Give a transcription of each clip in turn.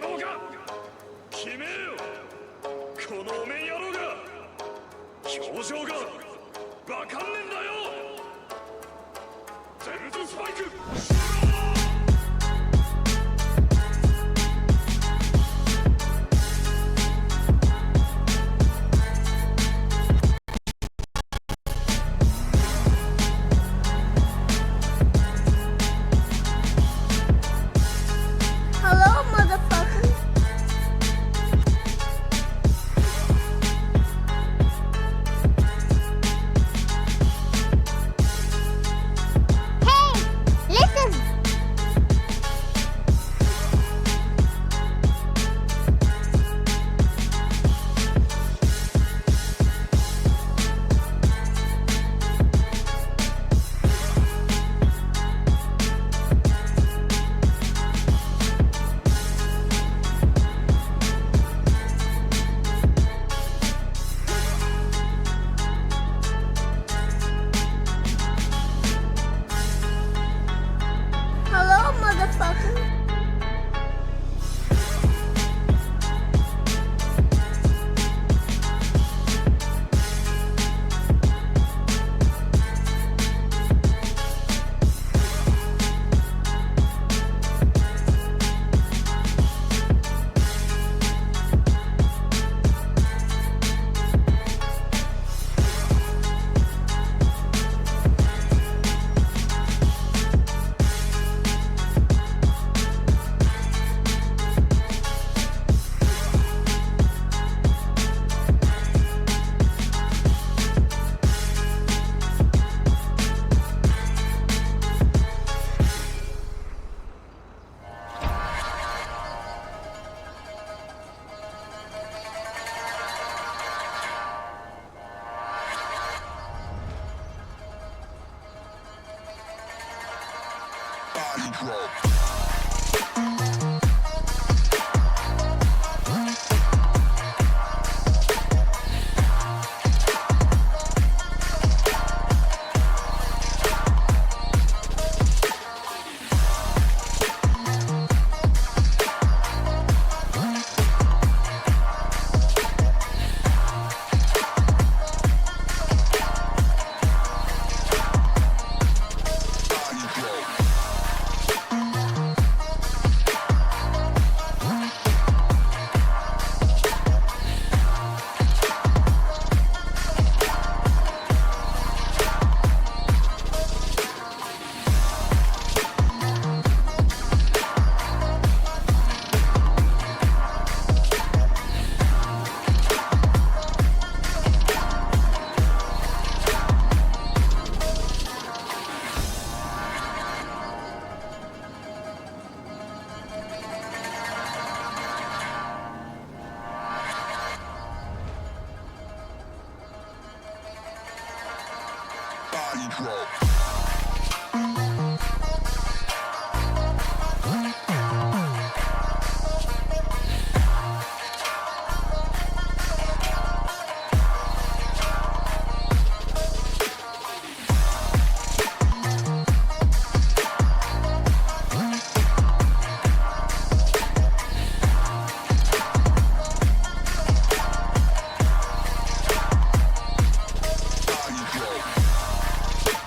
野郎が決めよこのおめん野郎が表情がわかんねえんだよ全部スパイク Hello, motherfucker. Hey, listen. Hello, motherfucker. Body drop. Body drop. Body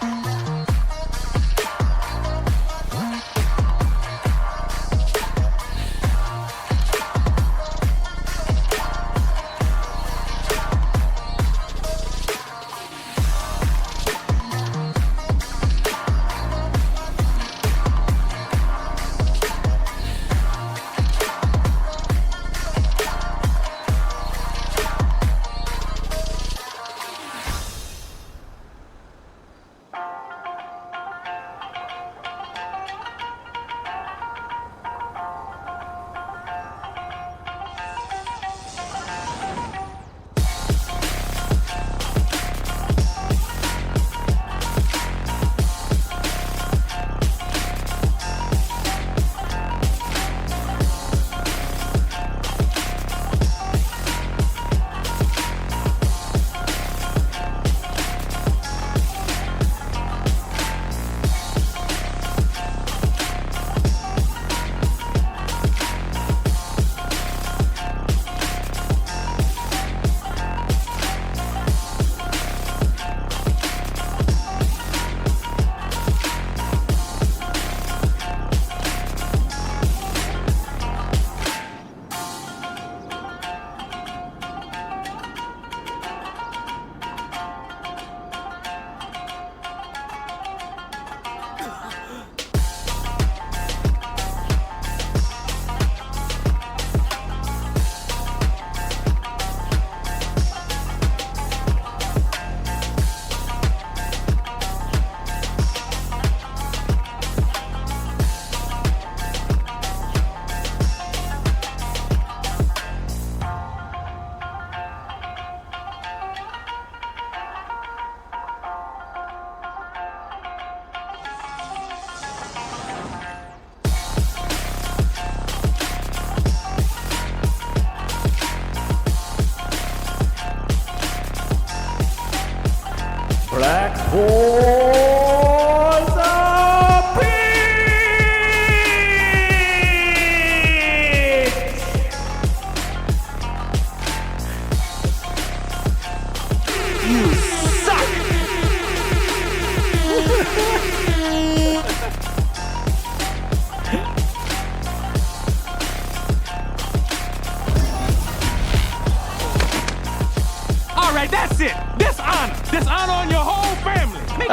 drop.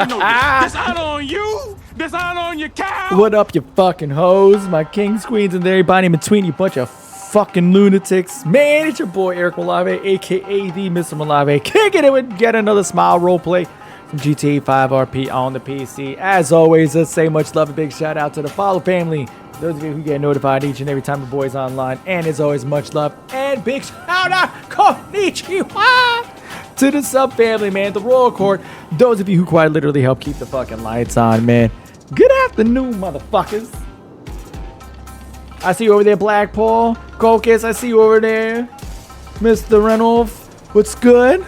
know this. This out on you. This out on your cow. What up, you fucking hoes? My kings, queens, and everybody in between, you bunch of fucking lunatics. Man, it's your boy Eric Malave, aka the Mr. Malave, kicking it with yet another smile roleplay from GTA 5 RP on the PC. As always, let's say much love and big shout out to the Follow family. Those of you who get notified each and every time the boy's online. And as always, much love and big shout out, konnichiwa, to the sub family, man, the Royal Court. Those of you who quite literally help keep the fucking lights on, man. Good afternoon, motherfuckers. I see you over there, Black Paul. Crocus, I see you over there. Mr. Reynolds, what's good?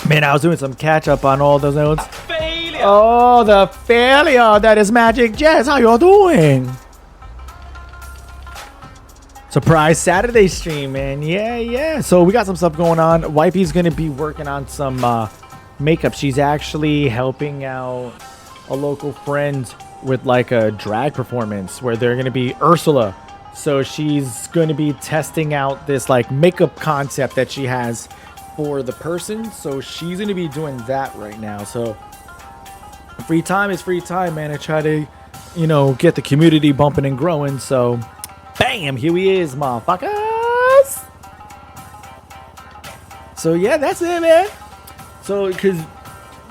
Man, I was doing some catch up on all those notes. Failure. Oh, the failure. That is Magic Jazz. How y'all doing? Surprise Saturday stream, man. Yeah. So we got some stuff going on. Wifey's going to be working on some makeup. She's actually helping out a local friend with like a drag performance where they're going to be Ursula. So she's going to be testing out this like makeup concept that she has for the person. So she's going to be doing that right now. So free time is free time, man. I try to, you know, get the community bumping and growing. So bam, here he is, motherfuckers. So yeah, that's it, man. So because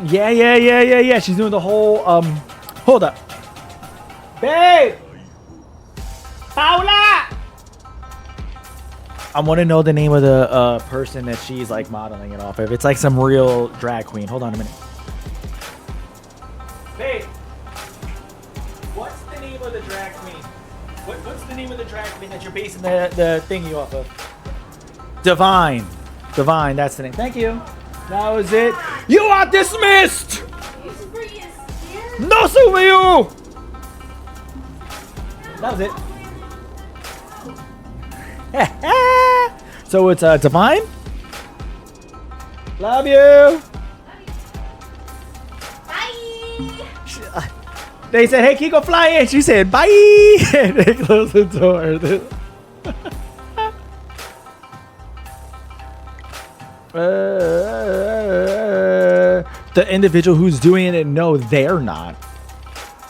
yeah. She's doing the whole hold up. Babe! Paula! I want to know the name of the person that she's like modeling it off of. It's like some real drag queen. Hold on a minute. Babe! What's the name of the drag queen? What's the name of the drag queen that you're basing the thingy off of? Divine. Divine, that's the name. Thank you. That was it. You are dismissed! No sue for you! That was it. So it's Divine. Love you. Bye. They said, "Hey, Kiko, fly in." She said, "Bye." And they closed the door. The individual who's doing it, no, they're not.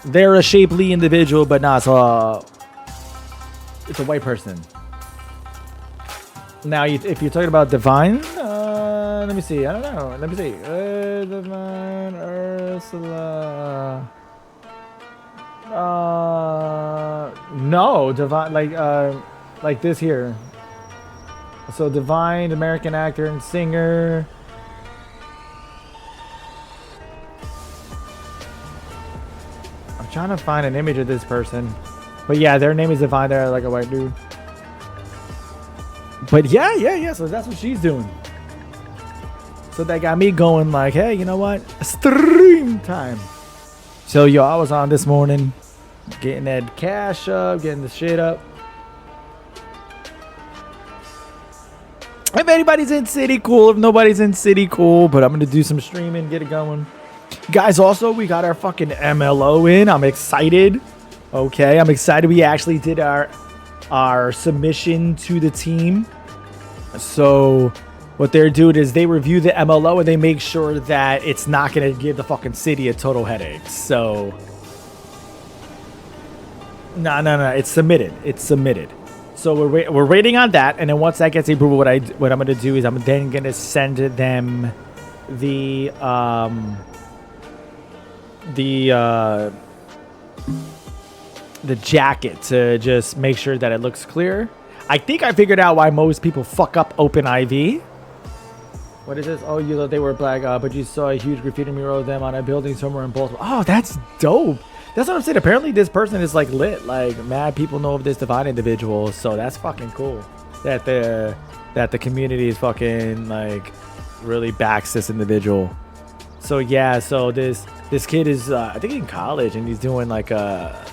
They're a shapely individual, but not so. It's a white person. Now, if you're talking about Divine, let me see. I don't know. Let me see. Divine Ursula. No, Divine like this here. So Divine, American actor and singer. I'm trying to find an image of this person. But yeah, their name is Divine. They're like a white dude. But yeah. So that's what she's doing. So that got me going like, hey, you know what? Stream time. So yo, I was on this morning, getting that cash up, getting the shit up. If anybody's in city, cool. If nobody's in city, cool. But I'm gonna do some streaming, get it going. Guys, also, we got our fucking MLO in. I'm excited. Okay, I'm excited. We actually did our submission to the team. So what they're doing is they review the MLO and they make sure that it's not going to give the fucking city a total headache. So no, it's submitted. So we're waiting on that, and then once that gets approval, what I'm going to do is I'm then going to send them the jacket to just make sure that it looks clear. I think I figured out why most people fuck up OpenIV. What is this? Oh, you thought they were black, but you saw a huge graffiti mural of them on a building somewhere in Baltimore. Oh, that's dope. That's what I'm saying. Apparently, this person is like lit. Like, mad people know of this Divine individual, so that's fucking cool. That the community is fucking like really backs this individual. So yeah, so this kid is I think in college, and he's doing like a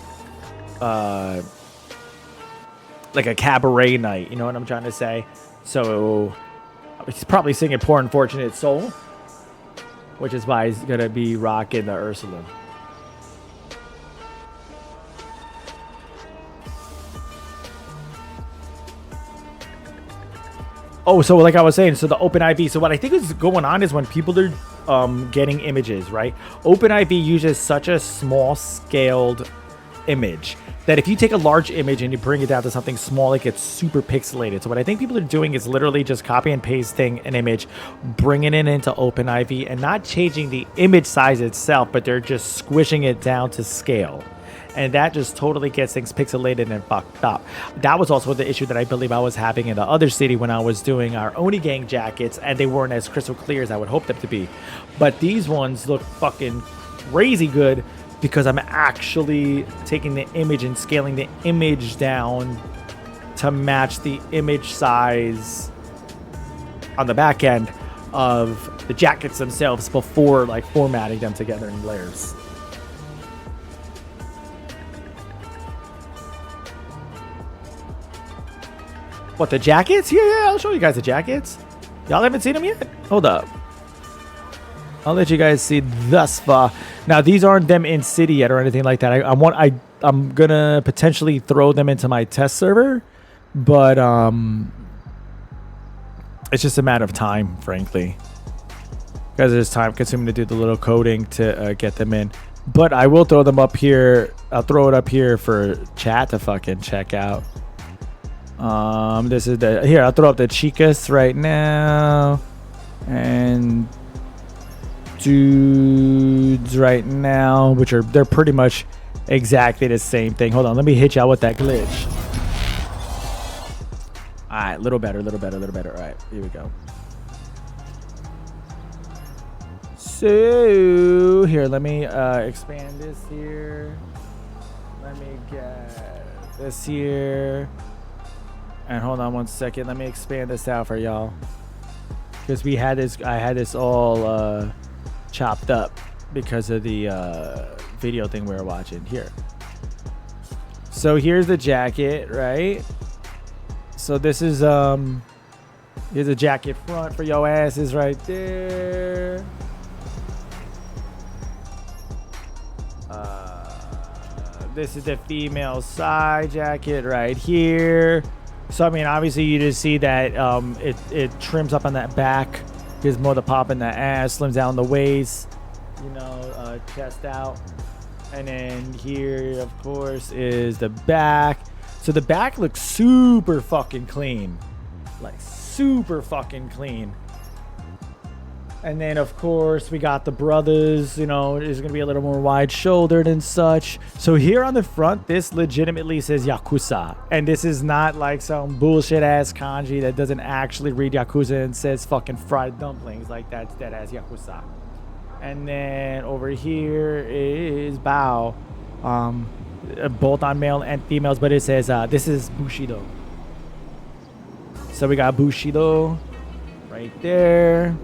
cabaret night, you know what I'm trying to say? So he's probably singing Poor Unfortunate Soul, which is why he's gonna be rocking the Ursula. Oh, so like I was saying, so the OpenIV. So what I think is going on is when people are getting images, right? OpenIV uses such a small scaled image that if you take a large image and you bring it down to something small, it gets super pixelated. So what I think people are doing is literally just copy and pasting an image, bringing it into OpenIV, and not changing the image size itself, but they're just squishing it down to scale. And that just totally gets things pixelated and fucked up. That was also the issue that I believe I was having in the other city when I was doing our Oni Gang jackets, and they weren't as crystal clear as I would hope them to be. But these ones look fucking crazy good because I'm actually taking the image and scaling the image down to match the image size on the back end of the jackets themselves before like formatting them together in layers. What, the jackets? Yeah, I'll show you guys the jackets. Y'all haven't seen them yet? Hold up. I'll let you guys see thus far. Now, these aren't them in city yet or anything like that. I'm gonna potentially throw them into my test server, but it's just a matter of time, frankly, because it's time consuming to do the little coding to get them in. But I will throw them up here. I'll throw it up here for chat to fucking check out. This is the here. I'll throw up the chicas right now, and dudes right now, which are they're pretty much exactly the same thing. Hold on, let me hit y'all with that glitch. All right, little better. All right, here we go. So here, let me expand this here. Let me get this here. And hold on one second. Let me expand this out for y'all, because we had this. I had this all chopped up because of the video thing we were watching here. So here's the jacket, right? So this is here's a jacket front for your asses right there. This is the female side jacket right here. So I mean, obviously you just see that it trims up on that back, gives more the pop in the ass, slims down the waist, you know, chest out. And then here, of course, is the back. So the back looks super fucking clean, like super fucking clean. And then, of course, we got the brothers, you know, it's going to be a little more wide-shouldered and such. So here on the front, this legitimately says Yakuza. And this is not like some bullshit-ass kanji that doesn't actually read Yakuza and says fucking fried dumplings. Like, that's dead-ass Yakuza. And then over here is Bao. Both on male and females, but it says this is Bushido. So we got Bushido right there.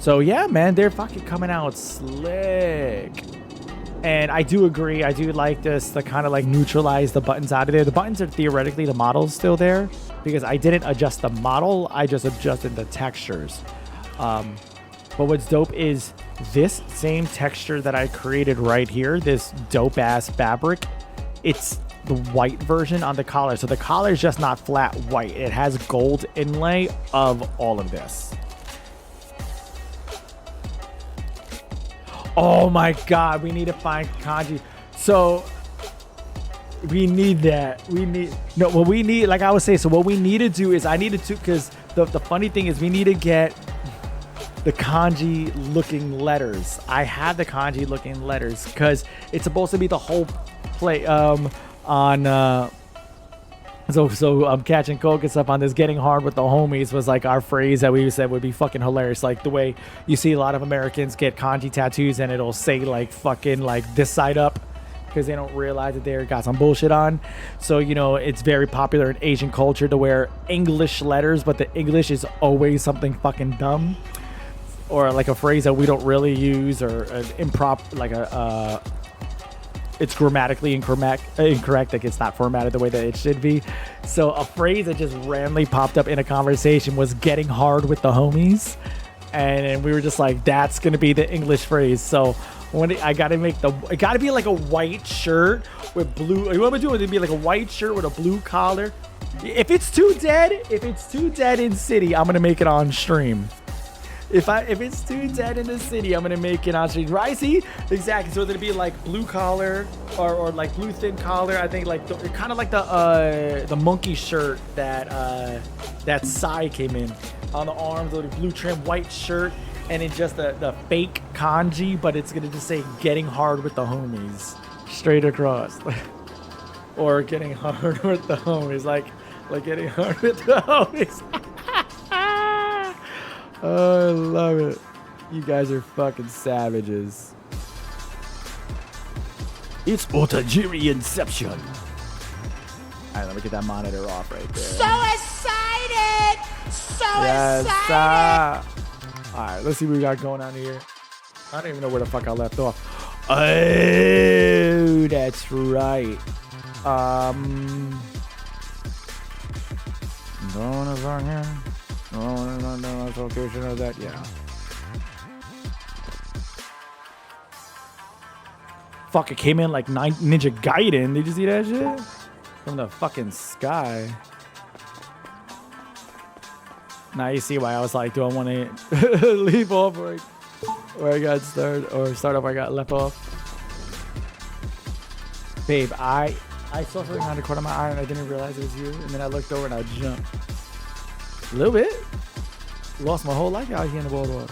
So yeah, man, they're fucking coming out slick. And I do agree. I do like this to kind of like neutralize the buttons out of there. The buttons are theoretically, the model's still there because I didn't adjust the model. I just adjusted the textures. But what's dope is this same texture that I created right here, this dope ass fabric. It's the white version on the collar. So the collar is just not flat white. It has gold inlay of all of this. Oh my god, we need to find kanji. So we need that. We need what we need, like I was saying, so what we need to do is I needed to, because the funny thing is we need to get the kanji looking letters. I have the kanji looking letters because it's supposed to be the whole play on So I'm catching coke and stuff on this. Getting hard with the homies was like our phrase that we said would be fucking hilarious. Like the way you see a lot of Americans get kanji tattoos and it'll say like fucking like this side up because they don't realize that they got some bullshit on. So, you know, it's very popular in Asian culture to wear English letters, but the English is always something fucking dumb or like a phrase that we don't really use or an improper, like a it's grammatically incorrect, like it's not formatted the way that it should be. So a phrase that just randomly popped up in a conversation was getting hard with the homies. And we were just like, that's going to be the English phrase. So when I got to make it got to be like a white shirt with blue. You want me to do it? It'd be like a white shirt with a blue collar If it's too dead in city, I'm gonna make it on stream. If it's too dead in the city, I'm gonna make it on stream. Right? See? Exactly. So it'll be like blue collar or like blue thin collar. I think like kind of like the monkey shirt that Sai came in on the arms, or the blue trim white shirt, and then just the fake kanji, but it's gonna just say "getting hard with the homies" straight across, or "getting hard with the homies," like getting hard with the homies. Oh, I love it. You guys are fucking savages. It's Otagiri Inception. Alright, let me get that monitor off right there. So excited! So Yes, excited! Alright, let's see what we got going on here. I don't even know where the fuck I left off. Oh, that's right. Going on here. No, location of that, yeah. Fuck, it came in like Ninja Gaiden. Did you see that shit? From the fucking sky. Now you see why I was like, do I want to leave off where I got started, or start off where I got left off? Babe, I saw something on the corner of my eye and I didn't realize it was you, and then I looked over and I jumped. A little bit. Lost my whole life out here in the boardwalk.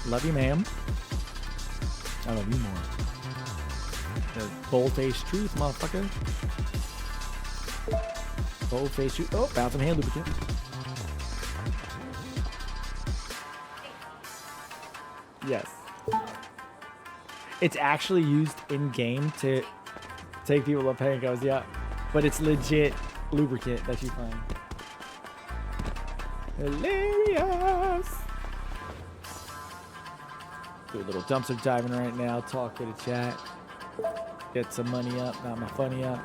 Love you, ma'am. I love you more. The bold-faced truth, motherfucker. Bold-faced truth. Oh, found some hand lubricant. Yes. It's actually used in-game to take people up and goes, yeah. But it's legit lubricant that you find. Hilarious. Do a little dumpster diving right now. Talk to the chat. Get some money up. Got my funny up.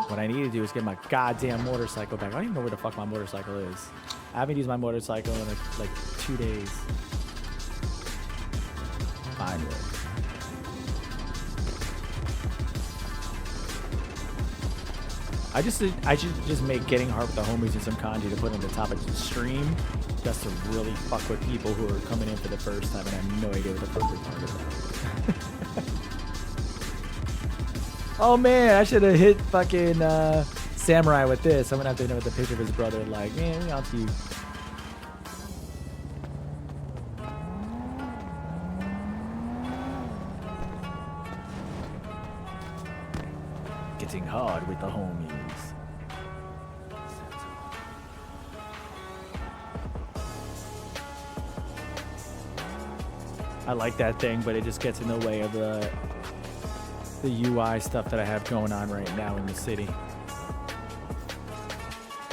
What I need to do is get my goddamn motorcycle back. I don't even know where the fuck my motorcycle is. I haven't used my motorcycle in like 2 days. Finally. I should just make getting hard with the homies and some kanji to put on the top of the stream, just to really fuck with people who are coming in for the first time and have no idea what the fuck we're talking about. Oh man, I should have hit fucking Samurai with this. I'm gonna have to know with the picture of his brother. Like, man, we on to you. Getting hard with the homies. I like that thing, but it just gets in the way of the UI stuff that I have going on right now in the city.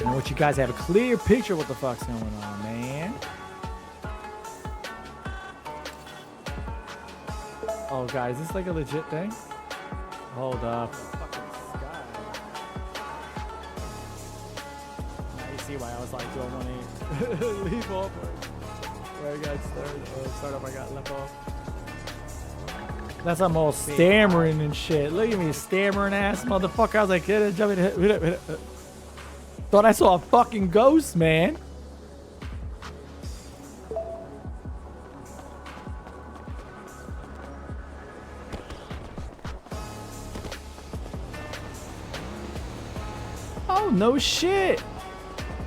I want you guys to have a clear picture of what the fuck's going on, man. Oh, guys, is this like a legit thing? Hold up. Now you see why I was like, do I want to leave off where I got started, or start off where I got left off? That's I'm all stammering and shit. Look at me, stammering ass motherfucker. I was like, hit it, jump it, hit it. Thought I saw a fucking ghost, man. Oh, no shit.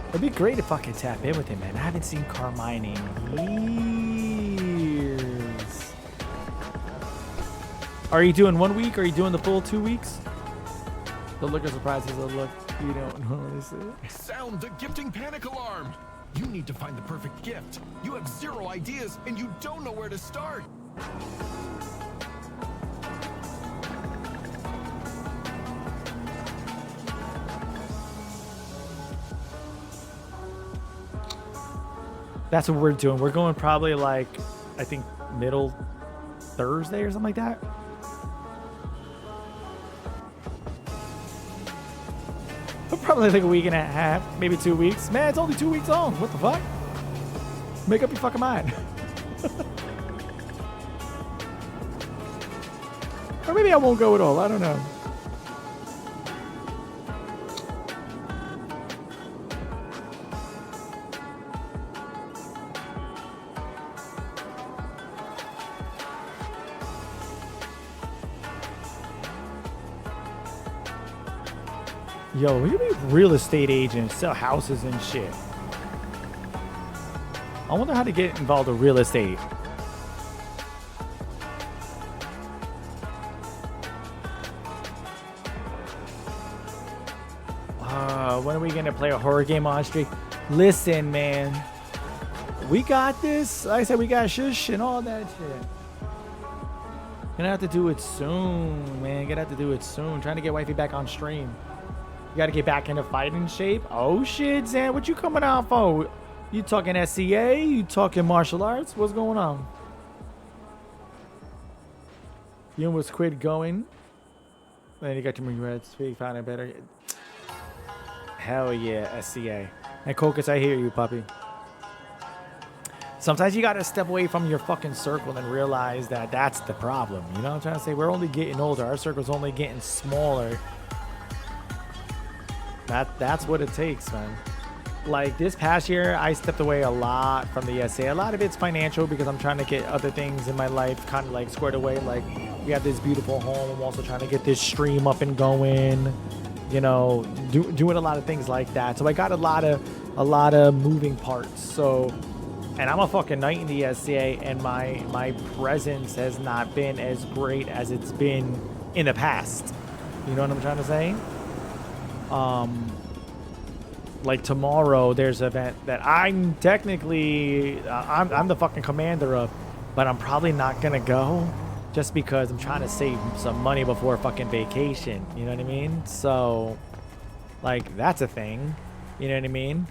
It'd be great if I could tap in with him, man. I haven't seen Carmine in years. Are you doing 1 week? Or are you doing the full 2 weeks? The look of surprise is a look you don't normally see. Sound the gifting panic alarm! You need to find the perfect gift. You have 0 ideas and you don't know where to start. That's what we're doing. We're going probably like, I think middle Thursday or something like that. Probably like a week and a half, maybe 2 weeks. Man, it's only 2 weeks on. What the fuck? Make up your fucking mind. Or maybe I won't go at all. I don't know. Yo, we could be real estate agents, sell houses and shit. I wonder how to get involved with real estate. When are we gonna play a horror game on stream? Listen, man, we got this. Like I said, we got shush and all that shit. Gonna have to do it soon, man. Gonna have to do it soon. Trying to get wifey back on stream. You gotta get back into fighting shape. Oh shit, Zan, what you coming out for? You talking SCA? You talking martial arts? What's going on? You almost quit going. Then you got your regrets. Speak, found it better. Hell yeah, SCA. And Cocus, I hear you, puppy. Sometimes you gotta step away from your fucking circle and realize that that's the problem. You know what I'm trying to say? We're only getting older. Our circle's only getting smaller. That's what it takes, man. Like this past year, I stepped away a lot from the SA. A lot of it's financial because I'm trying to get other things in my life kind of like squared away. Like we have this beautiful home. I'm also trying to get this stream up and going. You know, doing a lot of things like that. So I got a lot of moving parts. So, and I'm a fucking knight in the SCA, and my presence has not been as great as it's been in the past. You know what I'm trying to say? Like tomorrow there's an event that I'm technically I'm the fucking commander of, but I'm probably not gonna go just because I'm trying to save some money before fucking vacation. You know what I mean? So like that's a thing. You know what I mean?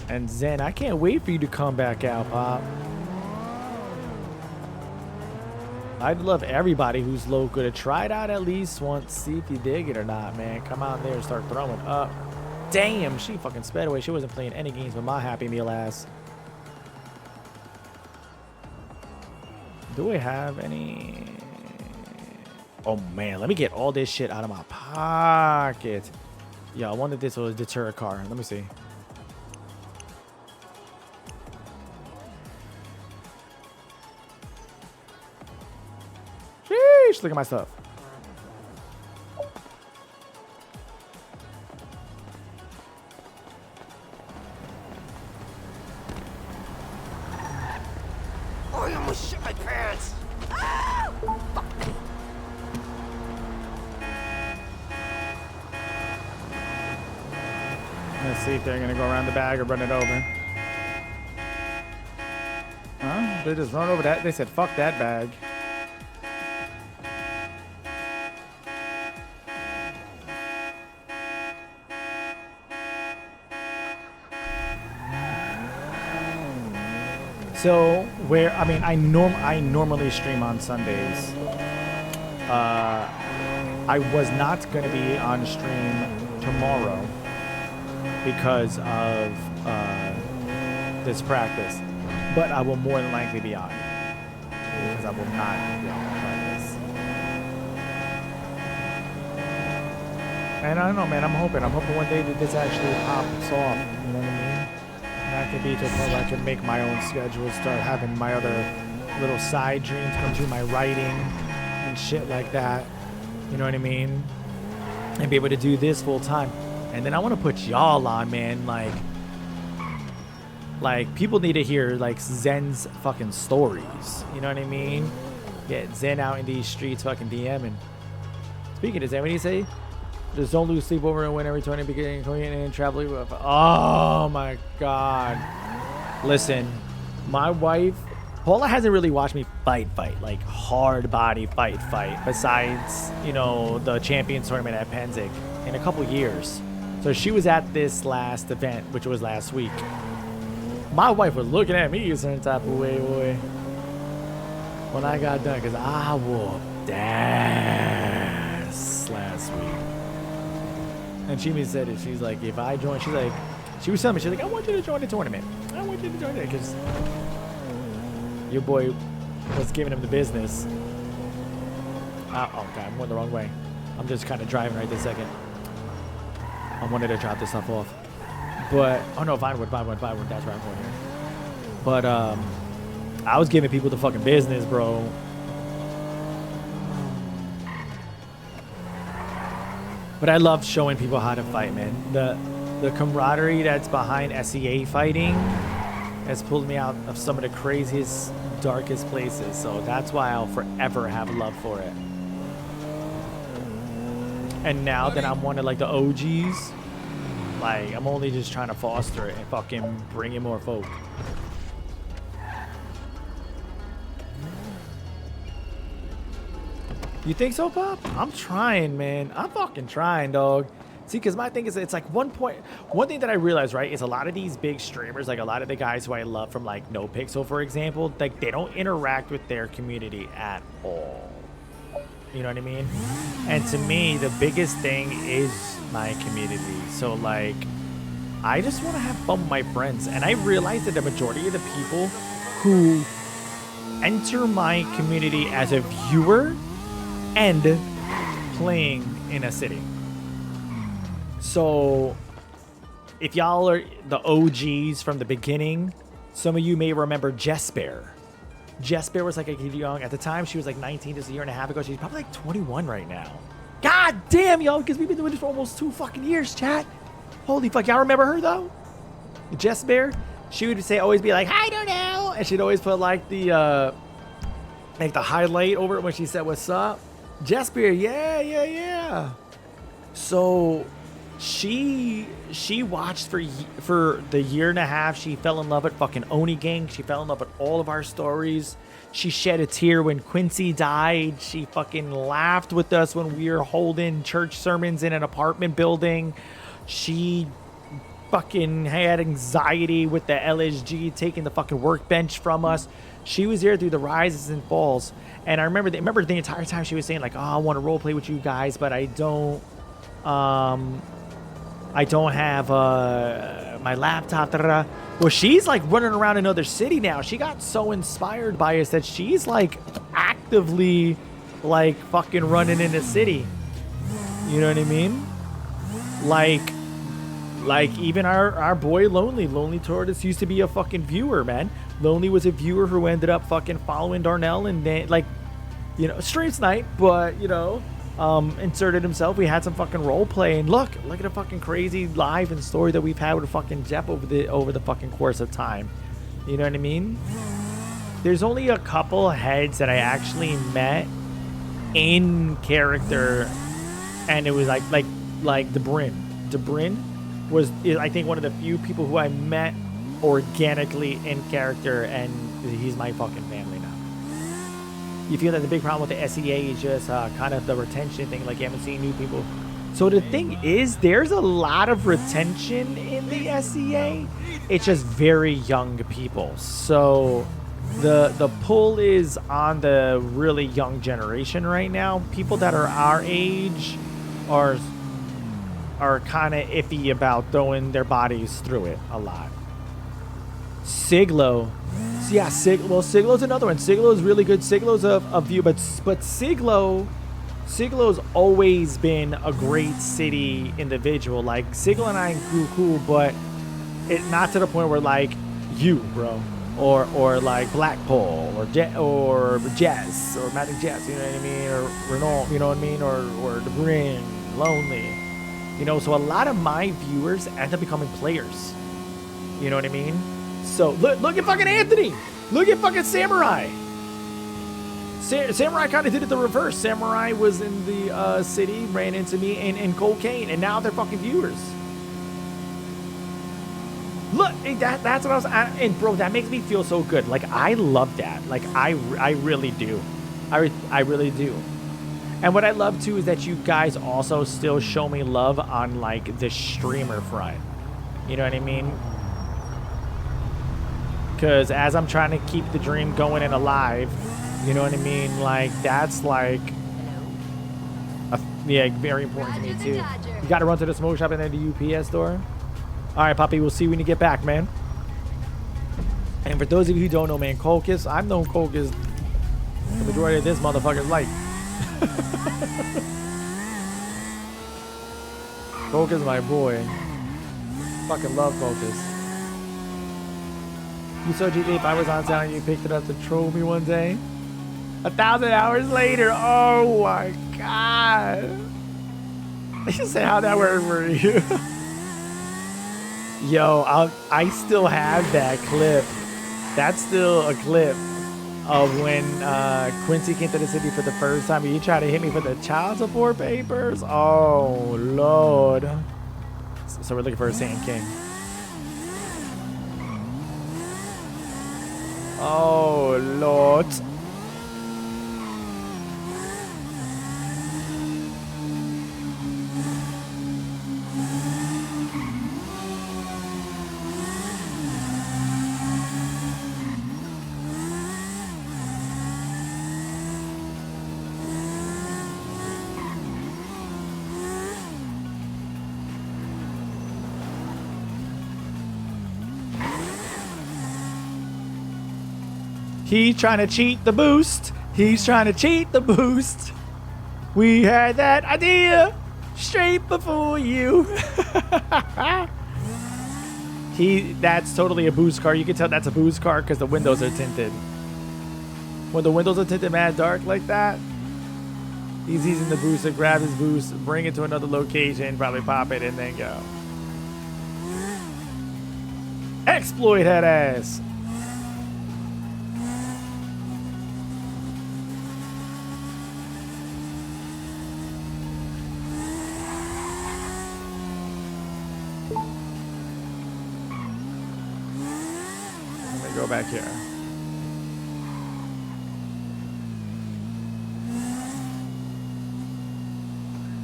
And Zen, I can't wait for you to come back out, Pop. I'd love everybody who's local to try it out at least once, see if you dig it or not, man. Come out there and start throwing up. Damn, she fucking sped away. She wasn't playing any games with my Happy Meal ass. Do we have any? Oh man, let me get all this shit out of my pocket. Yeah, I wonder if this will deter a car. Let me see. Sheesh, look at my stuff. Oh, I almost shit my pants. Ah! Fuck. Let's see if they're gonna go around the bag or run it over. Huh? They just run over that. They said, fuck that bag. So where I normally stream on Sundays. I was not going to be on stream tomorrow because of this practice, but I will more than likely be on because I will not be on practice. And I don't know, man. I'm hoping one day that this actually pops off. You know what I mean? I could be to a point where I could make my own schedule, start having my other little side dreams come true, my writing and shit like that. You know what I mean? And be able to do this full time. And then I want to put y'all on, man. Like people need to hear like Zen's fucking stories. You know what I mean? Get Zen out in these streets, fucking DMing. Speaking of Zen, what do you say? Just don't lose sleep over and win every tournament, beginning and traveling. Oh my god! Listen, my wife Paula hasn't really watched me fight, like hard body fight. Besides, you know, the Champions tournament at Penzig in a couple years. So she was at this last event, which was last week. My wife was looking at me a certain type of way, boy, when I got done, because I whooped last week. And she said it. She's like, if I join, She was telling me, she's like, I want you to join the tournament. I want you to join it because your boy was giving him the business. Oh, God, I'm going the wrong way. I'm just kind of driving right this second. I wanted to drop this stuff off. But, oh no, Vinewood, that's where I'm going here. But, I was giving people the fucking business, bro. But I love showing people how to fight, man. The camaraderie that's behind SEA fighting has pulled me out of some of the craziest, darkest places. So that's why I'll forever have love for it. And now that I'm one of like the OGs, like I'm only just trying to foster it and fucking bring in more folk. You think so, Pop? I'm trying, man. I'm fucking trying, dog. See, because my thing is, it's like one thing that I realized, right, is a lot of these big streamers, like a lot of the guys who I love from like No Pixel, for example, like they don't interact with their community at all. You know what I mean? And to me, the biggest thing is my community. So like, I just want to have fun with my friends. And I realized that the majority of the people who enter my community as a viewer and playing in a city. So if y'all are the OGs from the beginning, some of you may remember Jesper. Jesper was like a kid young at the time. She was like 19 just a year and a half ago. She's probably like 21 right now. God damn, y'all, because we've been doing this for almost 2 fucking years, chat. Holy fuck, y'all remember her though? Jesper, she would say, always be like, I don't know. And she'd always put like the highlight over it when she said, what's up? Jesper, yeah. So she watched for the year and a half. She fell in love with fucking Oni Gang. She fell in love with all of our stories. She shed a tear when Quincy died. She fucking laughed with us when we were holding church sermons in an apartment building. She fucking had anxiety with the LSG taking the fucking workbench from us. She was there through the rises and falls. And I remember the entire time she was saying like, oh, I want to role play with you guys, but I don't have my laptop. Well, she's like running around another city now. She got so inspired by us that she's like actively like fucking running in the city. You know what I mean? Like even our boy Lonely Tortoise used to be a fucking viewer, man. Lonely was a viewer who ended up fucking following Darnell and then like, you know, Streets Night, but you know, inserted himself. We had some fucking role play, and look at the fucking crazy live and story that we've had with fucking Jeff over the fucking course of time. You know what I mean? There's only a couple heads that I actually met in character, and it was like Debrin. Debrin was, I think, one of the few people who I met organically in character, and he's my fucking family now. You feel that the big problem with the SEA is just kind of the retention thing, like you haven't seen new people. So the thing is, there's a lot of retention in the SEA. It's just very young people. So the pull is on the really young generation right now. People that are our age are kind of iffy about throwing their bodies through it a lot. Siglo. Yeah, Siglo's another one. Siglo's really good. Siglo's a view, but Siglo's always been a great city individual. Like Siglo and I grew cool, but it not to the point where like you, bro, or like Blackpool or Jess or Magic Jess, you know what I mean, or Renault, you know what I mean, or the Bryn, Lonely, you know. So a lot of my viewers end up becoming players. You know what I mean? So look at fucking Anthony. Look at fucking Samurai. Samurai kind of did it the reverse. Samurai was in the city, ran into me in cocaine, and now they're fucking viewers. Look, that's what I was at. And bro, that makes me feel so good. Like I love that. Like I really do. I really do. And what I love too is that you guys also still show me love on like the streamer front. You know what I mean? Because as I'm trying to keep the dream going and alive, you know what I mean? Like, that's like, yeah, very important to me too. You got to run to the smoke shop and then the UPS store. All right, Poppy, we'll see you when you get back, man. And for those of you who don't know, man, Colchis, I've known Colchis the majority of this motherfucker's life. Colchis, my boy. Fucking love Colchis. You saw GTA 5 was on sale and you picked it up to troll me one day? 1,000 hours later. Oh my god. You said how that worked for you. Yo, I still have that clip. That's still a clip of when Quincy came to the city for the first time and you tried to hit me for the child support papers. Oh Lord. So we're looking for a Sand King. Oh Lord. He's trying to cheat the boost. He's trying to cheat the boost. We had that idea straight before you. That's totally a boost car. You can tell that's a boost car because the windows are tinted. When the windows are tinted mad dark like that, he's using the boost to grab his boost, bring it to another location, probably pop it, and then go. Exploit that ass. Go back here.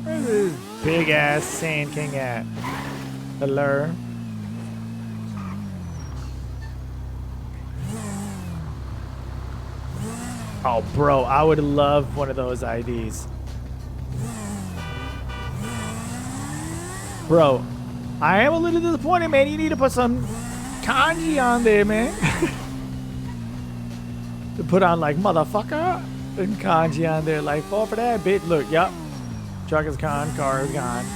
Where's this big ass Sand King at? The lure. Oh, bro, I would love one of those IDs. Bro, I am a little disappointed, man. You need to put some kanji on there, man. To put on like motherfucker and kanji on there, like fall for that bit. Look, yep. Truck is gone, car is gone.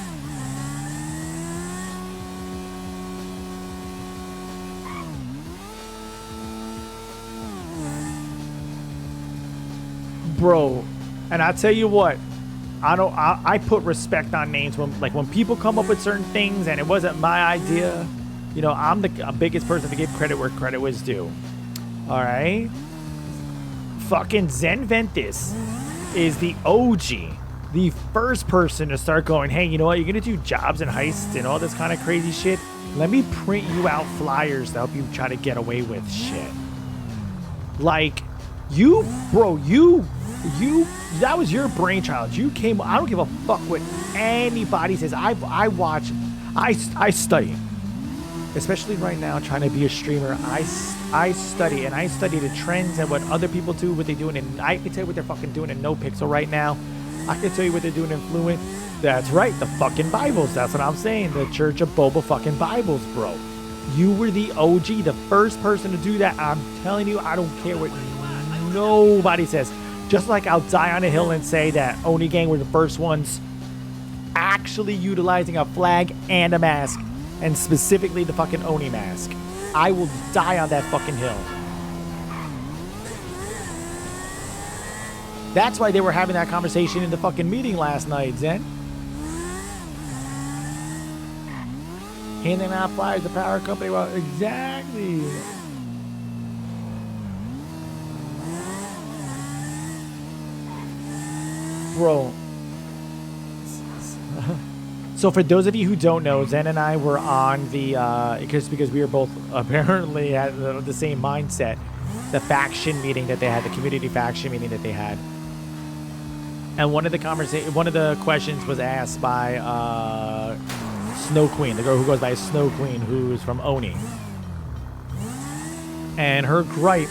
Bro, and I tell you what, I put respect on names when people come up with certain things and it wasn't my idea. You know, I'm the biggest person to give credit where credit was due. All right? Fucking Zen Ventus is the OG, the first person to start going, hey, you know what? You're going to do jobs and heists and all this kind of crazy shit. Let me print you out flyers to help you try to get away with shit. Like, you, bro, that was your brainchild. You came, I don't give a fuck what anybody says. I study. Especially right now, trying to be a streamer, I study, and I study the trends and what other people do, what they're doing, and I can tell you what they're fucking doing in NoPixel right now. I can tell you what they're doing in Fluent. That's right, the fucking Bibles. That's what I'm saying. The Church of Boba fucking Bibles, bro. You were the OG, the first person to do that. I'm telling you, I don't care what nobody says. Just like I'll die on a hill and say that Oni Gang were the first ones actually utilizing a flag and a mask. And specifically the fucking Oni mask. I will die on that fucking hill. That's why they were having that conversation in the fucking meeting last night, Zen. Handing out flyers, the power company. Well, exactly. Bro. So for those of you who don't know, Zen and I were on the, because we were both apparently at the same mindset, the faction meeting that they had, the community faction meeting that they had. And one of the questions was asked by Snow Queen, the girl who goes by Snow Queen, who's from Oni. And her gripe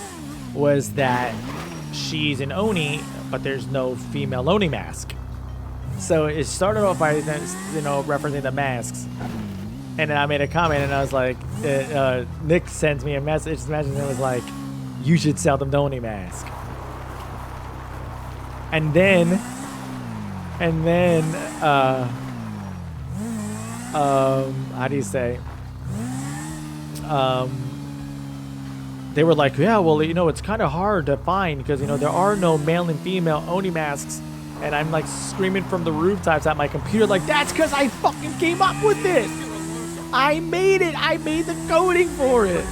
was that she's an Oni, but there's no female Oni mask. So it started off by, referencing the masks. And then I made a comment, and I was like, Nick sends me a message. And it was like, you should sell them the Oni mask. And then, how do you say? They were like, yeah, well, you know, it's kind of hard to find because, you know, there are no male and female Oni masks. And I'm like screaming from the rooftops at my computer, like, that's because I fucking came up with this. I made it. I made the coding for it.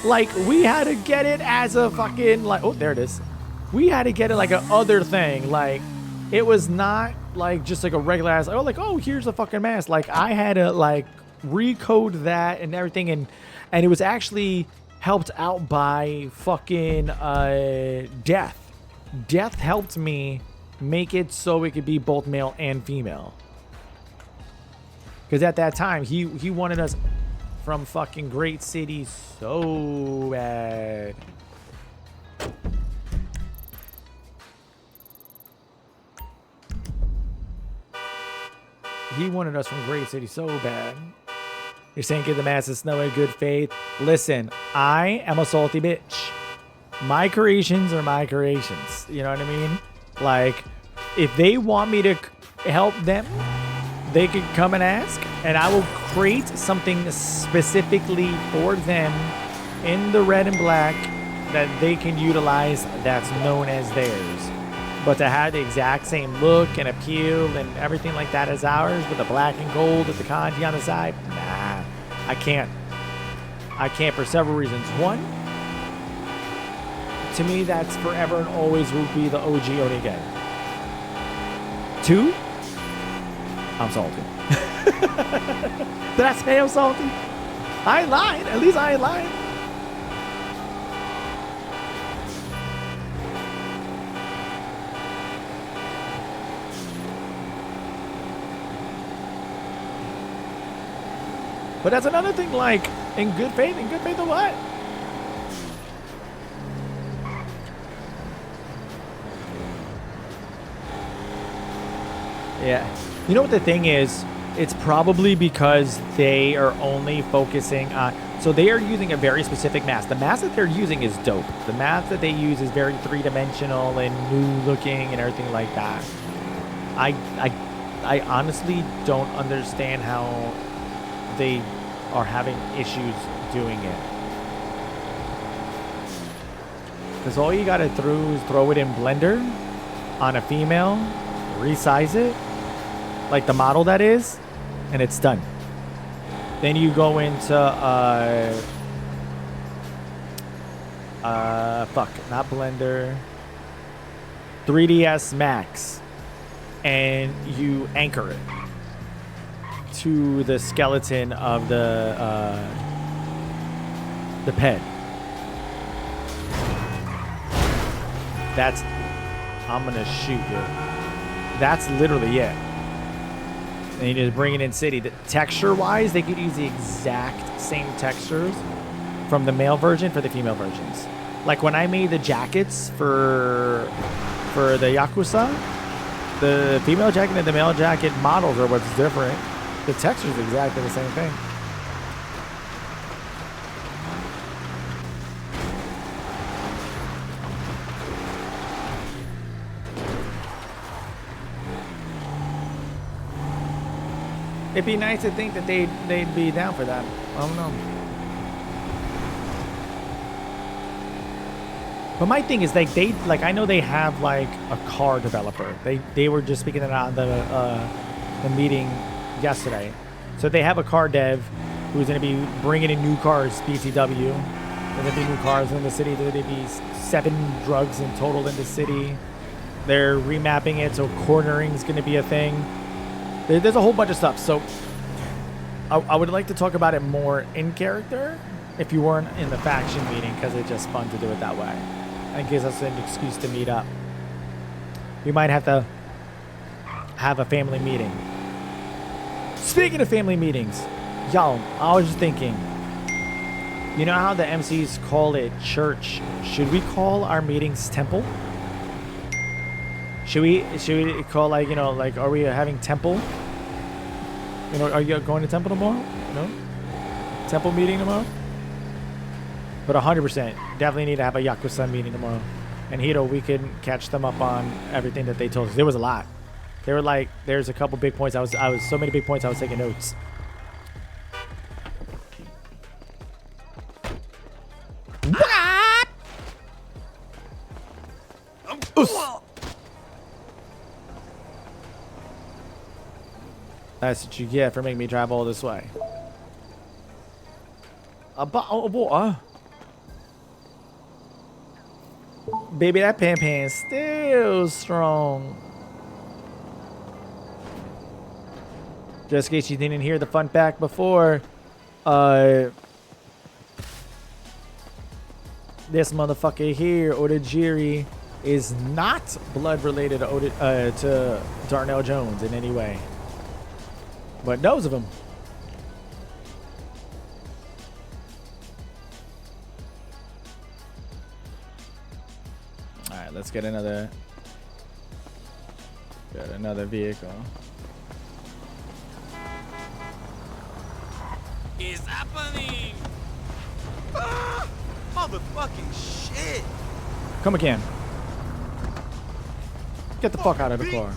Like, we had to get it as a fucking, like, oh, there it is. We had to get it like a other thing. Like, it was not like just like a regular ass, oh, like, oh, here's a fucking mask. Like, I had to like recode that and everything. And it was actually helped out by fucking Death. Death helped me make it so it could be both male and female. Because at that time, he wanted us from fucking Great City so bad. He wanted us from Great City so bad. You're saying give the masses snow in good faith. Listen, I am a salty bitch. My creations are my creations. You know what I mean? Like, if they want me to help them, they could come and ask, and I will create something specifically for them in the red and black that they can utilize that's known as theirs. But to have the exact same look and appeal and everything like that as ours with the black and gold with the kanji on the side, nah, I can't. I can't for several reasons. One, to me, that's forever and always will be the OG Onigen. Two, I'm salty. Did I say I'm salty? I ain't lying. At least I ain't lying. But that's another thing, like, in good faith of what? Yeah. You know what the thing is? It's probably because they are only focusing on... So they are using a very specific mask. The mask that they're using is dope. The mask that they use is very three-dimensional and new-looking and everything like that. I honestly don't understand how they are having issues doing it. Because all you gotta do is throw it in Blender on a female, resize it, like the model that is, and it's done. Then you go into not Blender, 3ds Max, and you anchor it to the skeleton of the pet. That's, I'm gonna shoot you. That's literally it. And you just bring it in city. The texture-wise, they could use the exact same textures from the male version for the female versions. Like when I made the jackets for the Yakuza, the female jacket and the male jacket models are what's different. The texture is exactly the same thing. It'd be nice to think that they'd be down for that. I don't know. But my thing is like I know they have like a car developer. They were just speaking about the meeting yesterday. So they have a car dev who's going to be bringing in new cars, BTW. There's going to be new cars in the city. There's going to be 7 drugs in total in the city. They're remapping it, so cornering is going to be a thing. There's a whole bunch of stuff. So I would like to talk about it more in character if you weren't in the faction meeting, because it's just fun to do it that way. It gives us an excuse to meet up. We might have to have a family meeting. Speaking of family meetings, y'all, I was just thinking, you know how the MCs call it church? Should we call our meetings temple? Should we call, like, you know, like, are we having temple? You know, are you going to Temple tomorrow? No? Temple meeting tomorrow? But 100%, definitely need to have a Yakuza meeting tomorrow. And Hito, we can catch them up on everything that they told us. There was a lot. They were like, there's a couple big points. I was so many big points. I was taking notes. That's what you get for making me travel all this way. A bottle of water. Baby, that pan is still strong. Just in case you didn't hear the fun fact before, this motherfucker here, Otagiri, is not blood related to Darnell Jones in any way, but knows of him. All right, let's get another vehicle. It's happening! Ah, motherfucking shit! Come again. Get the fuck out of the car.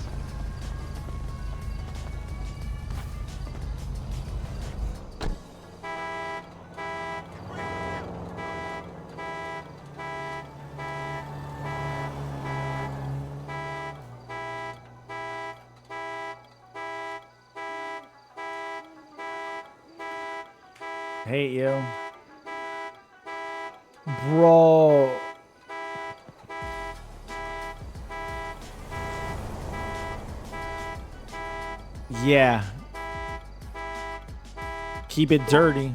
Hate you. Bro. Yeah. Keep it dirty.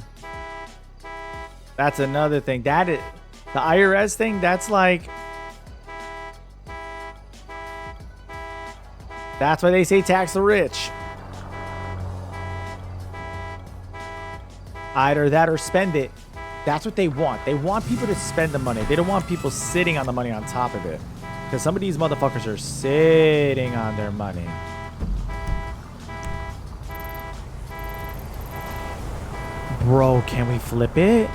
That's another thing. That is the IRS thing. That's like, that's why they say tax the rich. Either that or spend it. That's what they want. They want people to spend the money. They don't want people sitting on the money on top of it. Because some of these motherfuckers are sitting on their money. Bro, can we flip it?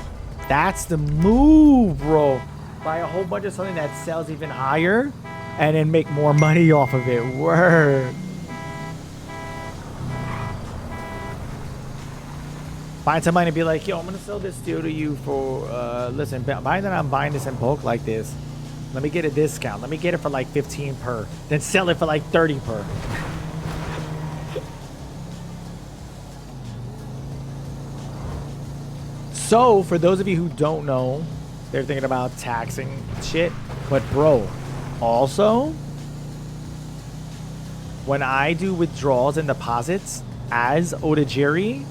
That's the move, bro. Buy a whole bunch of something that sells even higher and then make more money off of it. Word. Find somebody and be like, yo, I'm going to sell this deal to you for, listen, buying that I'm buying this in bulk like this. Let me get a discount. Let me get it for like 15 per. Then sell it for like 30 per. So, for those of you who don't know, they're thinking about taxing shit. But, bro, also, when I do withdrawals and deposits as Otagiri,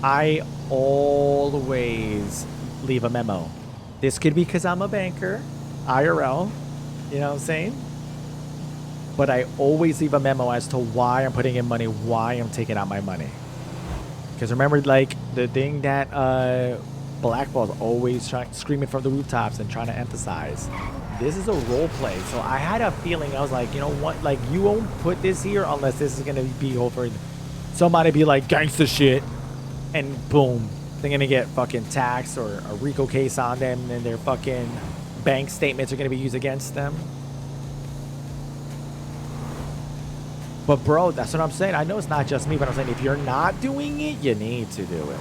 I always leave a memo. This could be because I'm a banker, IRL, you know what I'm saying? But I always leave a memo as to why I'm putting in money, why I'm taking out my money. Because remember, like, the thing that Blackball's always screaming from the rooftops and trying to emphasize. This is a role play. So I had a feeling, I was like, you know what? Like, you won't put this here unless this is going to be over. Somebody be like, gangsta shit. And boom, they're going to get fucking taxed or a RICO case on them. And their fucking bank statements are going to be used against them. But bro, that's what I'm saying. I know it's not just me, but I'm saying if you're not doing it, you need to do it.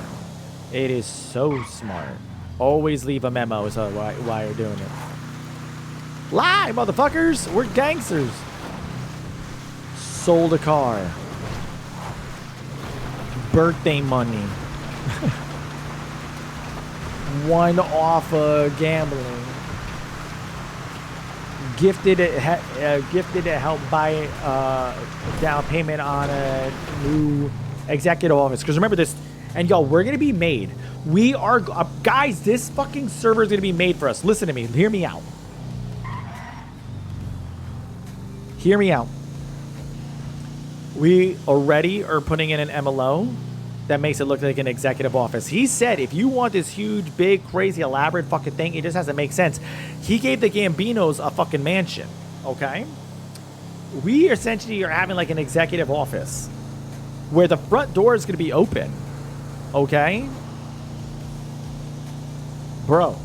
It is so smart. Always leave a memo as to why you're doing it. Lie, motherfuckers! We're gangsters. Sold a car. Birthday money. One off gambling. Gifted to help buy down payment on a new executive office. Because remember this, and y'all, we're gonna be made. We are guys. This fucking server is gonna be made for us. Listen to me. Hear me out. Hear me out. We already are putting in an MLO that makes it look like an executive office. He said if you want this huge, big, crazy, elaborate fucking thing, it just has to make sense. He gave the Gambinos a fucking mansion, okay? We essentially are having like an executive office. where the front door is going to be open. Okay? Bro.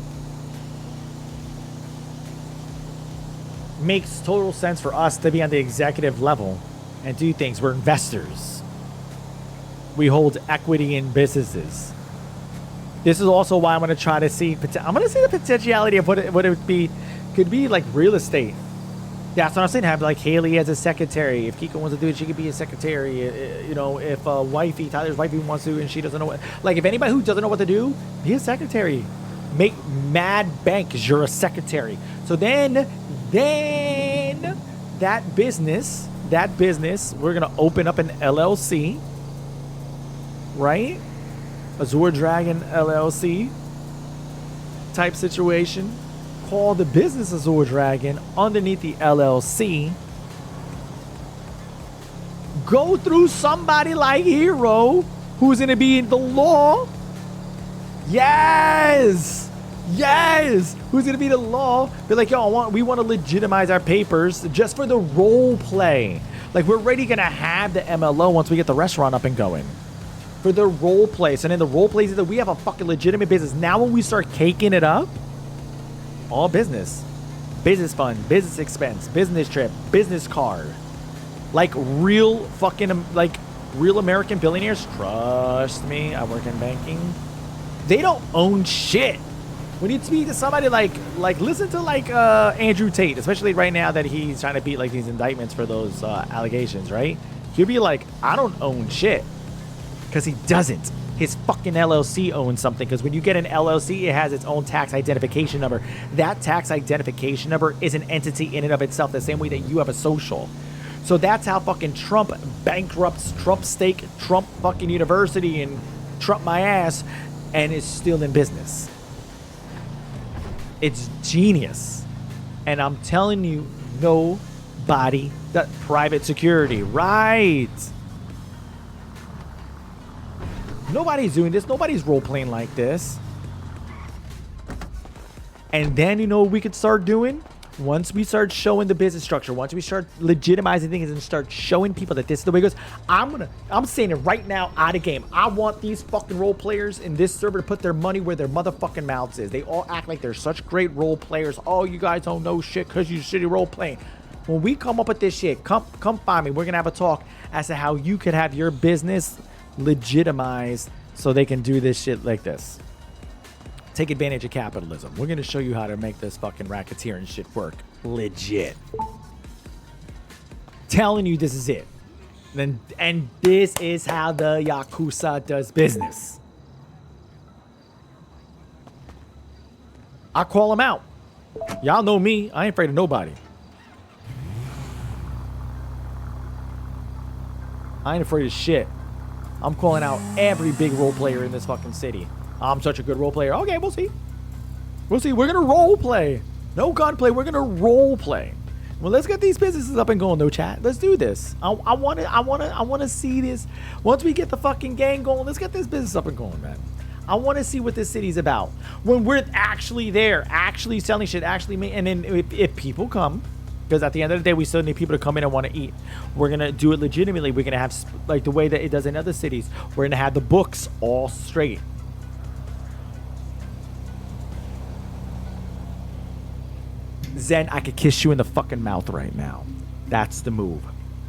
Makes total sense for us to be on the executive level and do things. We're investors. We hold equity in businesses. This is also why I'm going to try to see. I'm going to see the potentiality of what it would be. Could be like real estate. That's what I'm saying. Have like Haley as a secretary. If Kiko wants to do it, she could be a secretary. You know, if Tyler's wifey wants to and she doesn't know what. Like, if anybody who doesn't know what to do, be a secretary. Make mad bank because you're a secretary. So then that business, we're going to open up an LLC. Right? Azure Dragon LLC type situation. Call the business Azure Dragon underneath the LLC. Go through somebody like Hero who's going to be in the law. Yes. Who's going to be the law? Be like, yo, we want to legitimize our papers just for the role play. Like, we're already going to have the MLO once we get the restaurant up and going. For the role play. So then the role plays is that we have a fucking legitimate business. Now when we start caking it up, all business. Business fund, business expense, business trip, business card. Like real fucking, like real American billionaires. Trust me, I work in banking. They don't own shit. When you speak to somebody like listen to like Andrew Tate, especially right now that he's trying to beat like these indictments for those allegations, right? He'll be like, I don't own shit. Because he doesn't. His fucking LLC owns something. Because when you get an LLC, it has its own tax identification number. That tax identification number is an entity in and of itself, the same way that you have a social. So that's how fucking Trump bankrupts Trump Steak, Trump fucking University, and Trump my ass, and is still in business. It's genius. And I'm telling you, nobody, that private security, right? Nobody's doing this. Nobody's role-playing like this. And then, you know what we could start doing? Once we start showing the business structure, once we start legitimizing things and start showing people that this is the way it goes, I'm saying it right now out of game. I want these fucking role players in this server to put their money where their motherfucking mouths is. They all act like they're such great role players. Oh, you guys don't know shit because you shitty role playing. When we come up with this shit, come find me. We're going to have a talk as to how you could have your business legitimized so they can do this shit like this. Take advantage of capitalism. We're going to show you how to make this fucking racketeering shit work legit. Telling you this is it. And this is how the Yakuza does business. I call them out. Y'all know me. I ain't afraid of nobody. I ain't afraid of shit. I'm calling out every big role player in this fucking city. I'm such a good role player. Okay, we'll see. We'll see. We're gonna role play. No gunplay. We're gonna role play. Well, let's get these businesses up and going, though, chat. Let's do this. I wanna see this. Once we get the fucking gang going, let's get this business up and going, man. I want to see what this city's about. When we're actually there, actually selling shit, and then if people come. Because at the end of the day, we still need people to come in and want to eat. We're going to do it legitimately. We're going to have, like the way that it does in other cities, we're going to have the books all straight. Zen, I could kiss you in the fucking mouth right now. That's the move.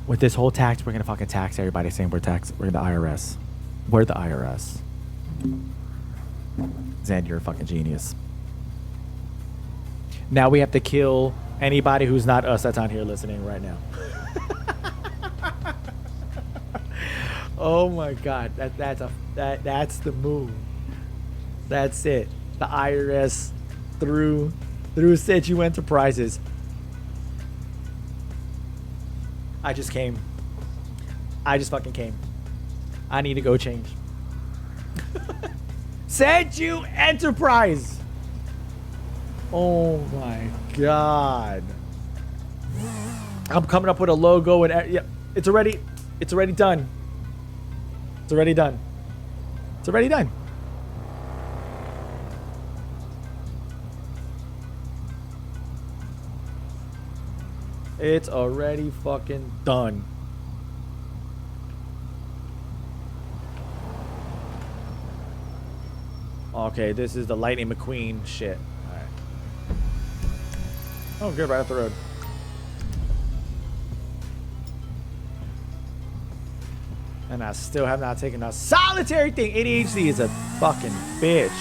With this whole tax, we're going to fucking tax everybody saying we're the IRS. We're the IRS. Zen, you're a fucking genius. Now we have to kill anybody who's not us that's on here listening right now. Oh my God, that's the move. That's it. The IRS through Seju Enterprises. I just fucking came. I need to go change. Seju Enterprise. Oh my God. I'm coming up with a logo and yeah, it's already done. It's already done. It's already done. It's already fucking done. Okay, this is the Lightning McQueen shit. Alright. Oh, good, right off the road. And I still have not taken a solitary thing. ADHD is a fucking bitch.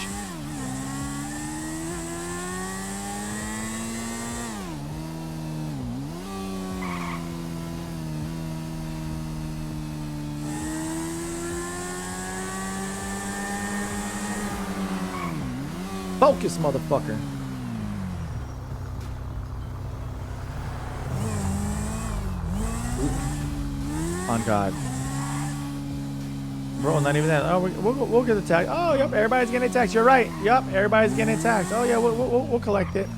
Focus, motherfucker. On God. Bro, not even that. Oh, we'll get the tax. Oh, yep, everybody's getting taxed. You're right. Yep, everybody's getting taxed. Oh, yeah, we'll collect it.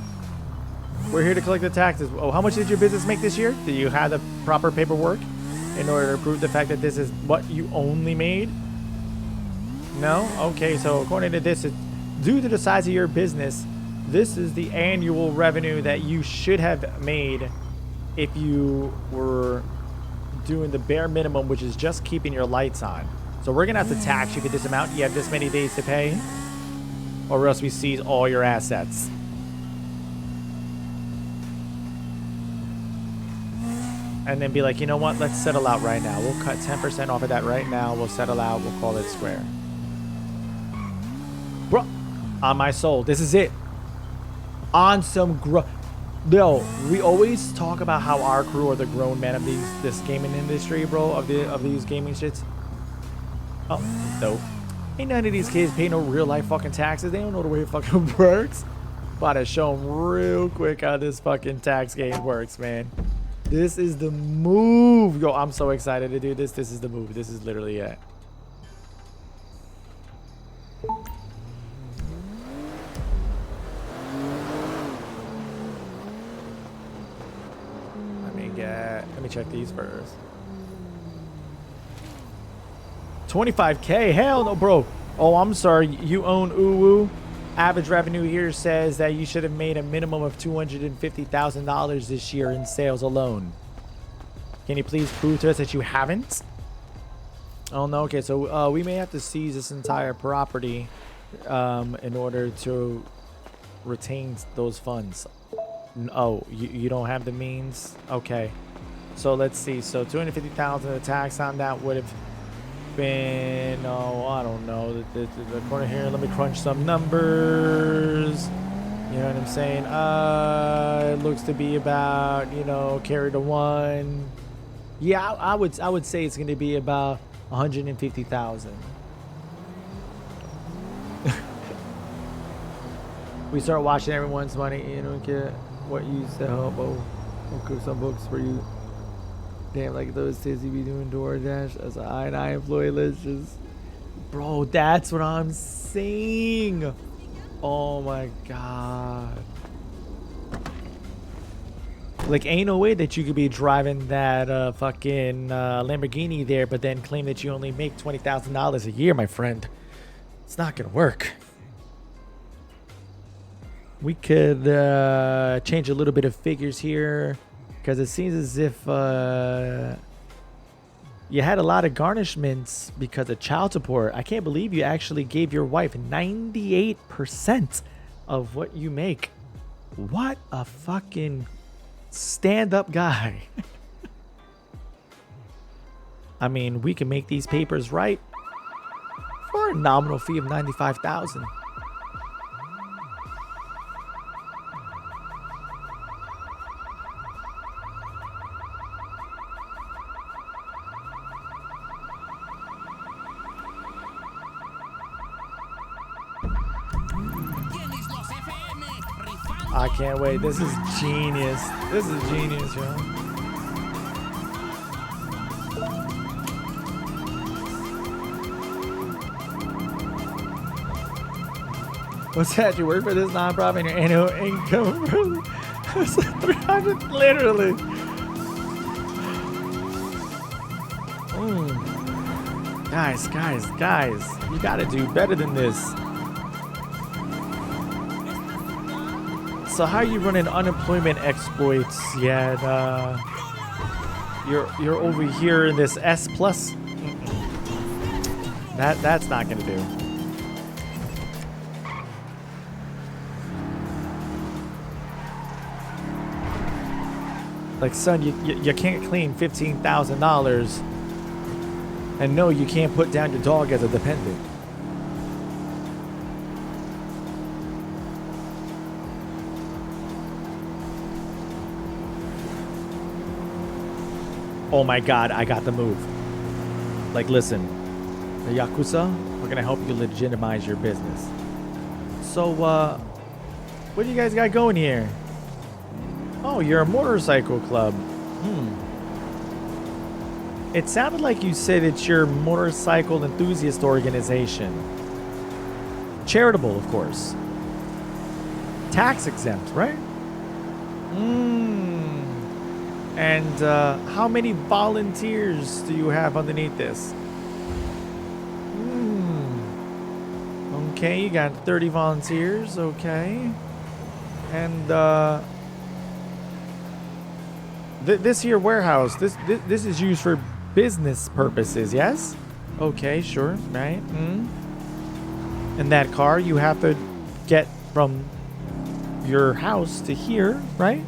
We're here to collect the taxes. Oh, how much did your business make this year? Do you have the proper paperwork in order to prove the fact that this is what you only made? No? Okay, so according to this, due to the size of your business, this is the annual revenue that you should have made if you were doing the bare minimum, which is just keeping your lights on. So we're gonna have to tax you for this amount. You have this many days to pay, or else we seize all your assets. And then be like, you know what? Let's settle out right now. We'll cut 10% off of that right now. We'll settle out. We'll call it square. Bro, on my soul, this is it. On some Yo, we always talk about how our crew are the grown men of this gaming industry, bro, of these gaming shits. Oh, dope. Ain't none of these kids pay no real life fucking taxes. They don't know the way it fucking works. About to show them real quick how this fucking tax game works, man. This is the move. Yo, I'm so excited to do this. This is the move. This is literally it. Let me check these first. 25K? Hell no, bro. Oh, I'm sorry. You own Uwu. Average revenue here says that you should have made a minimum of $250,000 this year in sales alone. Can you please prove to us that you haven't? Oh, no. Okay, so we may have to seize this entire property in order to retain those funds. Oh, you don't have the means? Okay. So let's see. So 250,000 the tax on that would have been, oh, I don't know. The corner here, let me crunch some numbers. You know what I'm saying? It looks to be about, you know, carry the one. Yeah, I would say it's going to be about 150,000. We start watching everyone's money, you know, get what you sell. We'll cook some books for you. Damn, like those days you be doing DoorDash as an I&I employee. Let's just, bro, that's what I'm saying. Oh my God. Like, ain't no way that you could be driving that fucking Lamborghini there, but then claim that you only make $20,000 a year, my friend. It's not gonna work. We could change a little bit of figures here, because it seems as if you had a lot of garnishments because of child support. I can't believe you actually gave your wife 98% of what you make. What a fucking stand-up guy. I mean, we can make these papers right for a nominal fee of $95,000. I can't wait. This is genius. This is genius, yo. What's that? You work for this nonprofit and your annual income is 300, literally. Guys, you gotta do better than this. So how are you running unemployment exploits yet? You're over here in this S plus. That's not gonna do. Like, son, you can't claim $15,000. And no, you can't put down your dog as a dependent. Oh my god, I got the move. Like, listen, the Yakuza, we're gonna help you legitimize your business. So, what do you guys got going here? Oh, you're a motorcycle club. It sounded like you said it's your motorcycle enthusiast organization. Charitable, of course. Tax exempt, right? And how many volunteers do you have underneath this? Okay, you got 30 volunteers, okay. And this here warehouse, this is used for business purposes, yes? Okay, sure, right. And that car you have to get from your house to here, right?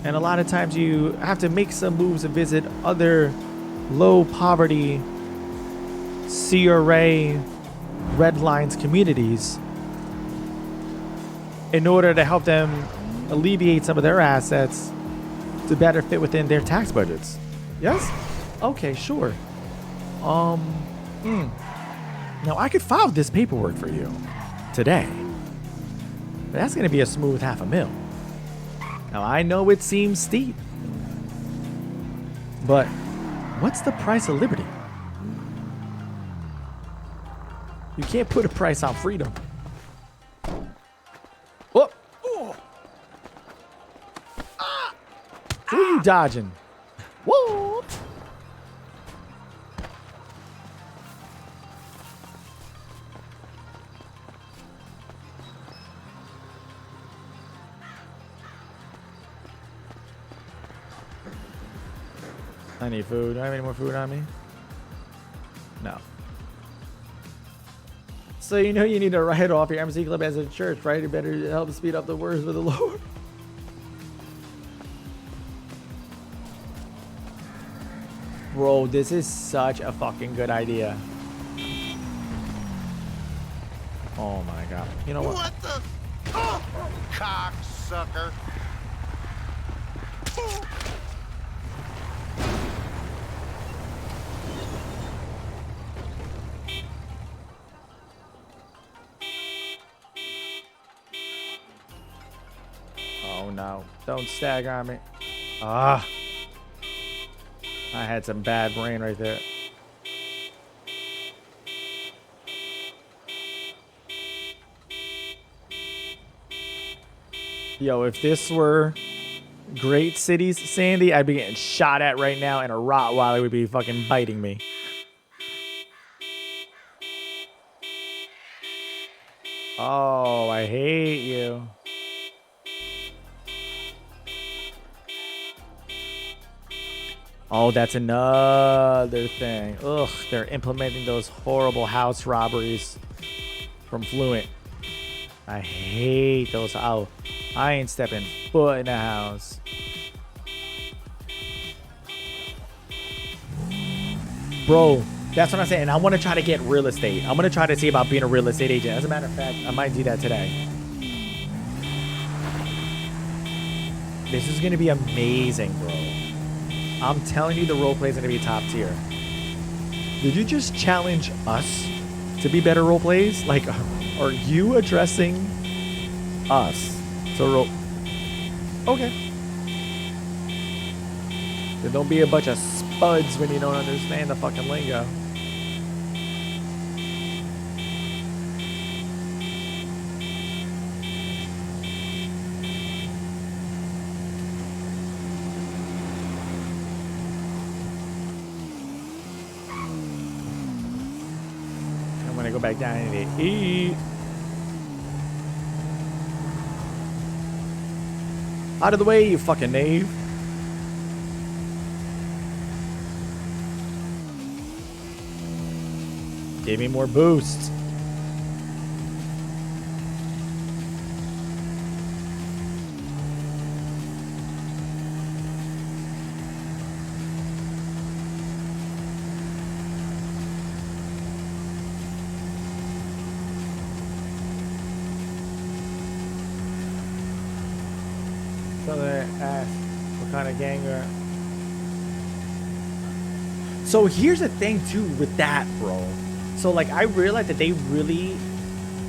And a lot of times you have to make some moves to visit other low poverty CRA red lines communities in order to help them alleviate some of their assets to better fit within their tax budgets. Yes? Okay, sure. Now I could file this paperwork for you today. But that's gonna be a smooth $500,000. Now I know it seems steep, but what's the price of liberty? You can't put a price on freedom. Whoop! Who are you dodging? Whoa! I need food. Do I have any more food on me? No. So you know you need to write off your MC Club as a church, right? You better help speed up the words for the Lord. Bro, this is such a fucking good idea. Oh my god. You know what? What the? Oh, cocksucker. Oh no. Don't stagger on me. Ah. I had some bad brain right there. Yo, if this were Great Cities, Sandy, I'd be getting shot at right now and a Rottweiler would be fucking biting me. Oh, I hate you. Oh, that's another thing. Ugh, they're implementing those horrible house robberies from Fluent. I hate those. Oh, I ain't stepping foot in the house. Bro, that's what I'm saying. I want to try to get real estate. I'm going to try to see about being a real estate agent. As a matter of fact, I might do that today. This is going to be amazing, bro. I'm telling you, the roleplay is going to be top tier. Did you just challenge us to be better roleplays? Like, are you addressing us? So, okay. Then don't be a bunch of spuds when you don't understand the fucking lingo. Go back down and eat. Out of the way, you fucking knave. Give me more boost. So they ask what kind of gang you're. So here's the thing too with that, bro. So like I realized that they really,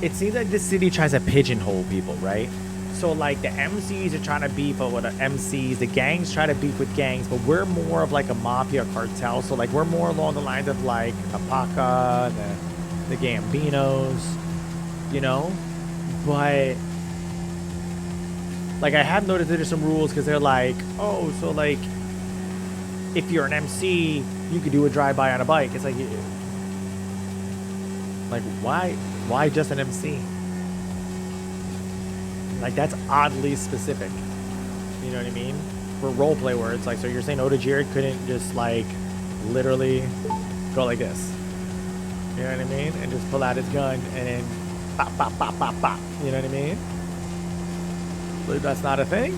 it seems like this city tries to pigeonhole people, right? So like the MCs are trying to beef with the MCs, the gangs try to beef with gangs, but we're more of like a mafia cartel. So like we're more along the lines of like the Paca, the Gambinos, you know? But like I have noticed that there's some rules because they're like, oh, so like if you're an MC, you could do a drive-by on a bike. It's like why just an MC? Like that's oddly specific. You know what I mean? For roleplay where it's like, so you're saying Otagiri couldn't just like literally go like this. You know what I mean? And just pull out his gun and then pop, pop, pop, pop, pop. You know what I mean? But that's not a thing?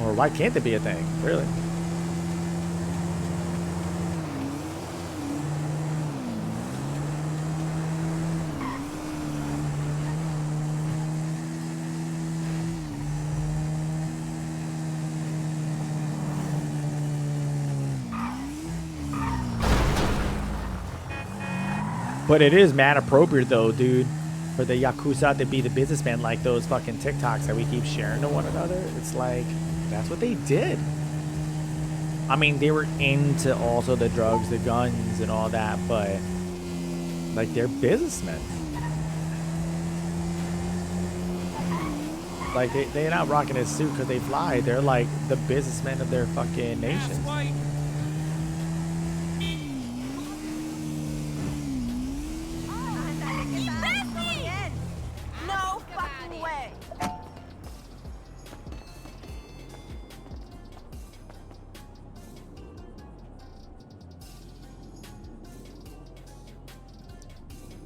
Or why can't it be a thing? Really? But it is mad appropriate though, dude, for the Yakuza to be the businessman like those fucking TikToks that we keep sharing to one another. It's like, that's what they did. I mean, they were into also the drugs, the guns, and all that, but like they're businessmen. Like they're not rocking a suit because they fly. They're like the businessmen of their fucking nation. No fucking way.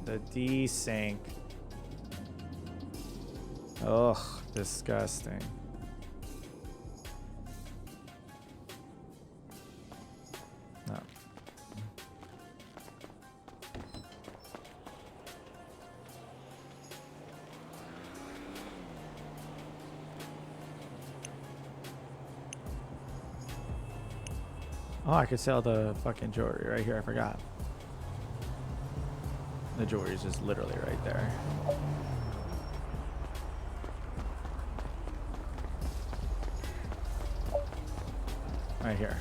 The desync. Ugh, disgusting. No. Oh, I could sell the fucking jewelry right here. I forgot. The jewelry is just literally right there. Right here.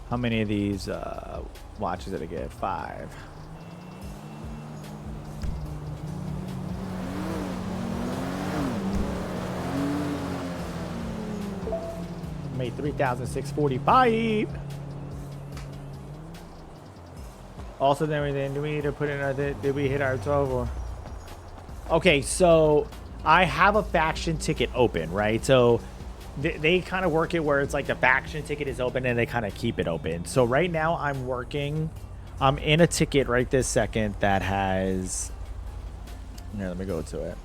How many of these watches did I get? 5. Made 3,645. Also, then do we need to put in our, did we hit our 12 or? Okay, so I have a faction ticket open, right? So they kind of work it where it's like the faction ticket is open and they kind of keep it open. So right now I'm in a ticket right this second that has, here, let me go to it.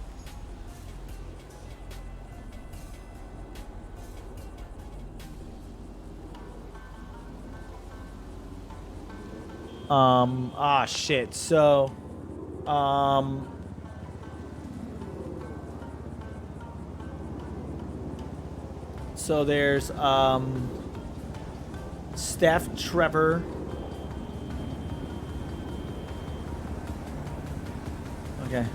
Shit. So, so there's, Steph, Trevor. Okay.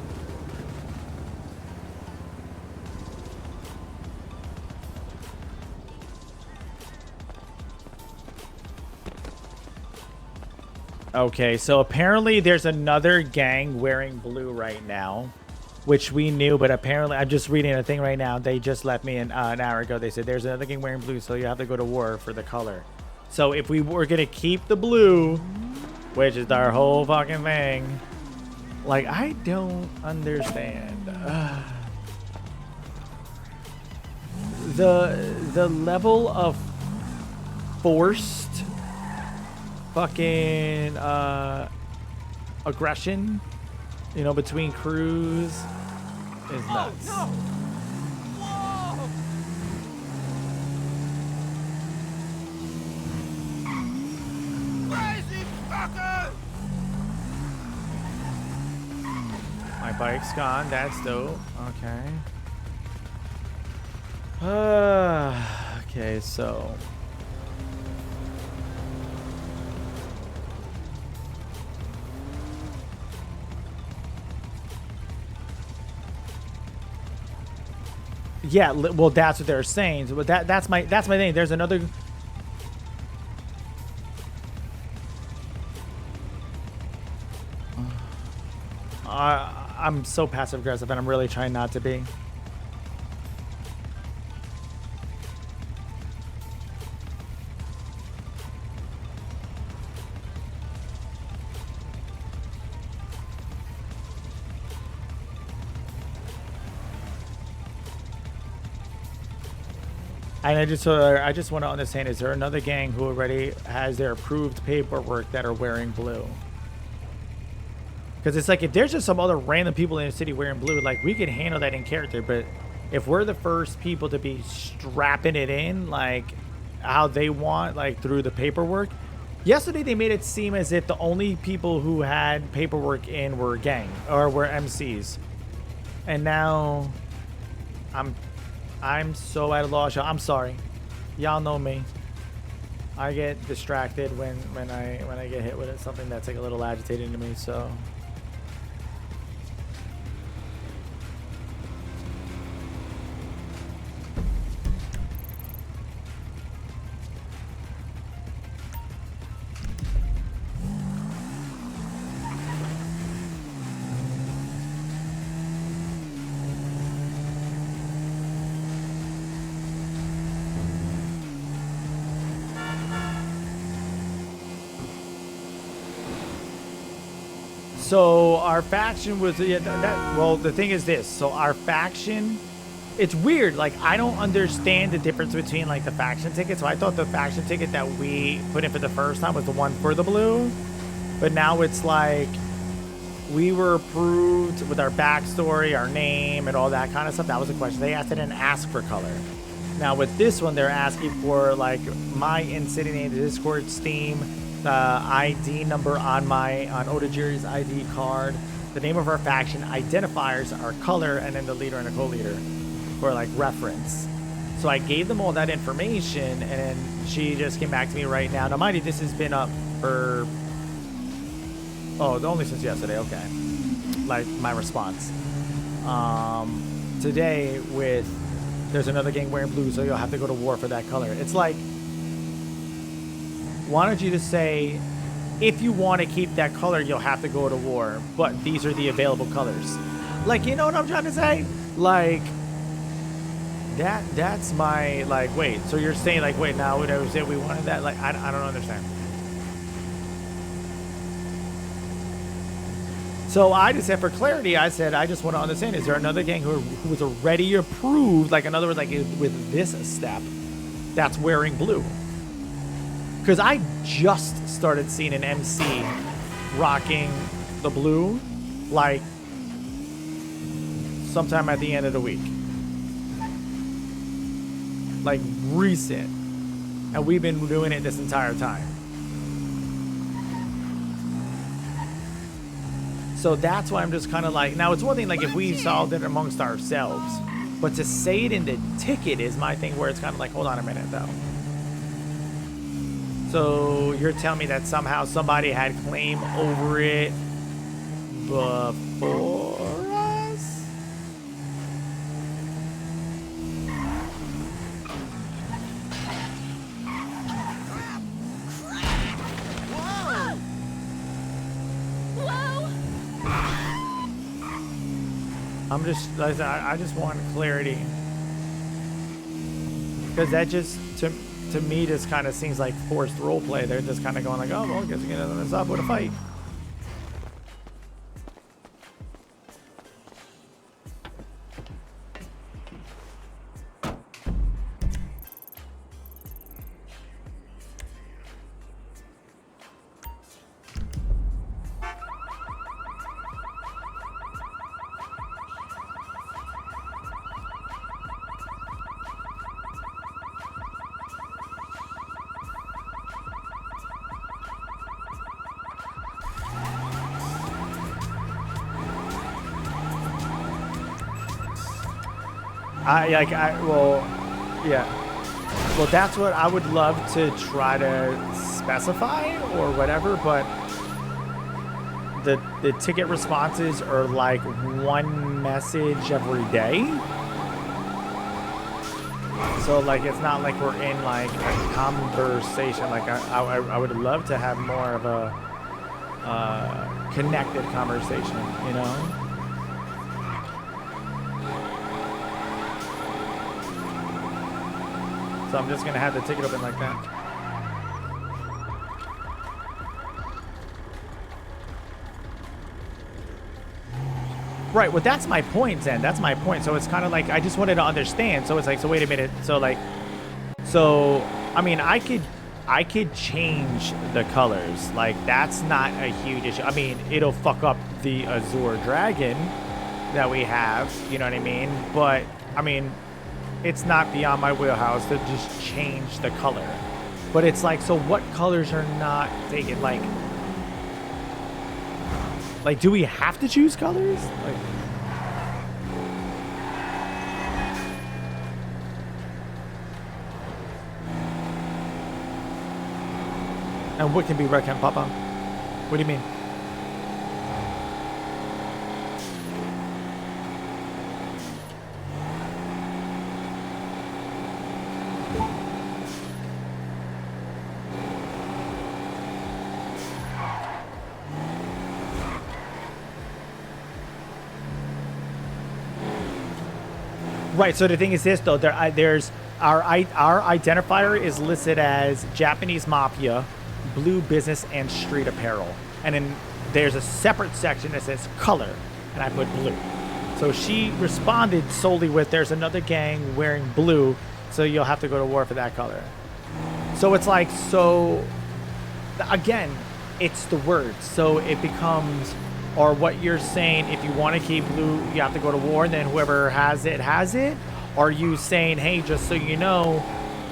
Okay, so apparently there's another gang wearing blue right now, which we knew, but apparently I'm just reading a thing right now. They just left me an hour ago. They said there's another gang wearing blue, so you have to go to war for the color. So if we were going to keep the blue, which is our whole fucking thing, like, I don't understand. The level of forced fucking aggression, you know, between crews is nuts. Oh, no. Whoa! Crazy fuckers! bike's gone. That's dope. Okay. Okay, so. Yeah, well, that's what they're saying. So that's my thing. There's another. I'm so passive aggressive, and I'm really trying not to be. And I just want to understand, is there another gang who already has their approved paperwork that are wearing blue? Because it's like, if there's just some other random people in the city wearing blue, like, we can handle that in character. But if we're the first people to be strapping it in, like, how they want, like, through the paperwork. Yesterday, they made it seem as if the only people who had paperwork in were gang, or were MCs. And now, I'm so at a loss. I'm sorry. Y'all know me. I get distracted when I get hit with it, something that's like a little agitating to me, so. So our faction was, yeah, well, the thing is this. So our faction, it's weird. Like, I don't understand the difference between, like, the faction ticket. So I thought the faction ticket that we put in for the first time was the one for the blue. But now it's like, we were approved with our backstory, our name, and all that kind of stuff. That was the question. They asked, they didn't ask for color. Now with this one, they're asking for, like, my in-city name, the Discord, Steam, the ID number on Otagiri's ID card, the name of our faction, identifiers, our color, and then the leader and the co-leader for, like, reference. So I gave them all that information, and then she just came back to me right now. Now, mind you, this has been up for, only since yesterday. Okay, like, my response today with, there's another gang wearing blue, so you'll have to go to war for that color. It's like, why don't you just say, if you want to keep that color, you'll have to go to war, but these are the available colors. Like, you know what I'm trying to say? Like, that's my, like, wait, so you're saying, like, wait, now we said we wanted that? Like, I don't understand. So I just said, for clarity, I said, I just want to understand, is there another gang who was already approved, like, in other words, like, with this step, that's wearing blue? Because I just started seeing an MC rocking the blue, like, sometime at the end of the week. Like, recent. And we've been doing it this entire time. So that's why I'm just kind of like, now it's one thing, like, if we solved it amongst ourselves, but to say it in the ticket is my thing, where it's kind of like, hold on a minute, though. So you're telling me that somehow somebody had claim over it before us? Whoa! I'm just, I just want clarity. Because that just, to me, just kind of seems like forced roleplay. They're just kind of going like, oh, well, I guess we get this up with a fight. well, yeah. Well, that's what I would love to try to specify or whatever, but the ticket responses are like one message every day. So like it's not like we're in like a conversation. Like I would love to have more of a connected conversation, you know? So I'm just gonna have the ticket open like that. Right, well that's my point, Zen. That's my point. So it's kind of like I just wanted to understand. So it's like, so wait a minute. So like, so I mean, I could change the colors. Like that's not a huge issue. I mean, it'll fuck up the Azure Dragon that we have. You know what I mean? But I mean, it's not beyond my wheelhouse to just change the color. But it's like, so what colors are not taken? Like, do we have to choose colors? Like, and what can be red can Papa? What do you mean? Right, so the thing is this though, there's our identifier is listed as Japanese Mafia, Blue Business, and Street Apparel. And then there's a separate section that says color, and I put blue. So she responded solely with there's another gang wearing blue, so you'll have to go to war for that color. So it's like, so again, it's the words. So it becomes, or what you're saying, if you want to keep blue, you have to go to war, and then whoever has it, has it. Are you saying, hey, just so you know,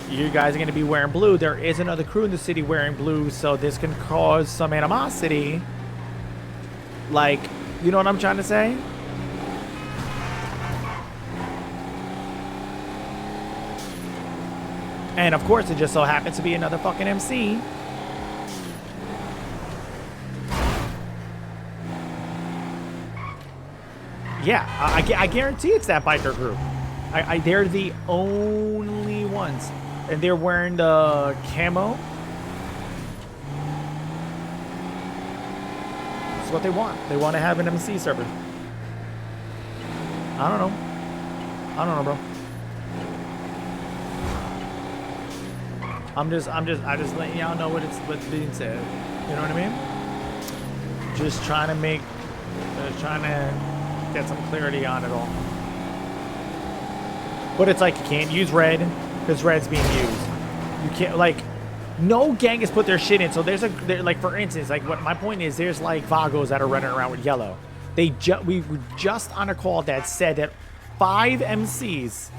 you guys are going to be wearing blue. There is another crew in the city wearing blue, so this can cause some animosity. Like, you know what I'm trying to say? And of course, it just so happens to be another fucking MC. Yeah, I guarantee it's that biker group. They're the only ones. And they're wearing the camo. That's what they want. They want to have an MC server. I don't know, bro. I just letting y'all know what's being said. You know what I mean? Just trying to get some clarity on it all. But it's like you can't use red because red's being used. You can't, like, no gang has put their shit in. So like for instance, like what my point is, there's like Vagos that are running around with yellow. We were just on a call that said that 5 MCs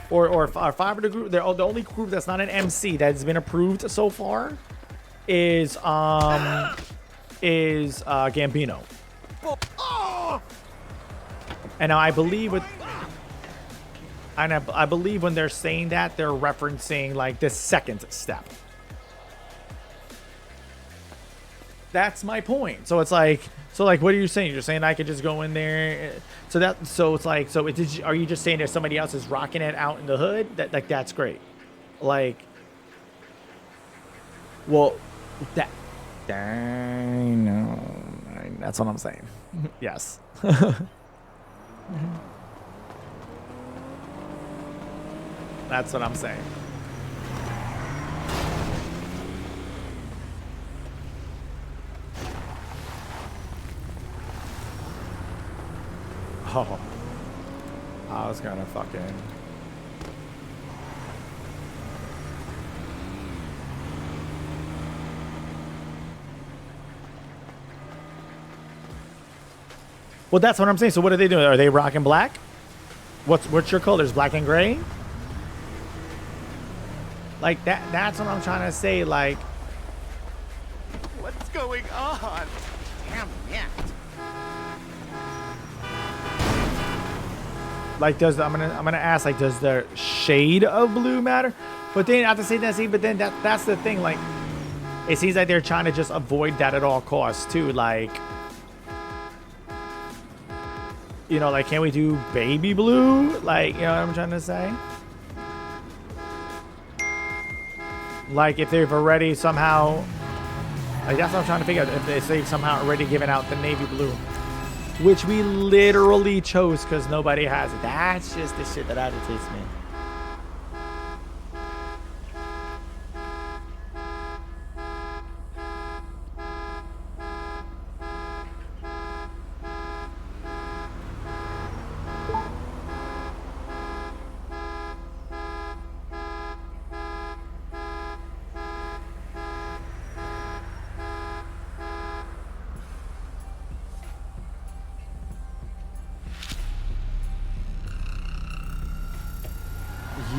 or 5 of the group, the only group that's not an MC that has been approved so far is Gambino. And now I believe I believe when they're saying that, they're referencing like the second step. That's my point. So it's like, what are you saying? You're saying I could just go in there. So it's like, are you just saying that somebody else is rocking it out in the hood? That's great. Like, well, I know. That's what I'm saying. Yes. That's what I'm saying. Oh, I was gonna fucking. Well, that's what I'm saying. So what are they doing? Are they rocking black? What's your colors? Black and gray? Like that's what I'm trying to say. Like, What's going on? Damn it. Like, I'm gonna ask, like, does the shade of blue matter? But then at the same time, but then that's the thing. Like, it seems like they're trying to just avoid that at all costs too. Like, you know, like, can we do baby blue? Like, you know what I'm trying to say? Like, if they've already somehow, like, that's what I'm trying to figure out. If they've somehow already given out the navy blue, which we literally chose because nobody has it. That's just the shit that agitates me.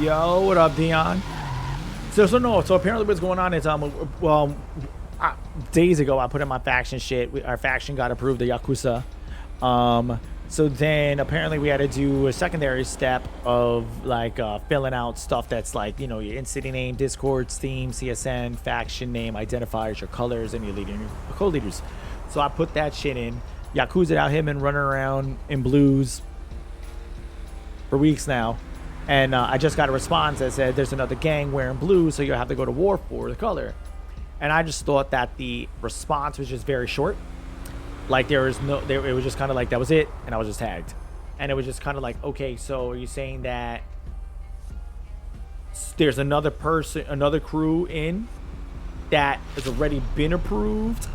Yo, what up, Dion? So apparently what's going on is days ago I put in my faction shit. Our faction got approved, the Yakuza. So then apparently we had to do a secondary step of like filling out stuff that's like, you know, your in-city name, Discord, Steam, CSN, faction name, identifiers, your colors, and your leader and your co-leaders. So I put that shit in. Yakuza out him and running around in blues for weeks now. And I just got a response that said there's another gang wearing blue, so you'll have to go to war for the color. And I just thought that the response was just very short. Like it was just kind of like that was it, and I was just tagged. And it was just kind of like, okay, so are you saying that there's another crew in that has already been approved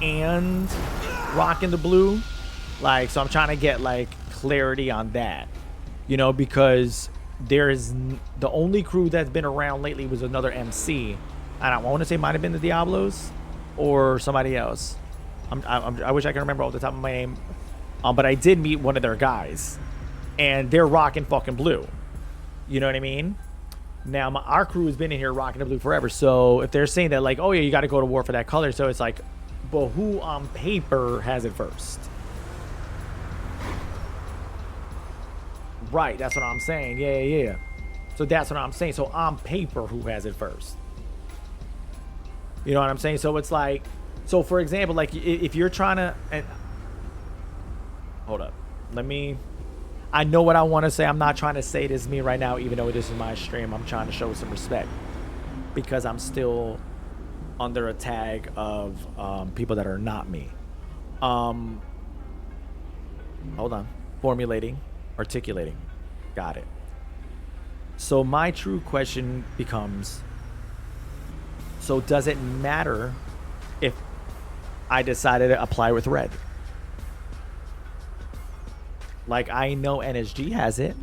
and rocking the blue? Like, so I'm trying to get like clarity on that. You know, because the only crew that's been around lately was another MC. I want to say might have been the Diablos or somebody else. I wish I could remember off the top of my name. But I did meet one of their guys. And they're rocking fucking blue. You know what I mean? Now, our crew has been in here rocking the blue forever. So if they're saying that, like, oh, yeah, you got to go to war for that color. So it's like, but who on paper has it first? Right, that's what I'm saying. Yeah. So that's what I'm saying. So on paper, who has it first? You know what I'm saying? So it's like, so for example, like if you're trying to, hold up, I know what I want to say. I'm not trying to say this me right now, even though this is my stream. I'm trying to show some respect because I'm still under a tag of people that are not me. Hold on, formulating. Articulating. Got it. So my true question becomes, so does it matter if I decided to apply with red? Like, I know NSG has it,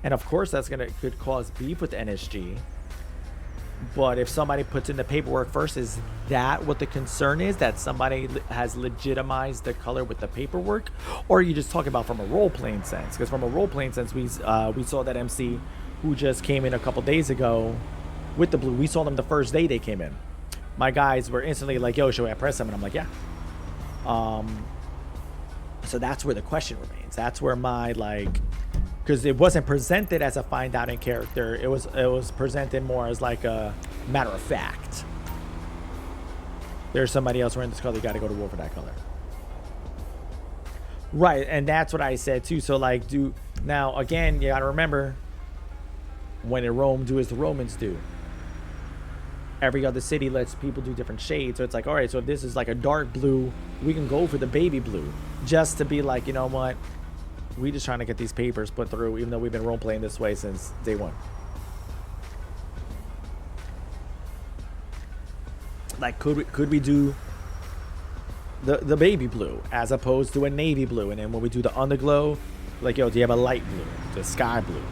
and of course that's could cause beef with NSG. But if somebody puts in the paperwork first, is that what the concern is? That somebody has legitimized the color with the paperwork? Or are you just talking about from a role-playing sense? Because from a role-playing sense, we saw that MC who just came in a couple days ago with the blue. We saw them the first day they came in. My guys were instantly like, yo, should I press them? And I'm like, yeah. So that's where the question remains. That's where my, like... Because it wasn't presented as a find out in character. It was presented more as like a matter of fact. There's somebody else wearing this color. You got to go to war for that color. Right, and that's what I said too. So like, now again, you got to remember, when in Rome, do as the Romans do. Every other city lets people do different shades. So it's like, all right, so if this is like a dark blue, we can go for the baby blue, just to be like, you know what? We just trying to get these papers put through, even though we've been role playing this way since day one. Like, could we do the baby blue as opposed to a navy blue, and then when we do the underglow, like, yo, do you have a light blue, the sky blue?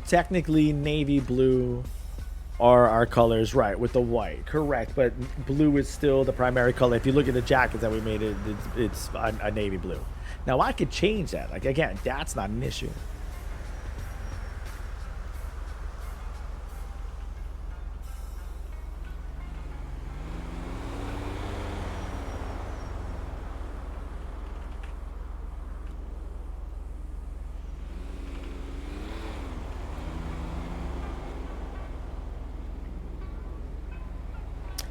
Technically, navy blue are our colors, right, with the white, correct, but blue is still the primary color. If you look at the jackets that we made, it's a navy blue. Now I could change that, like, again, that's not an issue.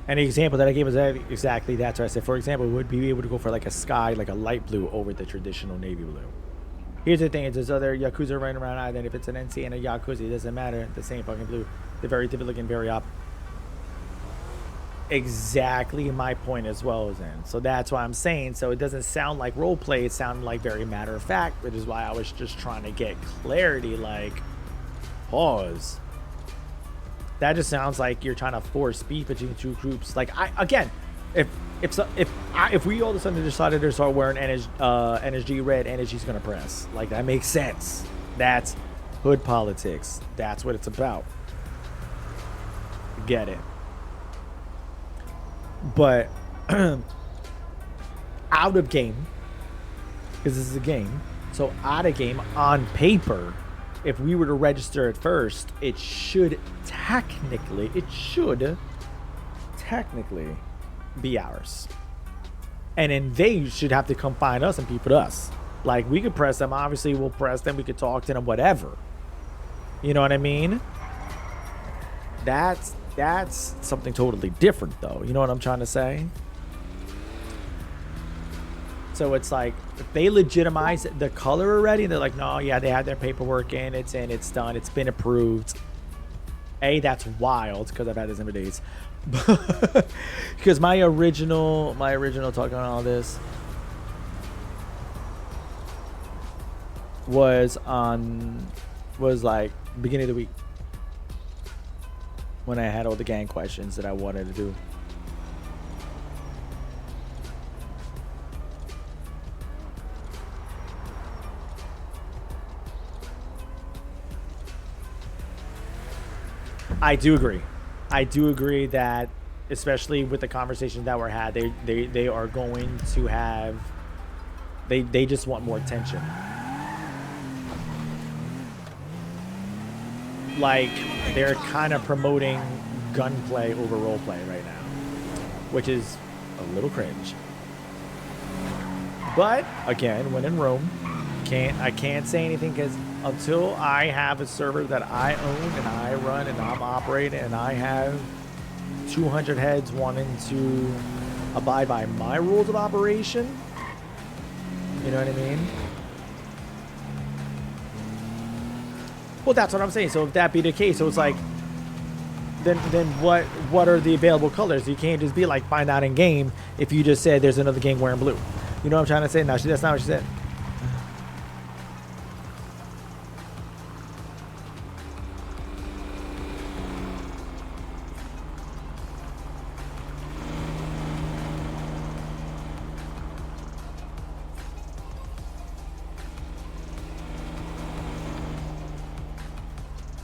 And the example that I gave was exactly that. So I said, for example, would be able to go for like a sky, like a light blue over the traditional navy blue. Here's the thing: is there's other Yakuza running around. Either if it's an NC and a Yakuza, it doesn't matter. The same fucking blue. They're very different looking, very up. Exactly my point as well, Zen. So that's why I'm saying. So it doesn't sound like role play. It sounded like very matter of fact, which is why I was just trying to get clarity. Like, pause. That just sounds like you're trying to force beef between two groups. Like, if we all of a sudden decided to start wearing NSG red, NSG's gonna press. Like, that makes sense. That's hood politics. That's what it's about. Get it. But out of game, because this is a game, so out of game on paper, if we were to register it first, it should technically be ours. And then they should have to come find us and beef with us. Like, we could press them, obviously we'll press them, we could talk to them, whatever. You know what I mean? That's something totally different, though. You know what I'm trying to say? So it's like, if they legitimize the color already, they're like, no, yeah, they have their paperwork in, it's done, it's been approved. A, that's wild, because I've had this in for days. Because my original talk on all this was like beginning of the week, when I had all the gang questions that I wanted to do. I do agree that, especially with the conversations that were had, they are going to have, they just want more attention. Like, they're kind of promoting gunplay over roleplay right now, which is a little cringe. But again, when in Rome, I can't say anything, because until I have a server that I own and I run and I'm operating and I have 200 heads wanting to abide by my rules of operation, you know what I mean? Well, that's what I'm saying. So if that be the case, so it's like, then what are the available colors? You can't just be like, find out in game if you just said there's another gang wearing blue. You know what I'm trying to say? No, that's not what she said.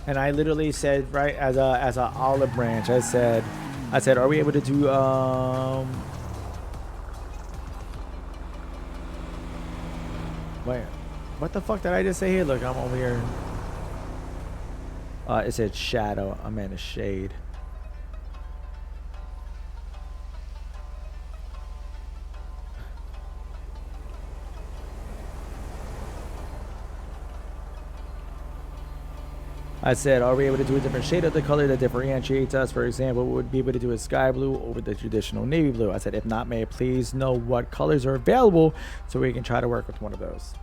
And I literally said, right, as a olive branch, I said, are we able to do wait, what the fuck did I just say here? Look, I'm over here. It said shadow. I'm in a shade. I said, are we able to do a different shade of the color that differentiates us? For example, we would be able to do a sky blue over the traditional navy blue. I said, if not, may I please know what colors are available so we can try to work with one of those.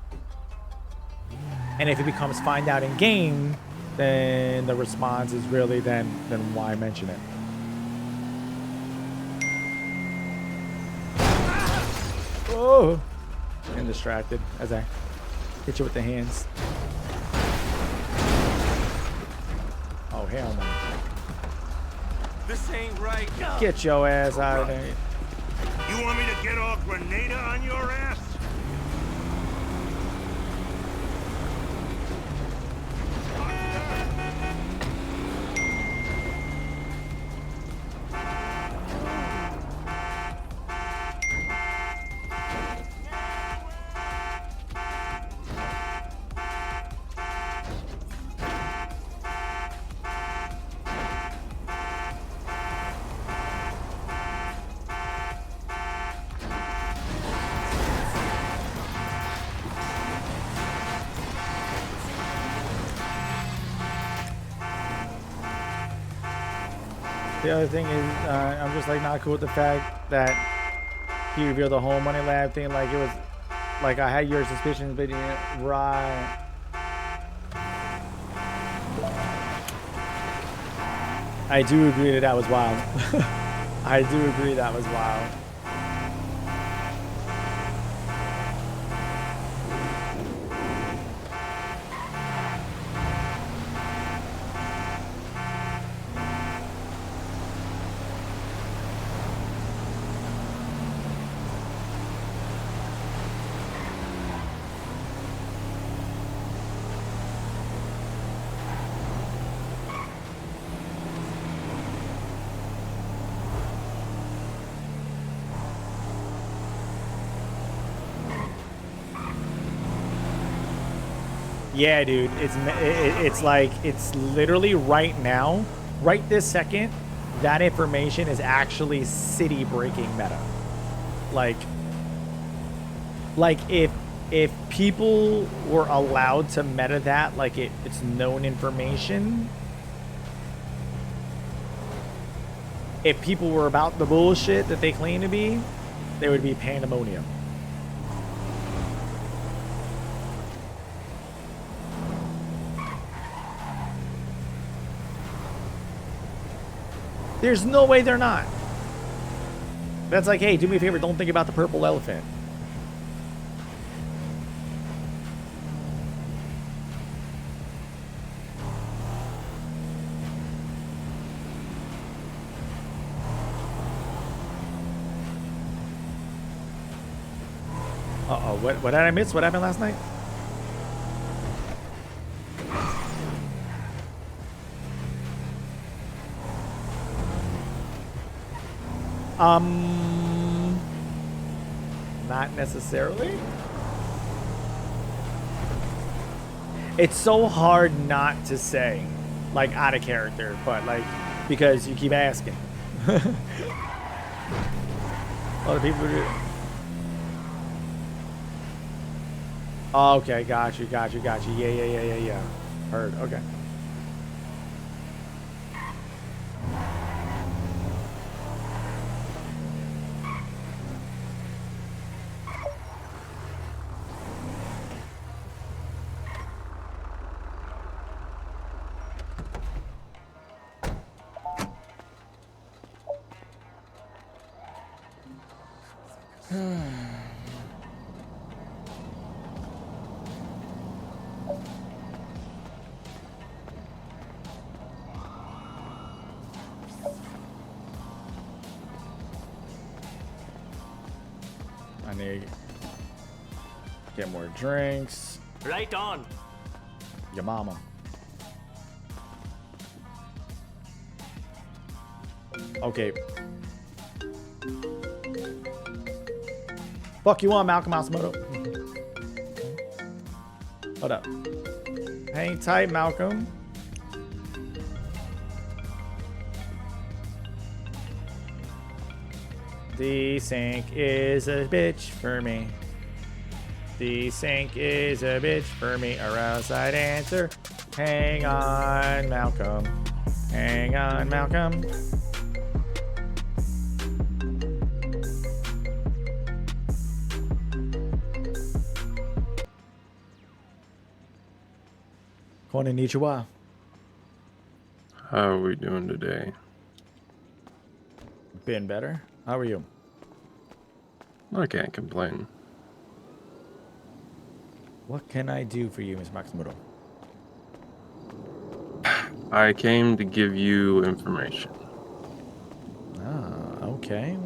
And if it becomes find out in game, then the response is really then why mention it? Oh, I'm distracted as I hit you with the hands. Oh, hell no. This ain't right. Get your ass out of there. You want me to get all Grenada on your ass? The other thing is, I'm just like not cool with the fact that he revealed the whole money lab thing. Like it was, like I had your suspicions, but right. I do agree that that was wild. I do agree that was wild. Yeah, dude, it's like it's literally right now, right this second, that information is actually city breaking meta. Like if people were allowed to meta that, like it's known information. If people were about the bullshit that they claim to be, there would be pandemonium. There's no way they're not. That's like, hey, do me a favor, don't think about the purple elephant. Uh-oh, what did I miss? What happened last night? Not necessarily. It's so hard not to say, like out of character, but like because you keep asking. A lot of people do. Oh, okay, got you. Yeah. Heard. Okay. I need to get more drinks. Right on. Your mama. Okay. Fuck you on, Malcolm Matsumoto. Hold up. Hang tight, Malcolm. The sink is a bitch for me. The sink is a bitch for me, or else I'd answer. Hang on, Malcolm. Hang on, Malcolm. Konnichiwa. How are we doing today? Been better. How are you? I can't complain. What can I do for you, Mr. Matsumoto? I came to give you information. Ah, okay.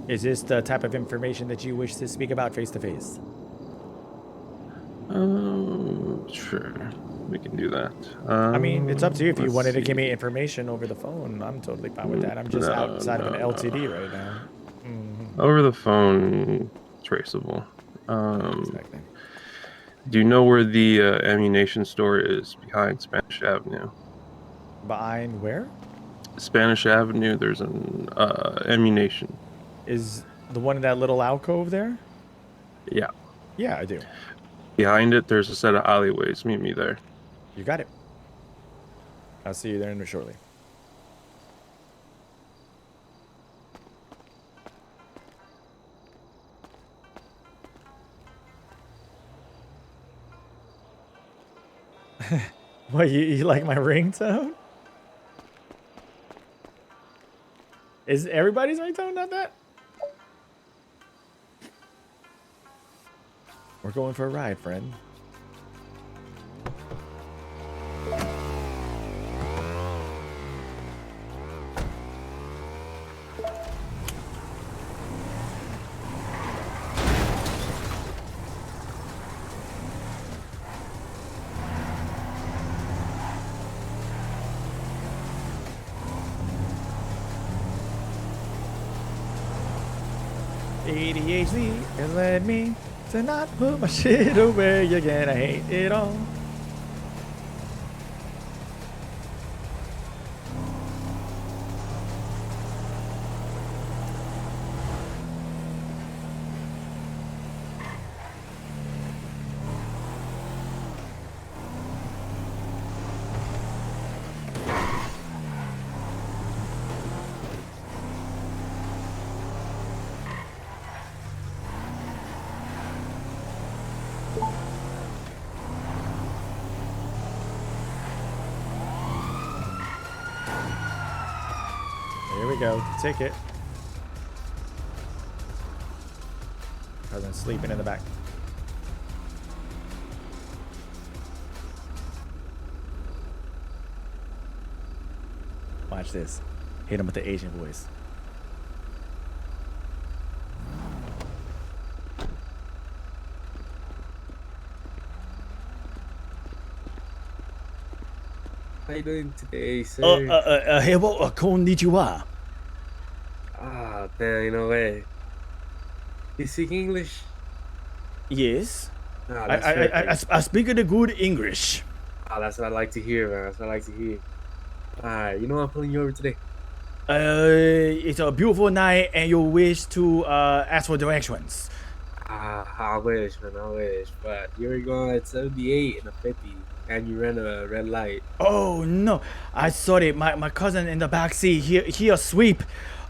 Is this the type of information that you wish to speak about face to face? Sure. We can do that. I mean, it's up to you. If you let's wanted to give see. me information over the phone, I'm totally fine with that. I'm just outside of an LTD right now. Over the phone, traceable. Exactly. Do you know where the ammunition store is behind Spanish Avenue? Behind where? Spanish Avenue, there's an ammunition. Is the one in that little alcove there? Yeah. Yeah, I do. Behind it, there's a set of alleyways. Meet me there. You got it. I'll see you there shortly. What, you like my ringtone? Is everybody's ringtone not that? We're going for a ride, friend. ADHD has led me to not put my shit away again. I hate it all. Here we go. Ticket. Cousin sleeping in the back. Watch this. Hit him with the Asian voice. How you doing today, sir? Hello, konnichiwa. Ah, damn, no way. You speak English? Yes. Ah, that's perfect. I speak the good English. Ah, that's what I like to hear, man. That's what I like to hear. Alright, you know what I'm pulling you over today? It's a beautiful night and you wish to ask for directions. Ah, I wish, man, I wish. But you were going at 78 and a 50, and you ran a red light. Oh no, I saw it. My cousin in the back seat. He asleep.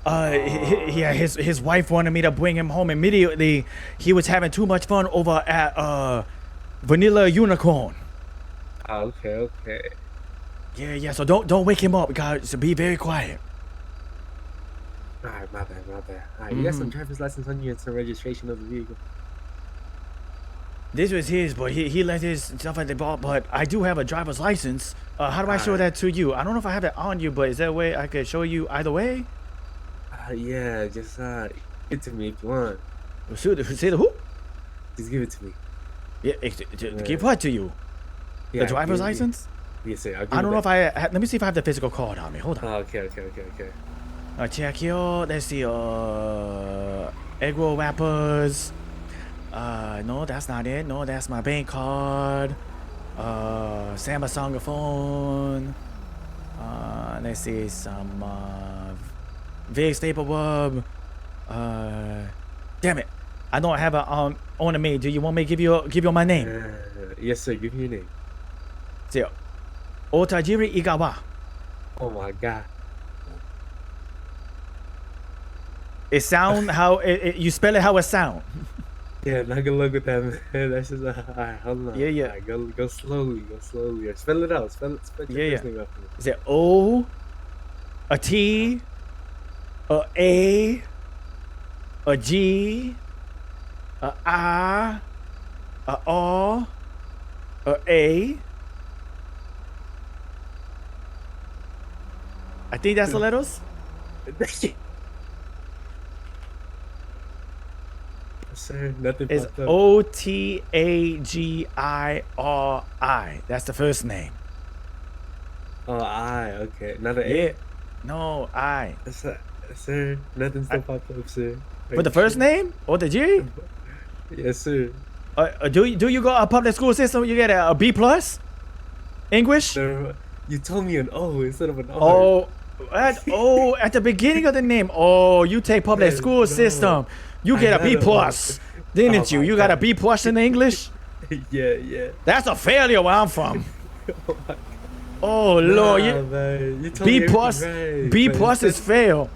His wife wanted me to bring him home immediately. He was having too much fun over at Vanilla Unicorn. Ah, okay. Yeah. So don't wake him up, guys. So be very quiet. Alright, my bad. Alright, you got some driver's license on you and some registration of the vehicle. This was his, but he left his stuff at the bar. But I do have a driver's license. How do I show that to you? I don't know if I have it on you, but is there a way I could show you either way? Yeah, just give it to me if you want. Say the who? Just give it to me. Yeah, give what to you? Yeah, The driver's license? Yes, sir. I don't know if I let me see if I have the physical card on me. Hold on. Oh, okay. Check here. Let's see. Egg roll wrappers. No, that's not it. No, that's my bank card. Samsung phone. Let's see some Vig staple bub. Damn it! I don't have it on me. Do you want me to give you my name? Yes, sir. Give me your name. See, Otagiri Igawa. Oh my God. It sound how you spell it how it sound. Yeah, not good luck with that, man. That's just alright. Hold on. Yeah. Alright, go slowly. Spell it out. Spell your first name out for me. Is it O, a T, a G, a I, a R, a? I think that's the letters. Sir, nothing It's popped up. Otagiri. That's the first name. Oh, okay. Not an A. Yeah. No, I. Sir, nothing still popped up, sir. For the first name? Otagiri? Yes, sir. Do you go a public school system? You get a B plus? English? Sir, you told me an O instead of an R. Oh, at the beginning of the name. Oh, you take public Yeah, school no. system. You get a B plus, didn't you? my You got a God. B plus in English. Yeah. That's a failure where I'm from. Oh Lord, Nah, man, you told B me plus, everything right, B but plus is instead- fail.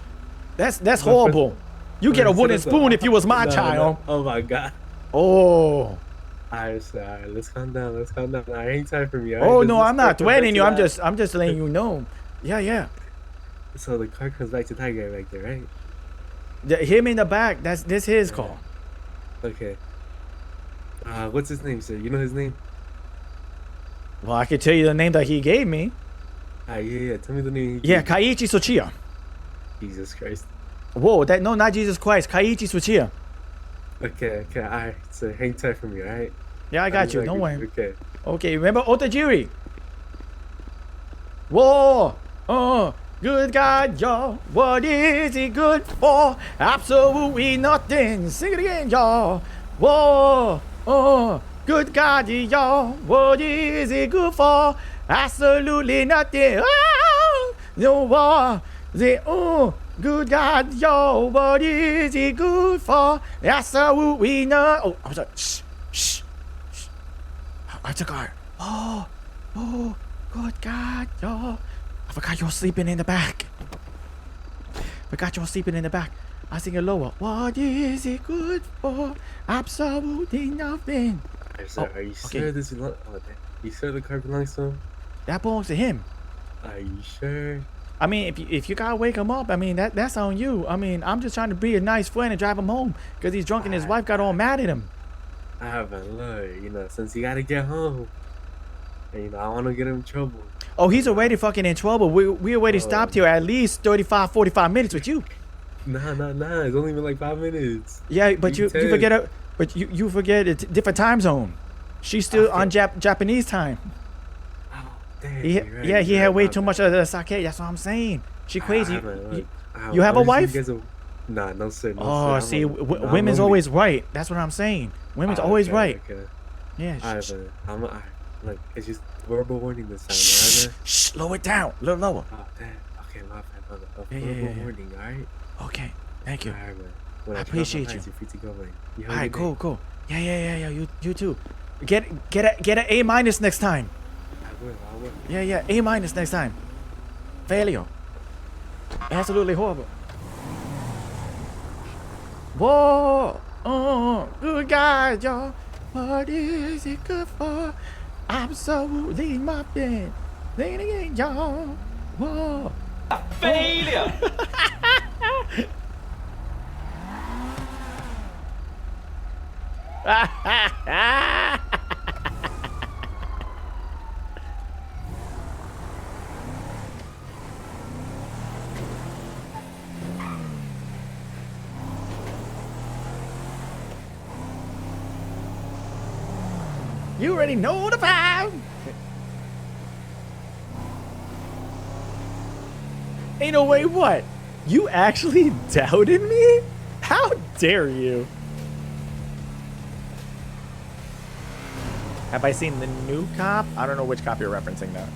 That's horrible. You get a instead wooden of the- spoon if you was my Nah, child. Oh my God. Oh, Alright, so, alright, let's calm down. Let's calm down. I ain't time for me. Alright, Oh does no, this I'm car not come back threatening to you. that? I'm just letting you know. Yeah, yeah. So the car comes back to that guy back there, right? Him in the back. This his call. Okay. What's his name, sir? You know his name? Well, I could tell you the name that he gave me. Yeah. Tell me the name. Yeah, Kaiichi Tsuchiya. Jesus Christ. Whoa, no, not Jesus Christ. Kaiichi Tsuchiya. Okay. Alright, so hang tight for me, alright? Yeah, I got you. Don't worry. Okay. Okay, remember Otagiri? Whoa! Good God, y'all. What is it good for? Absolutely nothing. Sing it again, y'all. Whoa! Good God, y'all. What is it good for? Absolutely nothing. Ah! No war. Good God, y'all. What is it good for? Absolutely not. Oh, I'm sorry. Shh. I took her. Oh, good God, y'all. I forgot you're sleeping in the back. I sing it lower. What is it good for? Absolutely nothing. Alright, sir, are you sure this is not... Oh, damn. You sure the car belongs to him? That belongs to him. Are you sure? I mean, if you gotta wake him up, I mean, that's on you. I mean, I'm just trying to be a nice friend and drive him home because he's drunk and his wife got all mad at him. But look, since you gotta get home, and, I want to get him in trouble. Oh, he's already fucking in trouble. We already stopped here at least 35, 45 minutes with you. Nah. It's only been like 5 minutes. Yeah, but you forget you forget it's different time zone. She's still on Japanese time. Oh, damn. He had way too much of the sake. That's what I'm saying. She crazy. You have a wife? Nah, no sir. Oh, see, women's always right. That's what I'm saying. Women's always right. Okay. Yeah. Like, it's just verbal warning this time, right? Shh, lower it down. A little lower. Oh, damn. Okay, my bad. Yeah. Warning, alright? Okay, thank you. Alright, man. I appreciate you. You're free to go, man. Alright, cool. Yeah. You too. Get an A minus next time. I will. Yeah, A minus next time. Failure. Absolutely horrible. Whoa! Good God, y'all. What is it good for? Absolutely nothing. Sing it again, y'all. Whoa! Failure. You already know the vibe. Ain't no way what? You actually doubted me? How dare you? Have I seen the new cop? I don't know which cop you're referencing now.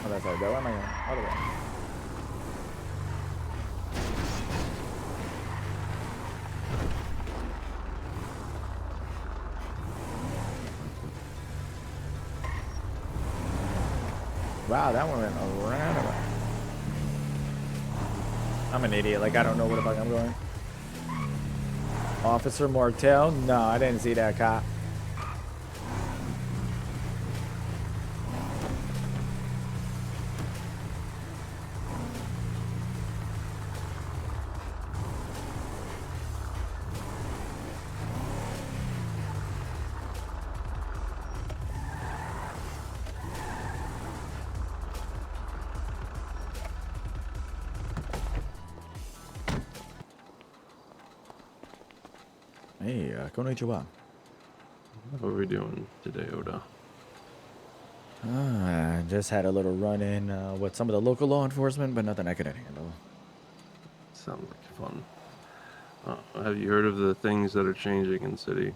Oh, that's right. Where am I going? Other way. Wow, that one went around. I'm an idiot. Like, I don't know where the fuck I'm going. Officer Martel? No, I didn't see that cop. Hey, konnichiwa. What are we doing today, Oda? Just had a little run-in with some of the local law enforcement, but nothing I couldn't handle. Sounds like fun. Have you heard of the things that are changing in the city?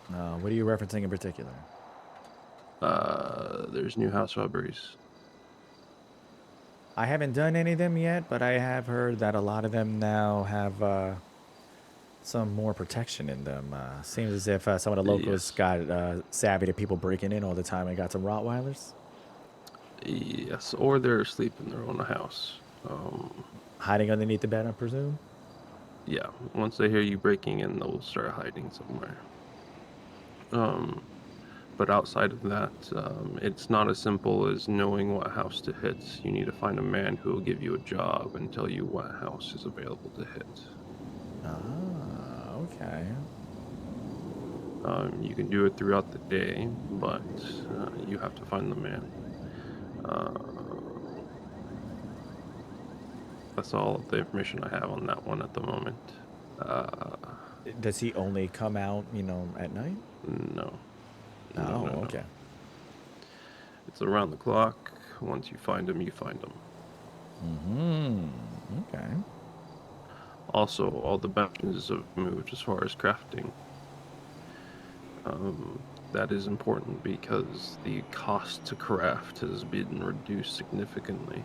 What are you referencing in particular? There's new house robberies. I haven't done any of them yet, but I have heard that a lot of them now have some more protection in them. Seems as if some of the locals Yes. got savvy to people breaking in all the time and got some Rottweilers. Yes, or they're asleep in their own house. Hiding underneath the bed, I presume? Yeah, once they hear you breaking in, they'll start hiding somewhere. But outside of that, it's not as simple as knowing what house to hit. You need to find a man who will give you a job and tell you what house is available to hit. Ah, okay. You can do it throughout the day, but you have to find the man. That's all the information I have on that one at the moment. Does he only come out, at night? No. Oh, No. okay. It's around the clock. Once you find him, you find him. Okay. Also, all the benches have moved as far as crafting. That is important because the cost to craft has been reduced significantly.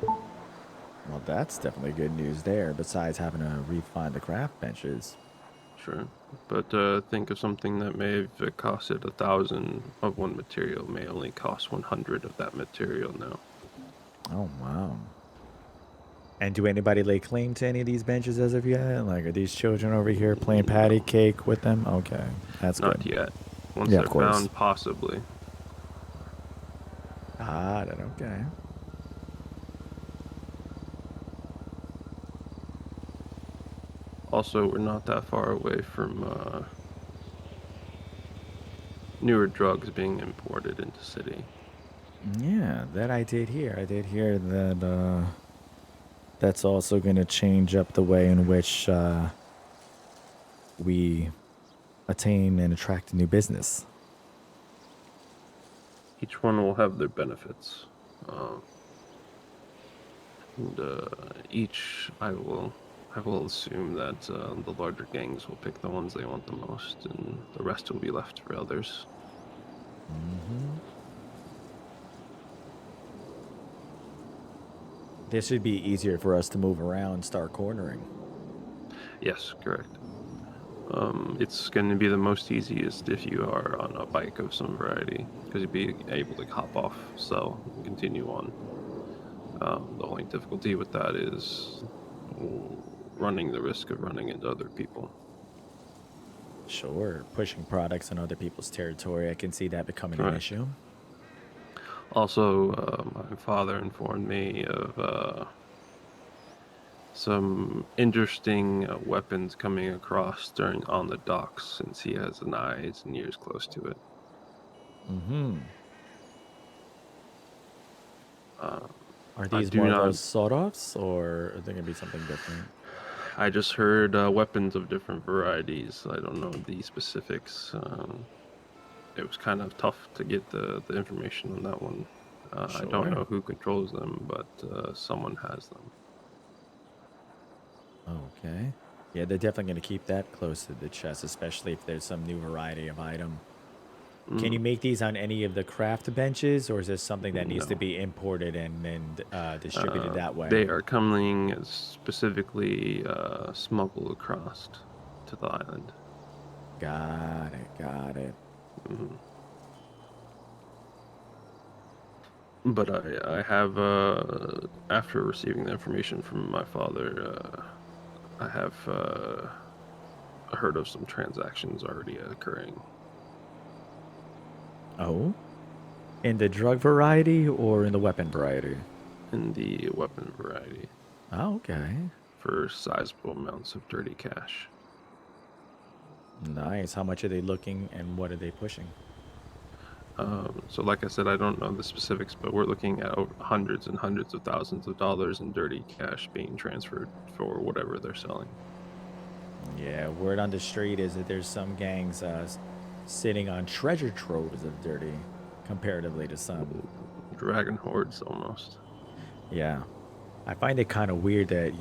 Well, that's definitely good news there, besides having to refine the craft benches. Sure. But think of something that may have costed 1,000 of one material may only cost 100 of that material now. Oh, wow. And do anybody lay claim to any of these benches as of yet? Like, are these children over here playing patty cake with them? Okay, that's Not good. yet. Once Yeah, they're of course. found, possibly. Ah, then okay. Also, we're not that far away from newer drugs being imported into city. Yeah, that I did hear. I did hear that that's also going to change up the way in which we attain and attract new business. Each one will have their benefits. And each, I will assume that the larger gangs will pick the ones they want the most, and the rest will be left for others. This should be easier for us to move around, start cornering. Yes, correct. It's going to be the most easiest if you are on a bike of some variety, because you'll be able to hop off, sell, and continue on. The only difficulty with that is running the risk of running into other people. Sure, pushing products on other people's territory, I can see that becoming an Right. issue. Also, my father informed me of some interesting weapons coming across on the docks, since he has an eyes and ears close to it. Are I these do more of not. those sawed-offs, or are they going to be something different? I just heard weapons of different varieties. I don't know the specifics. It was kind of tough to get the information on that one. I don't Sure. know who controls them, but someone has them. Okay. Yeah, they're definitely going to keep that close to the chest, especially if there's some new variety of item. Can you make these on any of the craft benches, or is this something that needs to No. be imported and then distributed that way? They are coming specifically smuggled across to the island. Got it, got it. But I have, after receiving the information from my father, I have heard of some transactions already occurring. Oh? In the drug variety or in the weapon variety? In the weapon variety Oh, okay. for sizable amounts of dirty cash. Nice. How much are they looking and what are they pushing? So like I said, I don't know the specifics, but we're looking at hundreds and hundreds of thousands of dollars in dirty cash being transferred for whatever they're selling. Yeah, word on the street is that there's some gangs sitting on treasure troves of dirty comparatively to some. Dragon hordes almost. Yeah. I find it kind of weird that,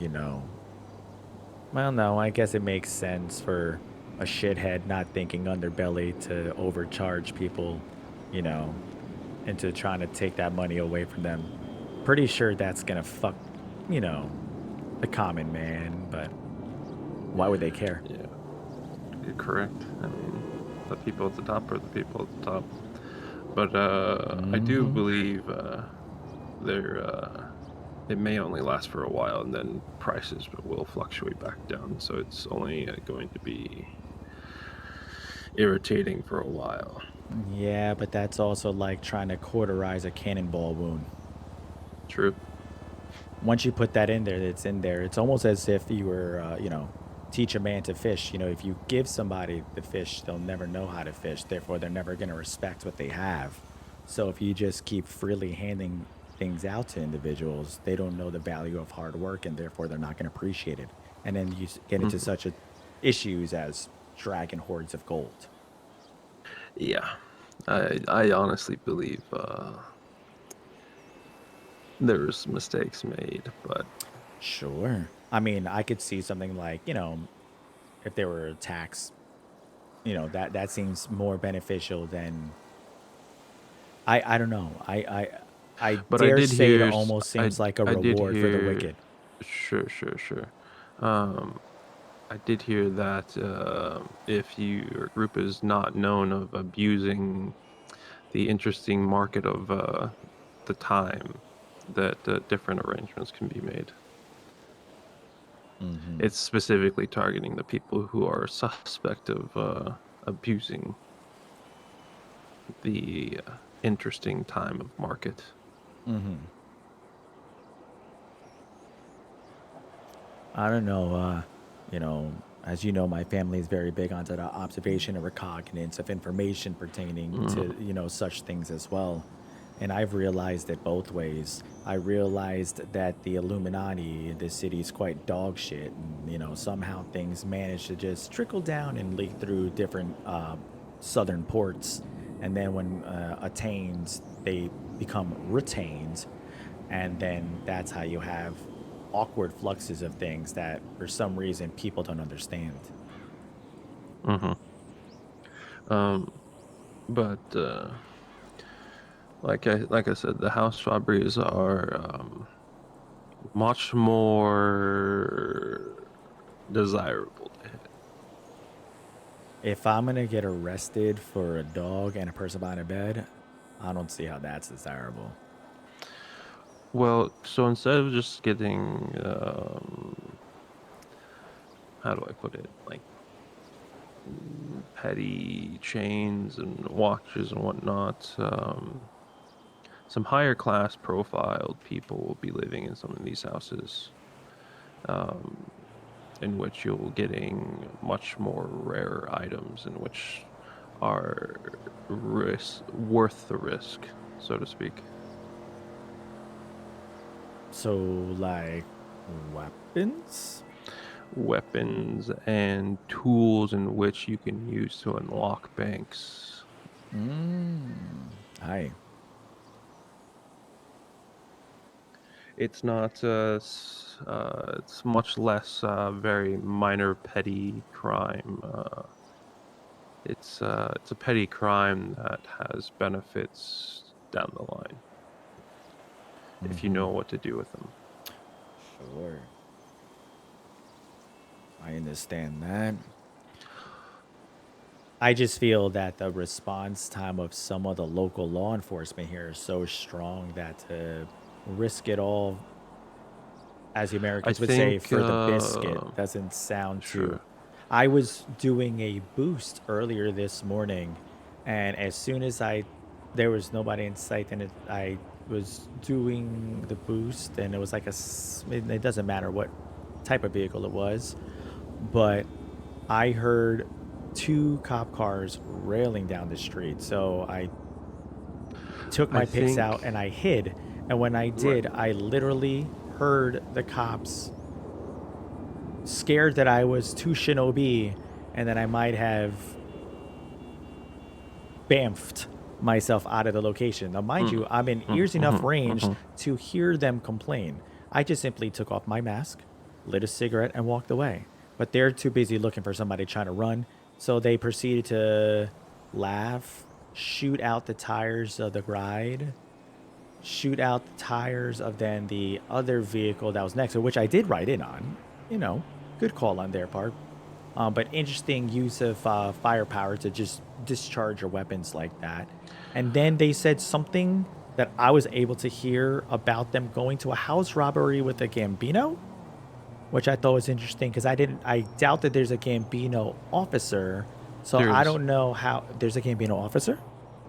well, no, I guess it makes sense for a shithead not thinking underbelly to overcharge people, into trying to take that money away from them. pretty sure that's gonna fuck, you know, the common man. But why would they care? Yeah, you're correct. I mean, the people at the top are the people at the top. But I do believe they're it may only last for a while, and then prices will fluctuate back down. So it's only going to be irritating for a while. Yeah, but that's also like trying to cauterize a cannonball wound. True. Once you put that in there, it's in there. It's almost as if you were, teach a man to fish. You know, if you give somebody the fish, they'll never know how to fish. Therefore, they're never going to respect what they have. So if you just keep freely handing things out to individuals, they don't know the value of hard work, and therefore they're not going to appreciate it. And then you get into such issues as dragon hordes of gold. Yeah, I honestly believe there's mistakes made, but Sure. I mean, I could see something like, if there were a tax, that seems more beneficial than I don't know. I but I dare did say it hear almost seems like a I did reward for the hear wicked. sure. Um, I did hear that if your group is not known of abusing the interesting market of the time, that different arrangements can be made. It's specifically targeting the people who are suspect of abusing the interesting time of market. I don't know. You know, as you know, my family is very big onto the observation and recognizance of information pertaining to, such things as well. And I've realized it both ways. I realized that the Illuminati in this city is quite dog shit. And, somehow things manage to just trickle down and leak through different southern ports. And then when attained, they become retained. And then that's how you have awkward fluxes of things that for some reason people don't understand. hmm But like I said, the house robberies are much more desirable to hit. If I'm gonna get arrested for a dog and a person behind a bed, I don't see how that's desirable. Well, so instead of just getting, how do I put it, like petty chains and watches and whatnot, some higher class profiled people will be living in some of these houses, in which you'll getting much more rare items, in which are worth the risk, so to speak. So, like, weapons? Weapons and tools in which you can use to unlock banks. Hi. It's not it's much less very minor petty crime. It's a petty crime that has benefits down the line if you know what to do with them. Sure. I understand that. I just feel that the response time of some of the local law enforcement here is so strong that to risk it all, as the I Americans would say, think for the biscuit doesn't sound too. sure. I was doing a boost earlier this morning, and as soon as there was nobody in sight, and I was doing the boost, and it was like it doesn't matter what type of vehicle it was, but I heard two cop cars railing down the street. So I took I my picks think out and I hid. And when I right. did, I literally heard the cops scared that I was too shinobi and that I might have bamfed myself out of the location. Now, mind you, I'm in ears enough range to hear them complain. I just simply took off my mask, lit a cigarette, and walked away. But they're too busy looking for somebody trying to run. So they proceeded to laugh, shoot out the tires of the ride, shoot out the tires of then the other vehicle that was next to it, which I did ride in on. You know, good call on their part. But interesting use of firepower to just discharge your weapons like that. And then they said something that I was able to hear about them going to a house robbery with a Gambino, which I thought was interesting because I doubt that there's a Gambino officer. So I There's- don't know how there's a Gambino officer.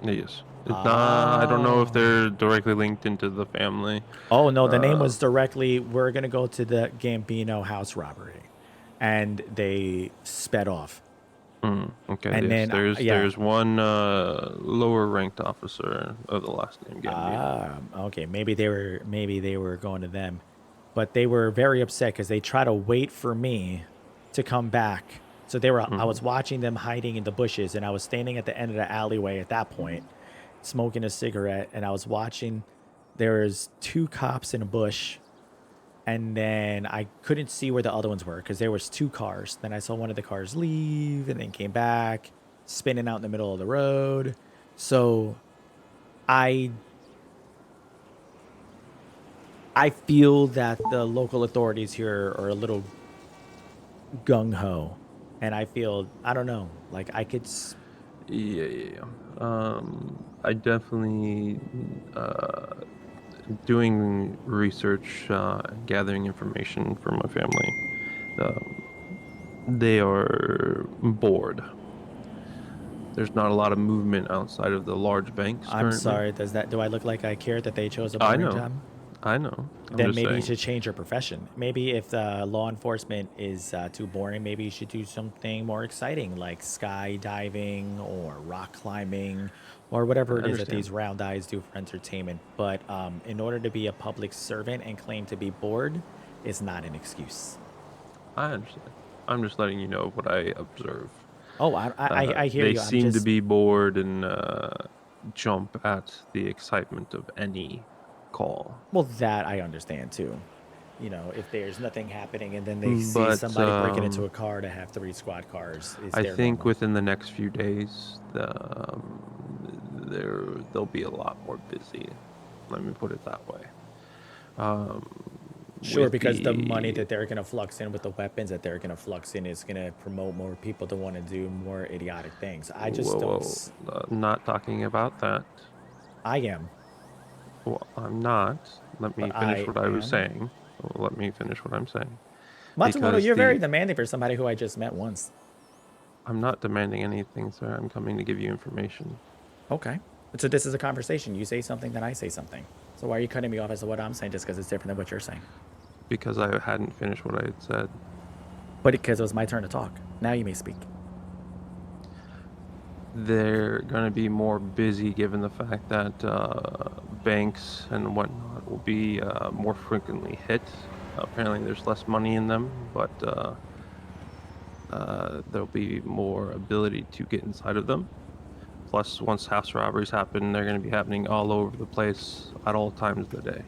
Yes. I don't know if they're directly linked into the family. Oh no, the name was directly, we're gonna go to the Gambino house robbery. And they sped off. Okay. And Yes. then, yeah. There's one lower ranked officer of the last name Gambino. Okay, maybe they were going to them. But they were very upset because they try to wait for me to come back. So they were I was watching them hiding in the bushes, and I was standing at the end of the alleyway at that point, smoking a cigarette, and I was watching. There was 2 cops in a bush, and then I couldn't see where the other ones were because there was 2 cars. Then I saw one of the cars leave and then came back, spinning out in the middle of the road. So I feel that the local authorities here are a little gung-ho. And I feel, I don't know, like I could... Yeah. I definitely doing research, gathering information for my family. They are bored. There's not a lot of movement outside of the large banks. I'm currently. sorry, do I look like I care that they chose a I boring know. job? I know. I'm Then just maybe you saying. should change your profession. Maybe if law enforcement is too boring, maybe you should do something more exciting like skydiving or rock climbing or whatever it is that understand. these round eyes do for entertainment. But in order to be a public servant and claim to be bored is not an excuse. I understand. I'm just letting you know what I observe. Oh, I hear They you. I'm seem to just- be bored and jump at the excitement of any call. Well, that I understand too. You know, if there's nothing happening and then they see But, somebody breaking into a car to have 3 squad cars, is I their think normal. within the next few days, they'll be a lot more busy. Let me put it that way. Sure, with because the money that they're going to flux in with the weapons that they're going to flux in is going to promote more people to want to do more idiotic things. I just Whoa, don't. whoa, not talking about that. I am. Well, I'm not. Let me But finish I what I was am. saying. Let me finish what I'm saying. Matsumoto, Because you're the- very demanding for somebody who I just met once. I'm not demanding anything, sir. I'm coming to give you information. Okay. So this is a conversation. You say something, then I say something. So why are you cutting me off as to what I'm saying just because it's different than what you're saying? Because I hadn't finished what I had said. But because it was my turn to talk. Now you may speak. They're going to be more busy given the fact that banks and whatnot will be more frequently hit. Apparently there's less money in them, but there'll be more ability to get inside of them. Plus, once house robberies happen, they're going to be happening all over the place at all times of the day.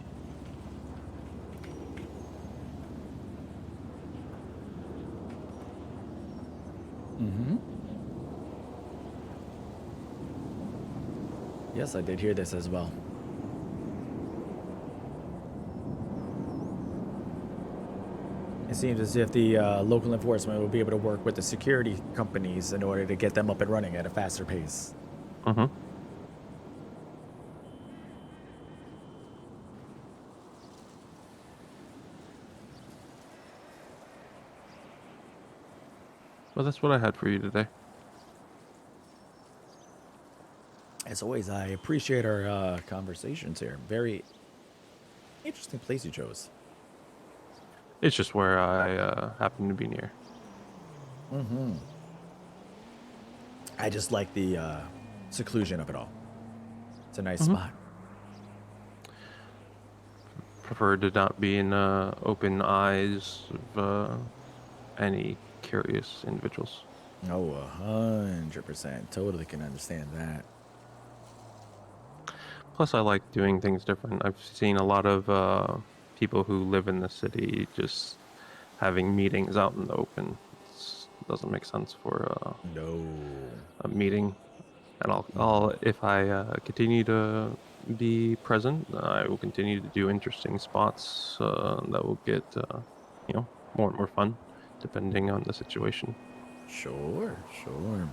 Mm-hmm. Yes, I did hear this as well. It seems as if the local enforcement will be able to work with the security companies in order to get them up and running at a faster pace. Mm-hmm. Well, that's what I had for you today. As always, I appreciate our conversations here. Very interesting place you chose. It's just where I happen to be near. Mm-hmm. I just like the seclusion of it all. It's a nice spot. Prefer to not be in open eyes of any curious individuals. Oh, 100%. Totally can understand that. Plus, I like doing things different. I've seen a lot of people who live in the city just having meetings out in the open. It doesn't make sense for No. a meeting. And I'll if I continue to be present. I will continue to do interesting spots that will get, more and more fun, depending on the situation. Sure, sure.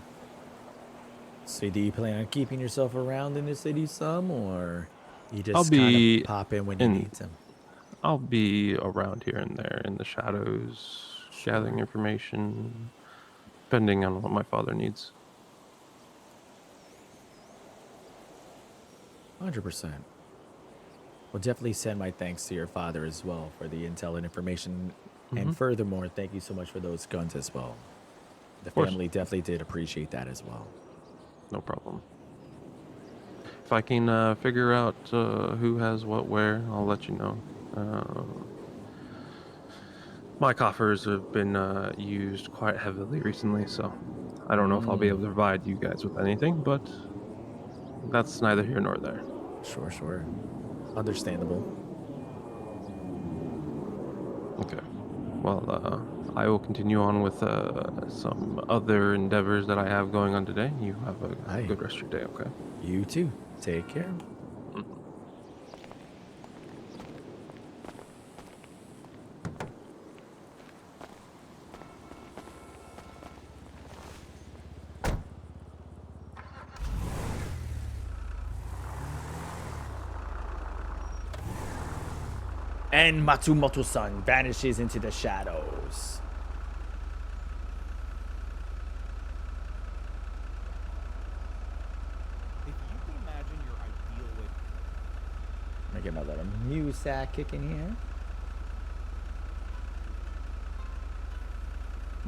So do you plan on keeping yourself around in the city some, or you I'll just kind of be pop in when you in. need some? I'll be around here and there in the shadows, gathering Sure. information, depending on what my father needs. 100%. Well, definitely send my thanks to your father as well for the intel and information. And Of furthermore, thank you so much for those guns as well. The course, family definitely did appreciate that as well. no problem. If I can figure out who has what where, I'll let you know. My coffers have been used quite heavily recently, so I don't know if I'll be able to provide you guys with anything, but that's neither here nor there. Sure, sure. Understandable. Okay. Well, I will continue on with some other endeavors that I have going on today. You have a Aye. good rest of your day, okay? You too. Take care. And Matsumoto-san vanishes into the shadows. If you could imagine your ideal way. Let me get my little music kicking here.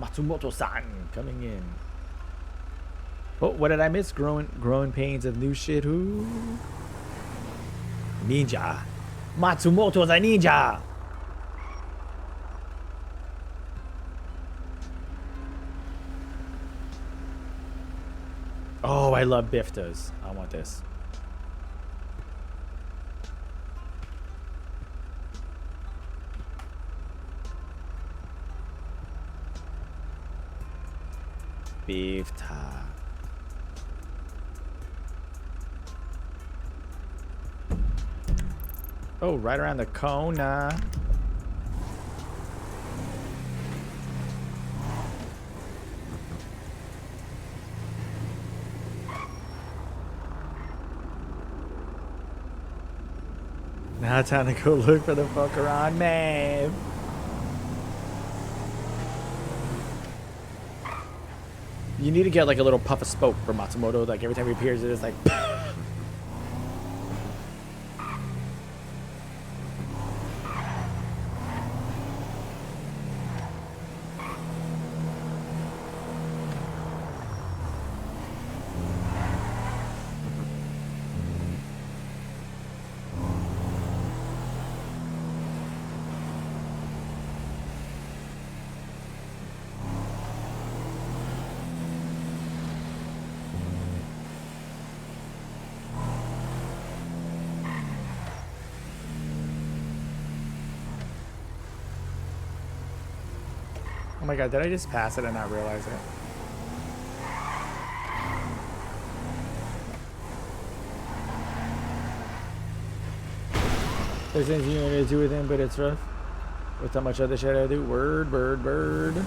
Matsumoto-san coming in. Oh, what did I miss? Growing pains of new shit. Who? Ninja. Matsumoto's a ninja. Oh, I love Biftas. I want this. Bifta. Oh, right around the corner. Now it's time to go look for the fucker on map. You need to get like a little puff of smoke from Matsumoto. Like every time he appears, it is like. Oh my god, did I just pass it and not realize it? There's anything you want to do with him, but it's rough. With how much other shit I do. Word, bird, bird.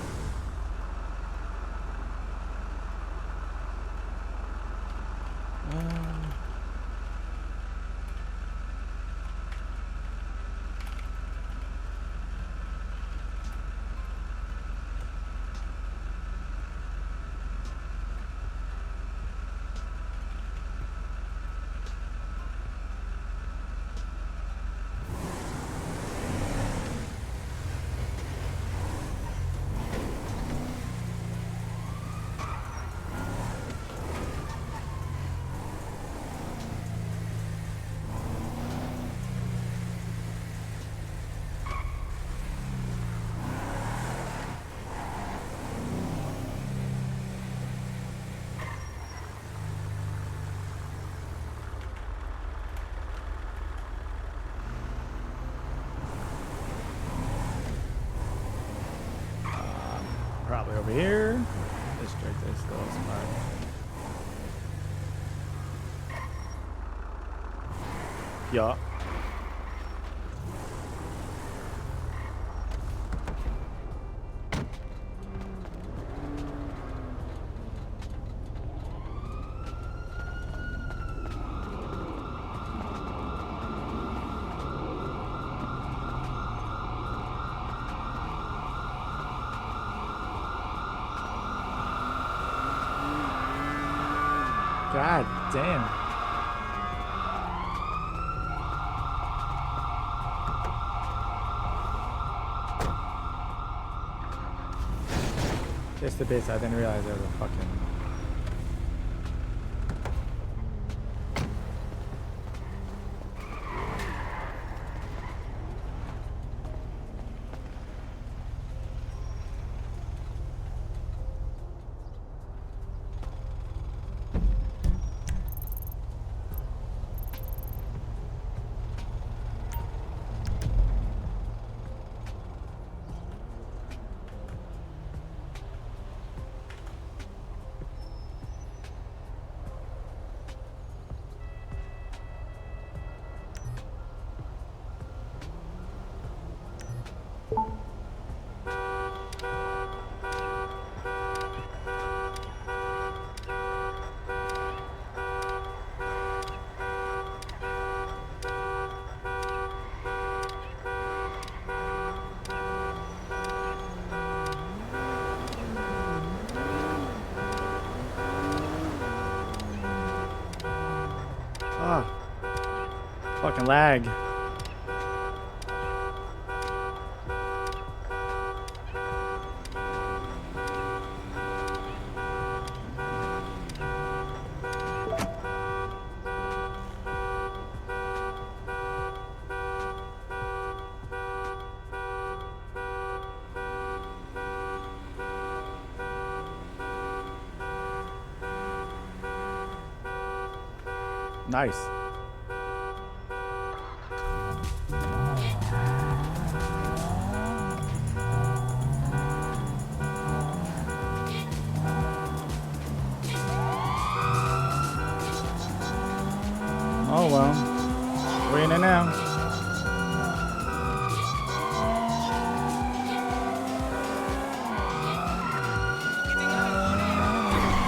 Probably over here. District is still smart. Yeah. God damn. Just the bits. I didn't realize there was a fucking. Ah, fucking lag. Nice. Oh well. We're in it now.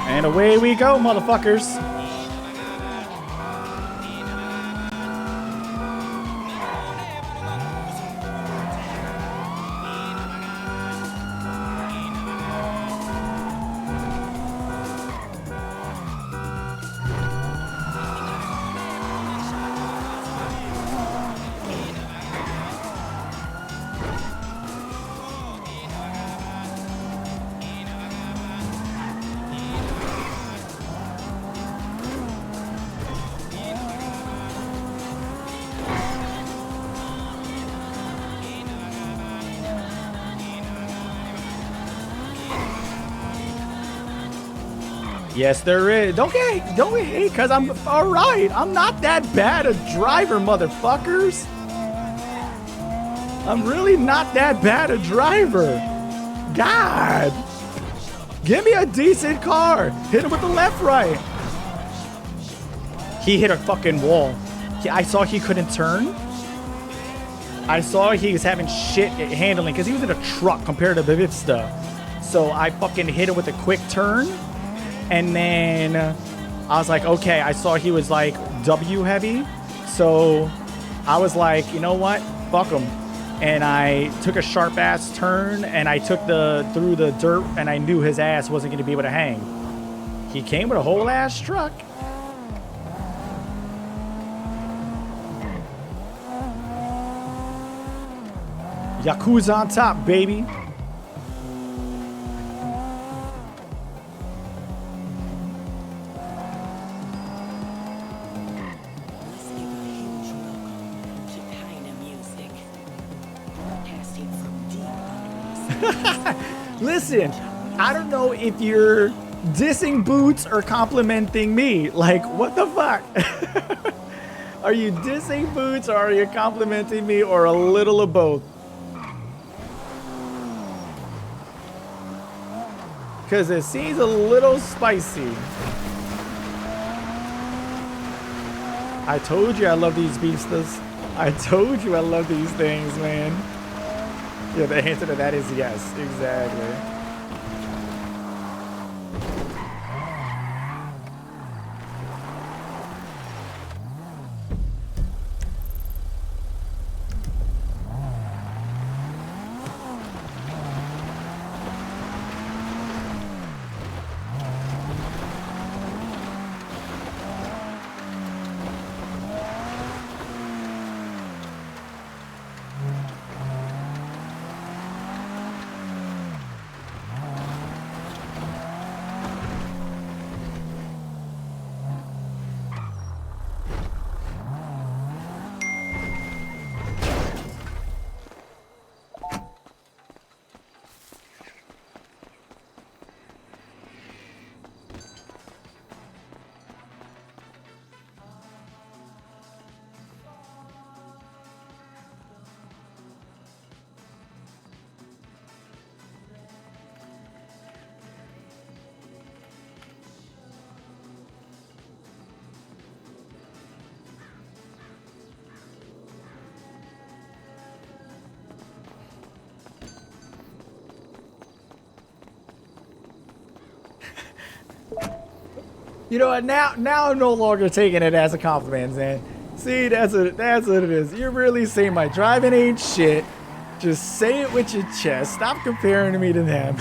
And away we go, motherfuckers. Yes, there is. Don't hate, cause I'm all right. I'm not that bad a driver, motherfuckers. I'm really not that bad a driver. God, give me a decent car. Hit it with the left, right. He hit a fucking wall. I saw he couldn't turn. I saw he was having shit handling because he was in a truck compared to the Vista. So I fucking hit him with a quick turn. And then I was like, okay, I saw he was like W heavy. So I was like, you know what? Fuck him. And I took a sharp ass turn and I took through the dirt and I knew his ass wasn't going to be able to hang. He came with a whole ass truck. Yakuza on top, baby. Listen, I don't know if you're dissing Boots or complimenting me. Like, what the fuck? Are you dissing Boots or are you complimenting me or a little of both? Because it seems a little spicy. I told you I love these beastas. I told you I love these things, man. Yeah, the answer to that is yes. Exactly. You know what? Now I'm no longer taking it as a compliment, man. See, that's what it is. You're really saying my driving ain't shit. Just say it with your chest. Stop comparing me to them.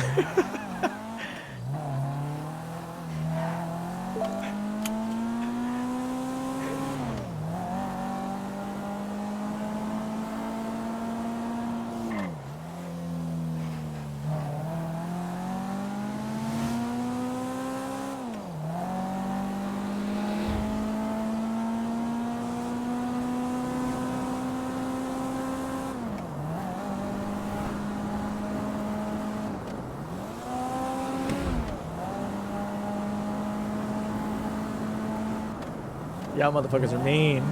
Y'all motherfuckers are mean.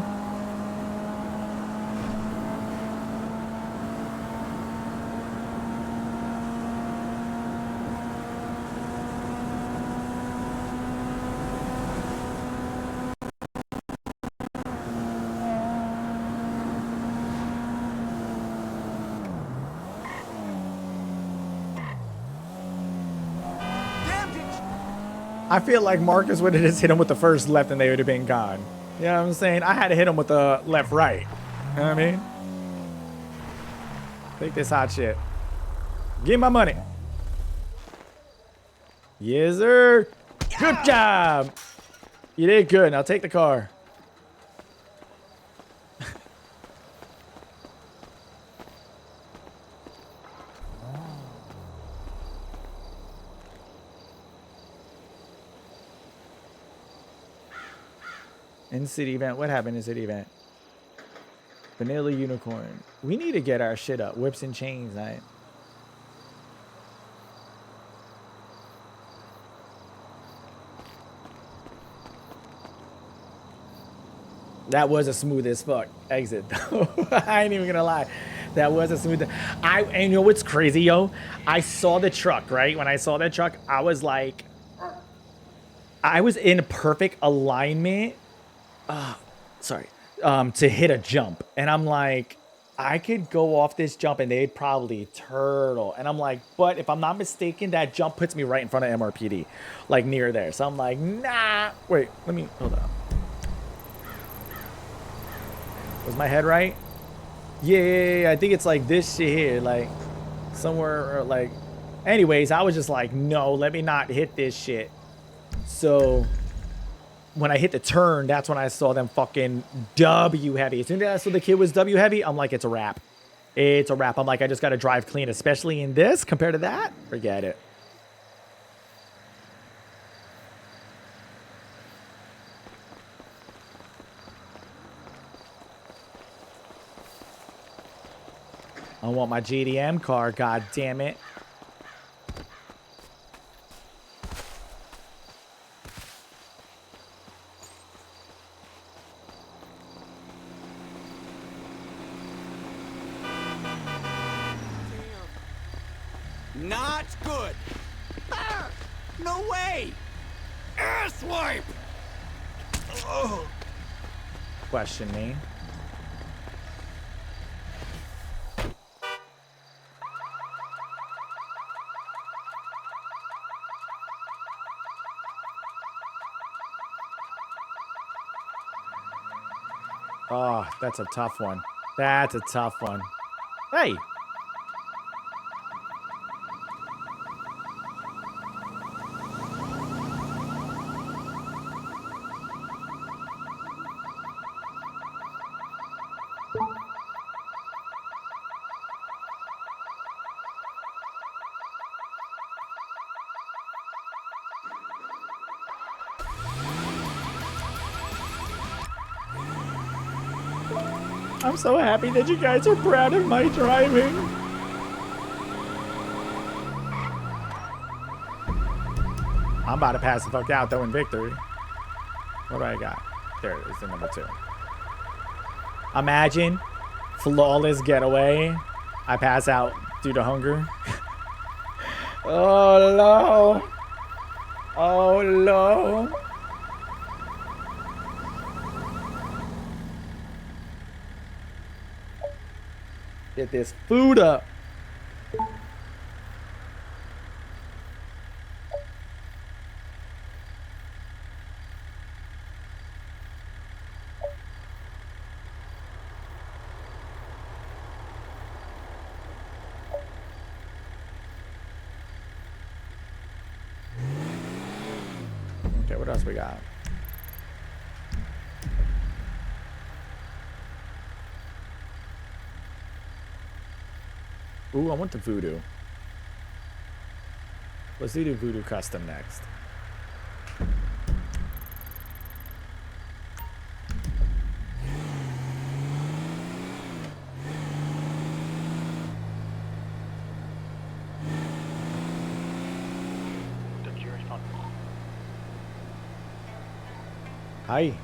I feel like Marcus would have just hit him with the first left and they would have been gone. You know what I'm saying? I had to hit him with the left right. You know what I mean? Take this hot shit. Give me my money. Yes, sir. Good job. You did good. Now take the car. In city event. What happened in city event? Vanilla unicorn. We need to get our shit up. Whips and chains, right? That was a smooth as fuck exit though. I ain't even gonna lie. That was a smooth. And you know what's crazy, yo? I saw the truck, right? When I saw that truck, I was like, I was in perfect alignment. To hit a jump, and I'm like, I could go off this jump and they'd probably turtle, and I'm like, but if I'm not mistaken, that jump puts me right in front of MRPD, like near there. So I'm like, nah. Wait, let me hold on. Was my head right? Yeah, I think it's like this shit here, like somewhere, or like. Anyways, I was just like, no, let me not hit this shit. So when I hit the turn, that's when I saw them fucking W heavy. As soon as I saw the kid was W heavy, I'm like, it's a wrap. It's a wrap. I'm like, I just got to drive clean, especially in this. Compared to that, forget it. I want my GDM car, god damn it. Not good. Ah, no way. Asswipe. Oh. question me. Oh, that's a tough one. That's a tough one. Hey! I'm so happy that you guys are proud of my driving. I'm about to pass the fuck out though in victory. What do I got? There it is, the number 2. Imagine flawless getaway. I pass out due to hunger. Oh no. Oh no. Get this food up. Okay, what else we got? Ooh, I want the voodoo. Let's do the voodoo custom next. Hi.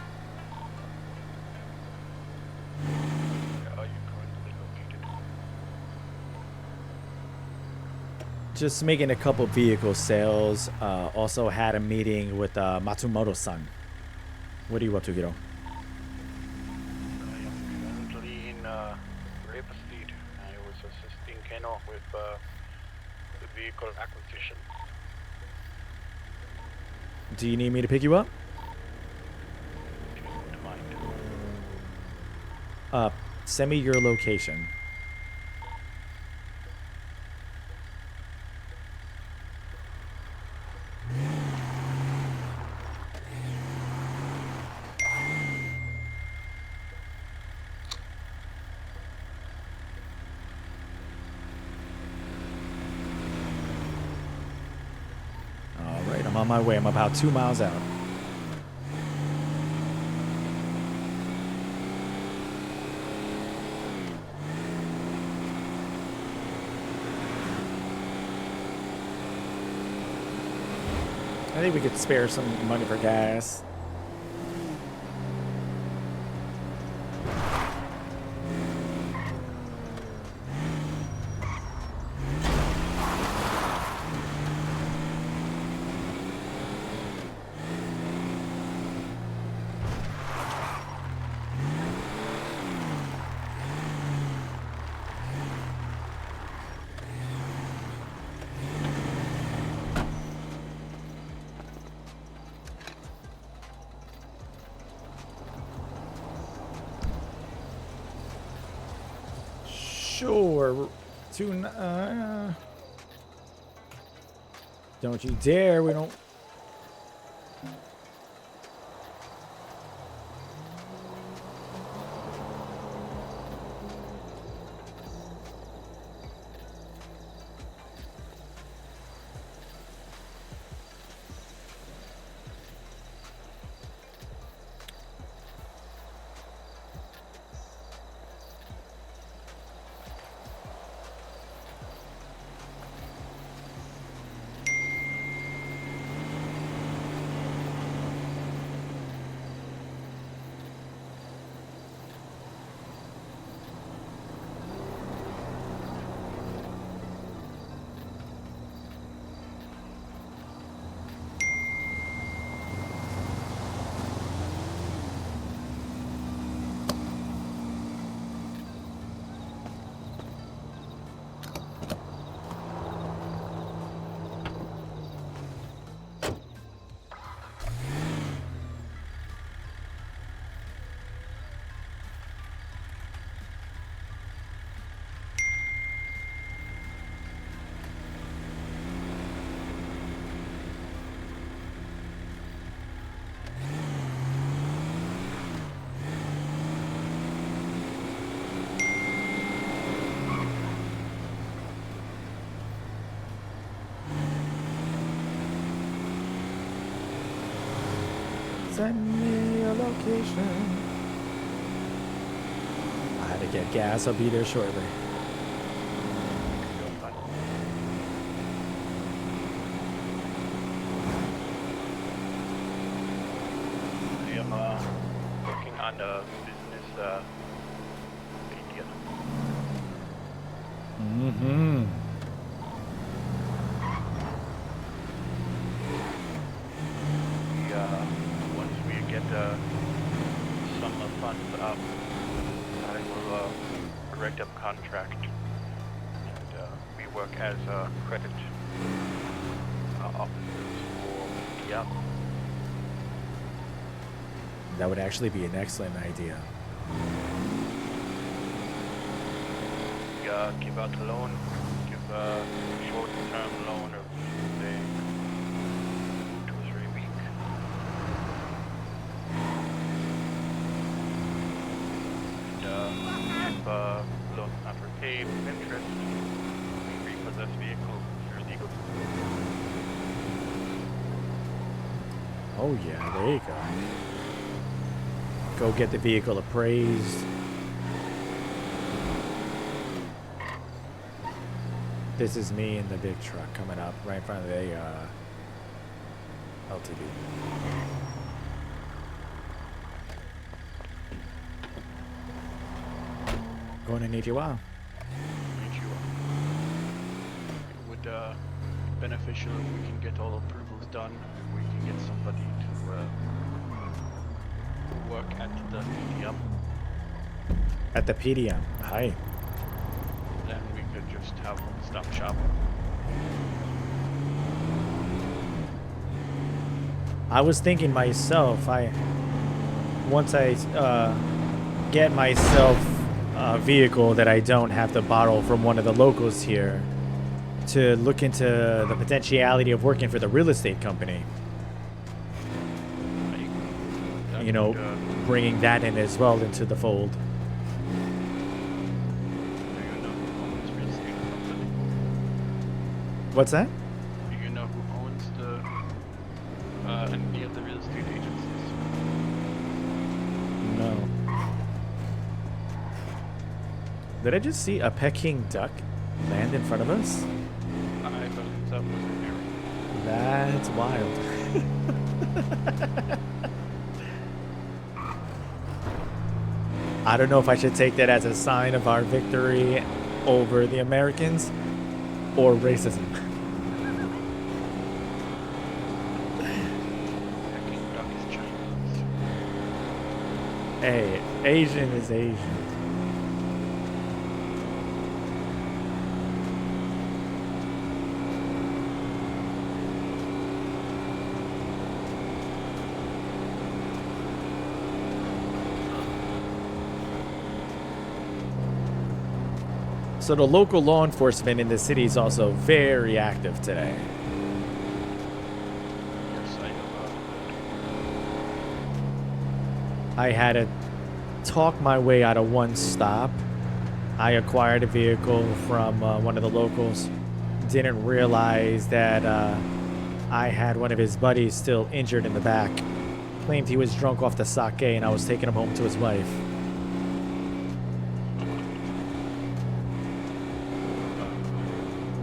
Just making a couple vehicle sales. Also had a meeting with Matsumoto-san. What are you up to, Hiro? I am currently in Rape Street. I was assisting Keno with the vehicle acquisition. Do you need me to pick you up? If you wouldn't mind. Send me your location. I'm on my way. I'm about 2 miles out. I think we could spare some money for gas. Sure. Don't you dare. We don't. Send me a location. I had to get gas. I'll be there shortly. I am working on a business idea. Mm-hmm. Once we get some funds up, I will direct up contract, and we work as credit officers for yeah. That would actually be an excellent idea. We give out a loan, give a short-term loan of say 2 or 3 weeks. And if loans not repaid with interest, we repossess vehicles through legal. Oh yeah, there you go. Go get the vehicle appraised. This is me in the big truck coming up right in front of the LTD. Going to need you out. It would be beneficial if we can get all approvals done. If we can get somebody to work at the PDM. At the PDM. Hi. Then we could just have one-stop shop. I was thinking myself, once I get myself a vehicle that I don't have to borrow from one of the locals here, to look into the potentiality of working for the real estate company. That You know, would, bringing that in as well into the fold. do you know who owns real estate company? What's that? Do you know who owns any of the real estate agencies? No. Did I just see a Peking duck land in front of us? I believe that was a hearing. That's wild. I don't know if I should take that as a sign of our victory over the Americans or racism. Peking duck is Chinese. Hey, Asian is Asian. So the local law enforcement in the city is also very active today. Yes, I know. I had to talk my way out of one stop. I acquired a vehicle from one of the locals. Didn't realize that I had one of his buddies still injured in the back. Claimed he was drunk off the sake and I was taking him home to his wife.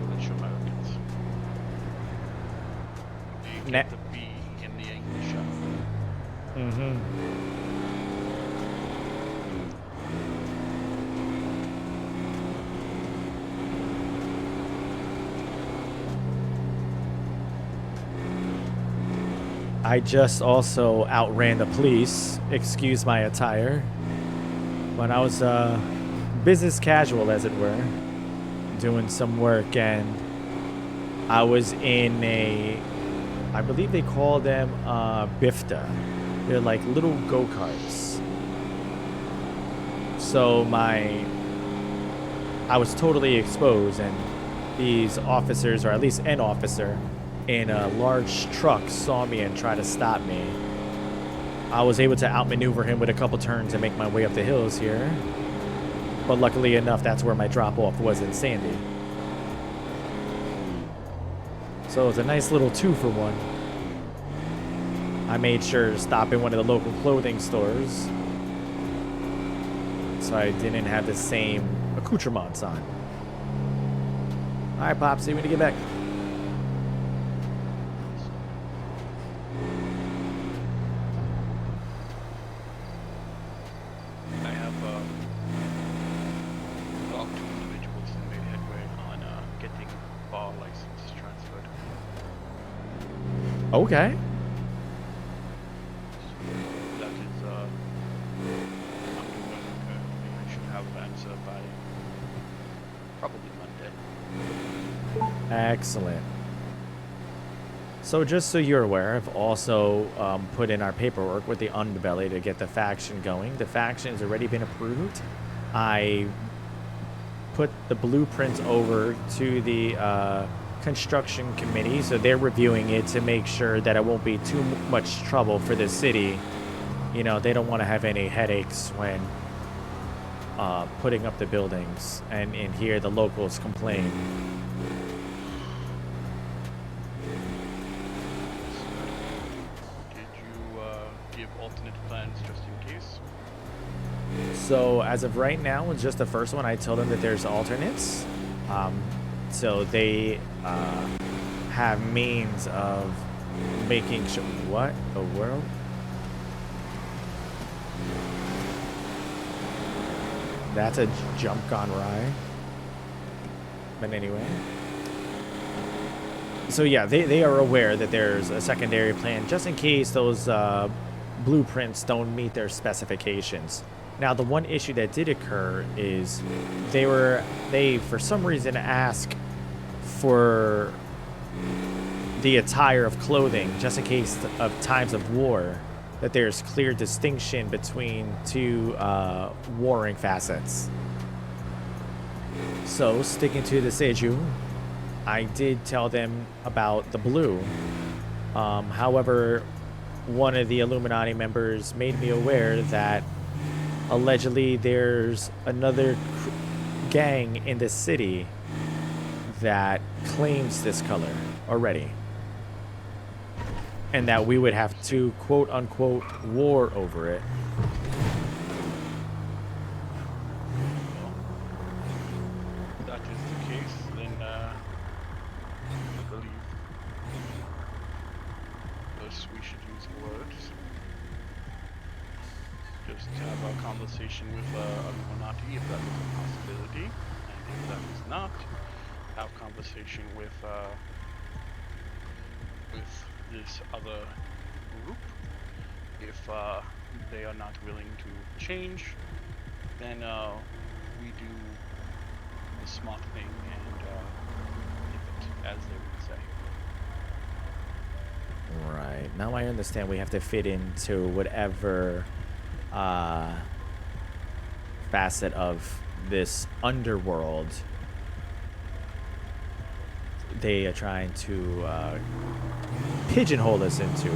British Americans. You Ne- get the B in the English. Mm-hmm. I just also outran the police. Excuse my attire. When I was business casual, as it were, doing some work, and I was in a, I believe they call them bifta. They're like little go-karts. So I was totally exposed, and these officers, or at least an officer in a large truck, saw me and tried to stop me. I was able to outmaneuver him with a couple turns and make my way up the hills here. But luckily enough, that's where my drop-off was in Sandy. So it was a nice little 2-for-1. I made sure to stop in one of the local clothing stores so I didn't have the same accoutrements on. All right, Pop, see you when you get back. I have talked to individuals and made headway on getting bar license transferred. Okay. That is underway currently. I should have an answer by probably Monday. Excellent. So just so you're aware, I've also put in our paperwork with the underbelly to get the faction going. The faction has already been approved. I put the blueprints over to the construction committee, so they're reviewing it to make sure that it won't be too much trouble for the city. You know, they don't want to have any headaches when putting up the buildings and hear the locals complain. Did you give alternate plans just in case? So as of right now, it's just the first one. I told them that there's alternates. So they have means of making sure. What the world? That's a jump gone awry. But anyway. So yeah, they are aware that there's a secondary plan just in case those blueprints don't meet their specifications. Now, the one issue that did occur is they for some reason asked for the attire of clothing just in case of times of war, that there's clear distinction between two warring facets. So, sticking to this issue, I did tell them about the blue. However, one of the Illuminati members made me aware that allegedly there's another gang in the city that claims this color already. And that we would have to quote unquote war over it. If that is the case, then I believe first we should use words. Just have a conversation with Illuminati if that is a possibility, and if that is not, have conversation with this other group. If they are not willing to change, then we do the smart thing and leave it, as they would say. Right. Now I understand we have to fit into whatever facet of this underworld they are trying to pigeonhole us into.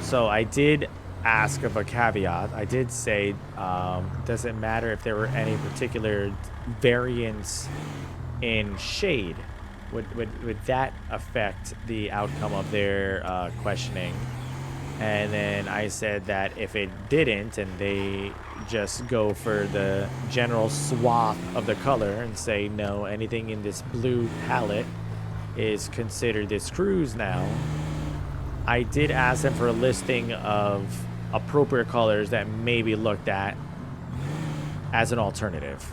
So I did ask of a caveat. I did say, does it matter if there were any particular variants in shade? Would that affect the outcome of their questioning? And then I said that if it didn't, and they just go for the general swath of the color and say, no, anything in this blue palette is considered this cruise now. I did ask them for a listing of appropriate colors that may be looked at as an alternative.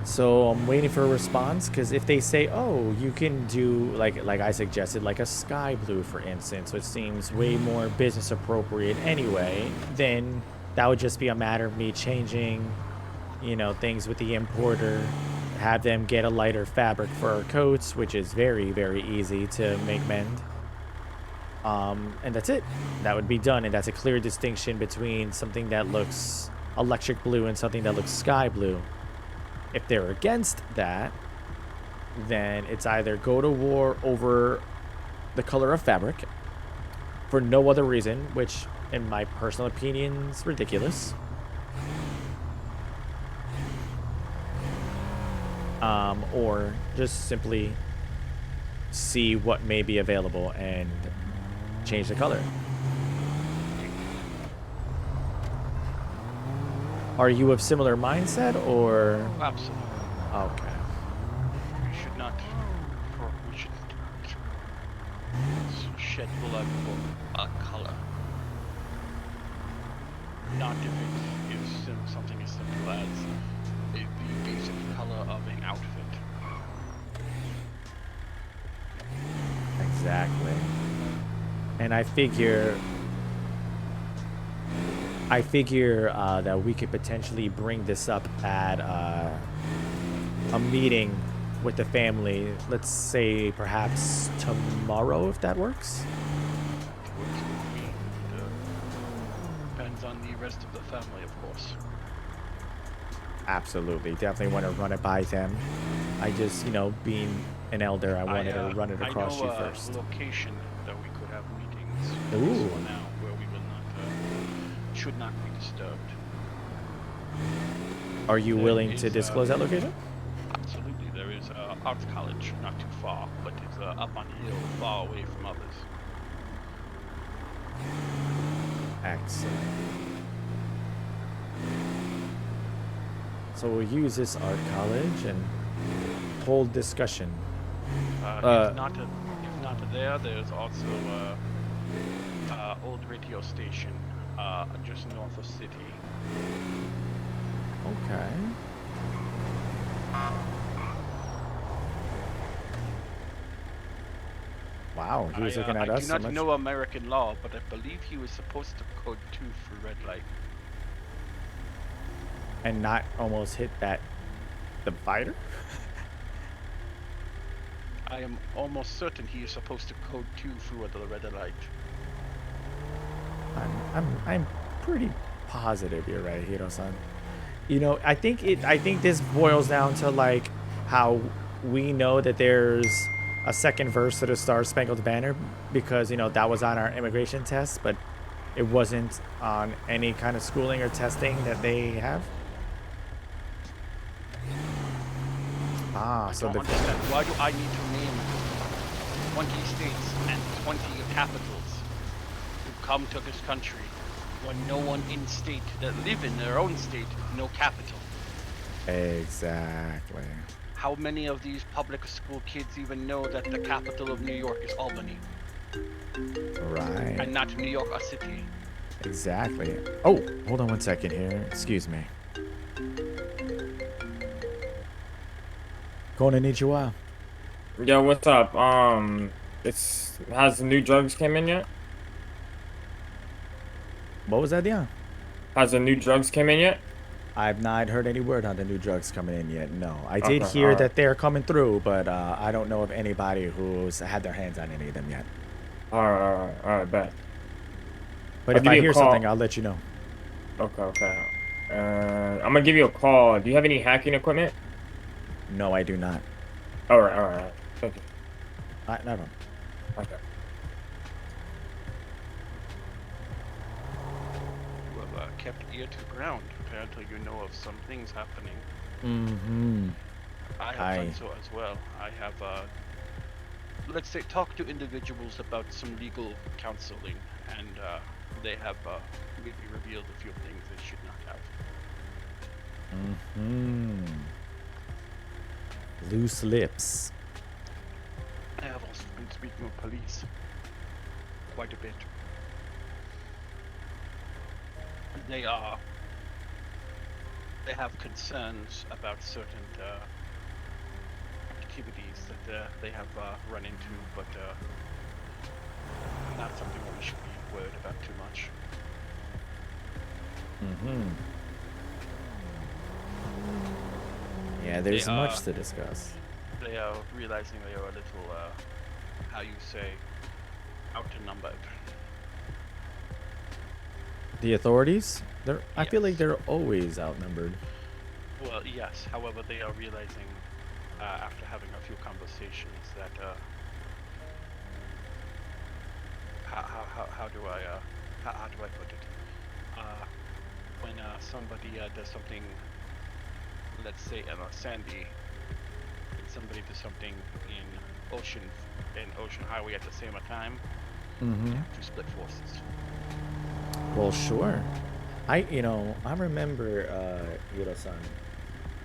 So I'm waiting for a response, because if they say, oh, you can do like I suggested, like a sky blue, for instance, which seems way more business appropriate anyway, then that would just be a matter of me changing, you know, things with the importer, have them get a lighter fabric for our coats, which is very, very easy to make mend. And that's it. That would be done, and that's a clear distinction between something that looks electric blue and something that looks sky blue. If they're against that, then it's either go to war over the color of fabric for no other reason, which in my personal opinion is ridiculous, or just simply see what may be available and change the color. Are you of similar mindset or? Absolutely. Okay. We should not. We should not shed blood for a color. Not if it is something as simple as the basic color of an outfit. Exactly. And I figure that we could potentially bring this up at a meeting with the family. Let's say perhaps tomorrow, if that works. Works with me. Depends on the rest of the family, of course. Absolutely. Definitely want to run it by them. I just, being an elder, I wanted to run it across you first. I know a location that we could have meetings. Ooh. For now, where we will not, should not be disturbed. Are you There willing to is, disclose that location? Absolutely. There is Arts College, not too far, but it's up on a hill, far away from others. Excellent. So we'll use this art college and hold discussion. If not there, there's also old radio station just north of city. Okay. Wow, he was looking at us so I do not much. know American law, but I believe he was supposed to code 2 for red light. And not almost hit that divider? I am almost certain he is supposed to code 2 through the red light. I'm pretty positive you're right, Hiro-san. I think this boils down to like how we know that there's a second verse to the Star Spangled Banner because that was on our immigration test, but it wasn't on any kind of schooling or testing that they have. I don't understand. Why do I need to name 20 states and 20 capitals to come to this country when no one in state that live in their own state no capital? Exactly. How many of these public school kids even know that the capital of New York is Albany? Right. And not New York a city? Exactly. Oh, hold on one second here. Excuse me. Konnichiwa. Yo, what's up? Has the new drugs came in yet? What was that, Dion? Has the new drugs came in yet? I've not heard any word on the new drugs coming in yet. No, I did Okay, hear alright. that they're coming through, but I don't know of anybody who's had their hands on any of them yet. All right, bet. But I'll if give I you a hear call. something, I'll let you know. Okay. I'm gonna give you a call. Do you have any hacking equipment? No, I do not. All right. Thank you. Never. Okay. You have kept ear to the ground. Apparently you know of some things happening. Mm-hmm. I have done so as well. I have, let's say, talked to individuals about some legal counseling, and they have maybe revealed a few things they should not have. Mm-hmm. Loose lips. I have also been speaking with police quite a bit. They have concerns about certain activities that they have run into, but not something that we should be worried about too much. Mm-hmm. Yeah, there's much to discuss. They are realizing they are a little, how you say, outnumbered. The authorities? I feel like Yes. they're always outnumbered. Well, yes. However, they are realizing after having a few conversations that how do I put it? When somebody does something, let's say Sandy somebody to something in Ocean and Ocean Highway at the same time, Mm-hmm. to split forces. Well, sure. I remember, Hiro-san.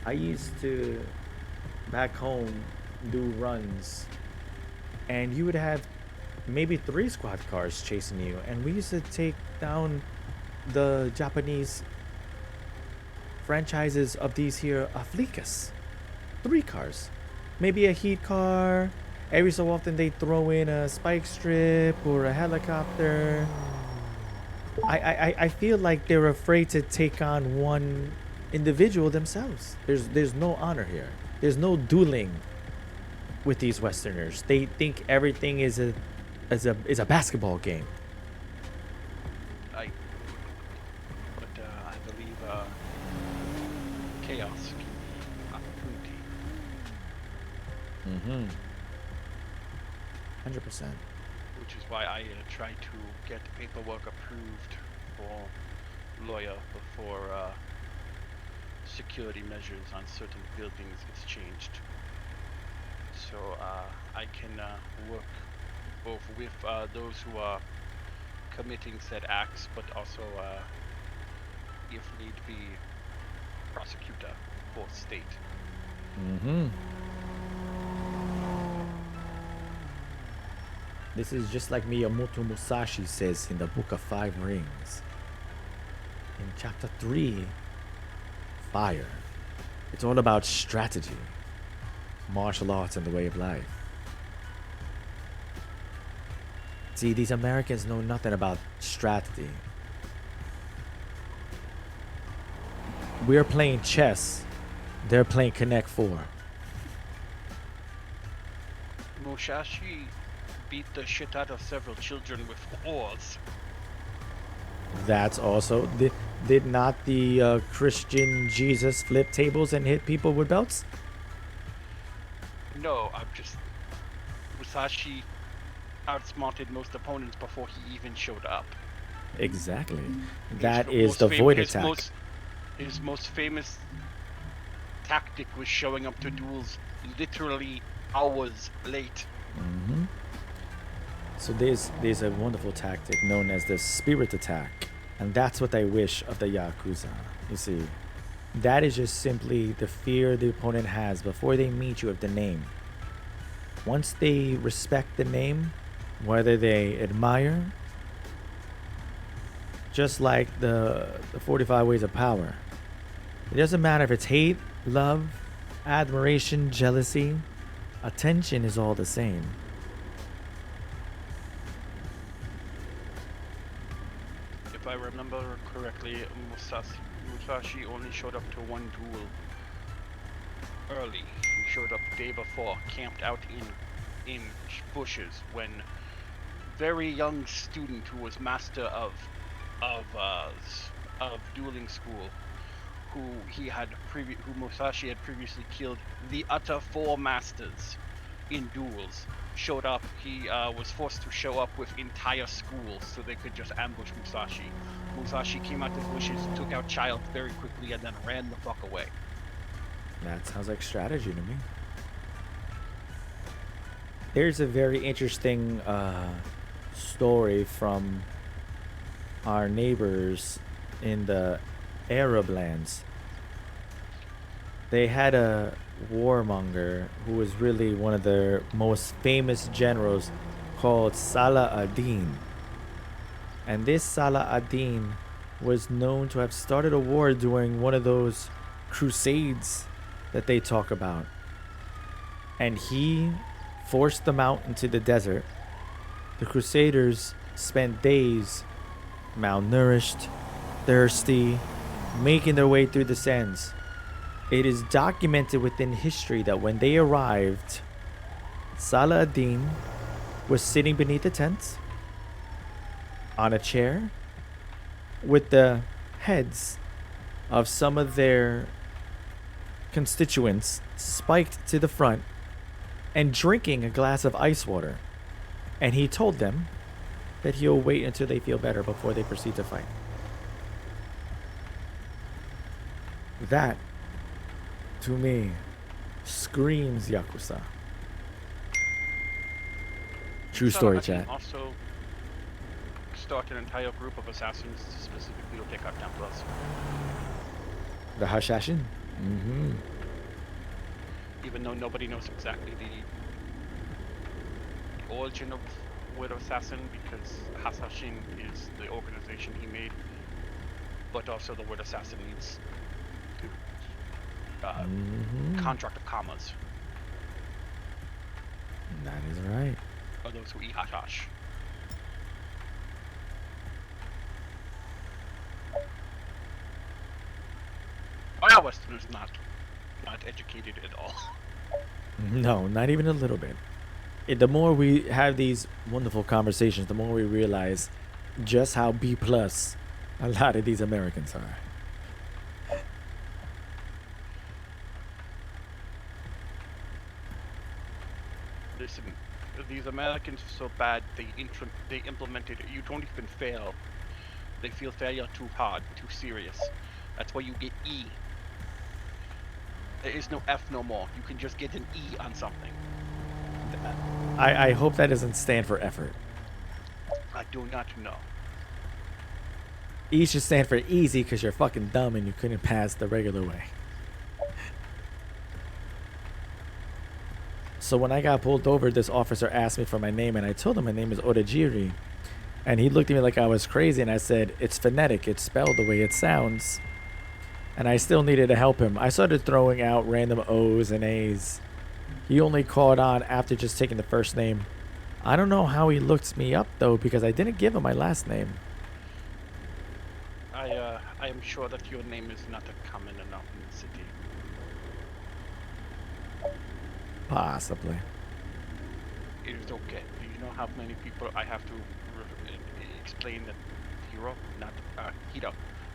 I used to, back home, do runs, and you would have maybe 3 squad cars chasing you, and we used to take down the Japanese franchises of these here Fleekas. 3 cars. Maybe a heat car. Every so often they throw in a spike strip or a helicopter. I feel like they're afraid to take on one individual themselves. There's no honor here. There's no dueling with these Westerners. They think everything is a basketball game. I believe chaos can be opportunity. Mm-hmm. 100%. Which is why I try to get paperwork approved for lawyer before security measures on certain buildings gets changed. So I can work both with those who are committing said acts, but also, if need be, prosecutor for state. Mm-hmm. This is just like Miyamoto Musashi says in the Book of 5 Rings. In chapter 3, Fire. It's all about strategy, martial arts, and the way of life. See, these Americans know nothing about strategy. We're playing chess. They're playing Connect 4. Musashi beat the shit out of several children with oars. That's also... Did not the Christian Jesus flip tables and hit people with belts? No, I'm just... Musashi outsmarted most opponents before he even showed up. Exactly. That is the void attack. His most famous tactic was showing up to duels literally hours late. Mm-hmm. So there's a wonderful tactic known as the spirit attack. And that's what I wish of the Yakuza. You see, that is just simply the fear the opponent has before they meet you of the name. Once they respect the name, whether they admire, just like the 45 Ways of Power, it doesn't matter if it's hate, love, admiration, jealousy, attention is all the same. If I remember correctly, Musashi only showed up to one duel early. He showed up the day before, camped out in bushes when very young student who was master of dueling school, who Musashi had previously killed the utter 4 masters in duels, showed up. He was forced to show up with entire schools so they could just ambush Musashi. Musashi came out the bushes, took out Child very quickly, and then ran the fuck away. That sounds like strategy to me. There's a very interesting story from our neighbors in the Arab lands. They had a warmonger who was really one of their most famous generals called Salah ad-Din. And this Salah ad-Din was known to have started a war during one of those crusades that they talk about. And he forced them out into the desert. The crusaders spent days malnourished, thirsty, making their way through the sands. It is documented within history that when they arrived, Salah ad-Din was sitting beneath a tent on a chair with the heads of some of their constituents spiked to the front and drinking a glass of ice water. And he told them that he'll wait until they feel better before they proceed to fight. That, to me, Screams Yakuza. True So story, I can chat. also start an entire group of assassins specifically to take out Templars. The Hashashin? Mm-hmm. Even though nobody knows exactly the origin of Word Assassin, because Hasashin is the organization he made, but also the Word Assassin needs contract of commas. That is right. Or those who eat hashash. Our Westerners not educated at all. No, not even a little bit. The more we have these wonderful conversations, the more we realize just how B plus a lot of these Americans are. Listen, these Americans are so bad they implemented you don't even fail. They feel failure too hard, too serious. That's why you get E. There is no F no more. You can just get an E on something. I hope that doesn't stand for effort. I do not know. E should stand for easy because you're fucking dumb and you couldn't pass the regular way. So when I got pulled over, this officer asked me for my name, and I told him my name is Otagiri. And he looked at me like I was crazy, and I said, it's phonetic, it's spelled the way it sounds. And I still needed to help him. I started throwing out random O's and A's. He only caught on after just taking the first name. I don't know how he looked me up, though, because I didn't give him my last name. I am sure that your name is not common enough in the city. Possibly. It is okay. Do you know how many people I have to explain that hero, not hero,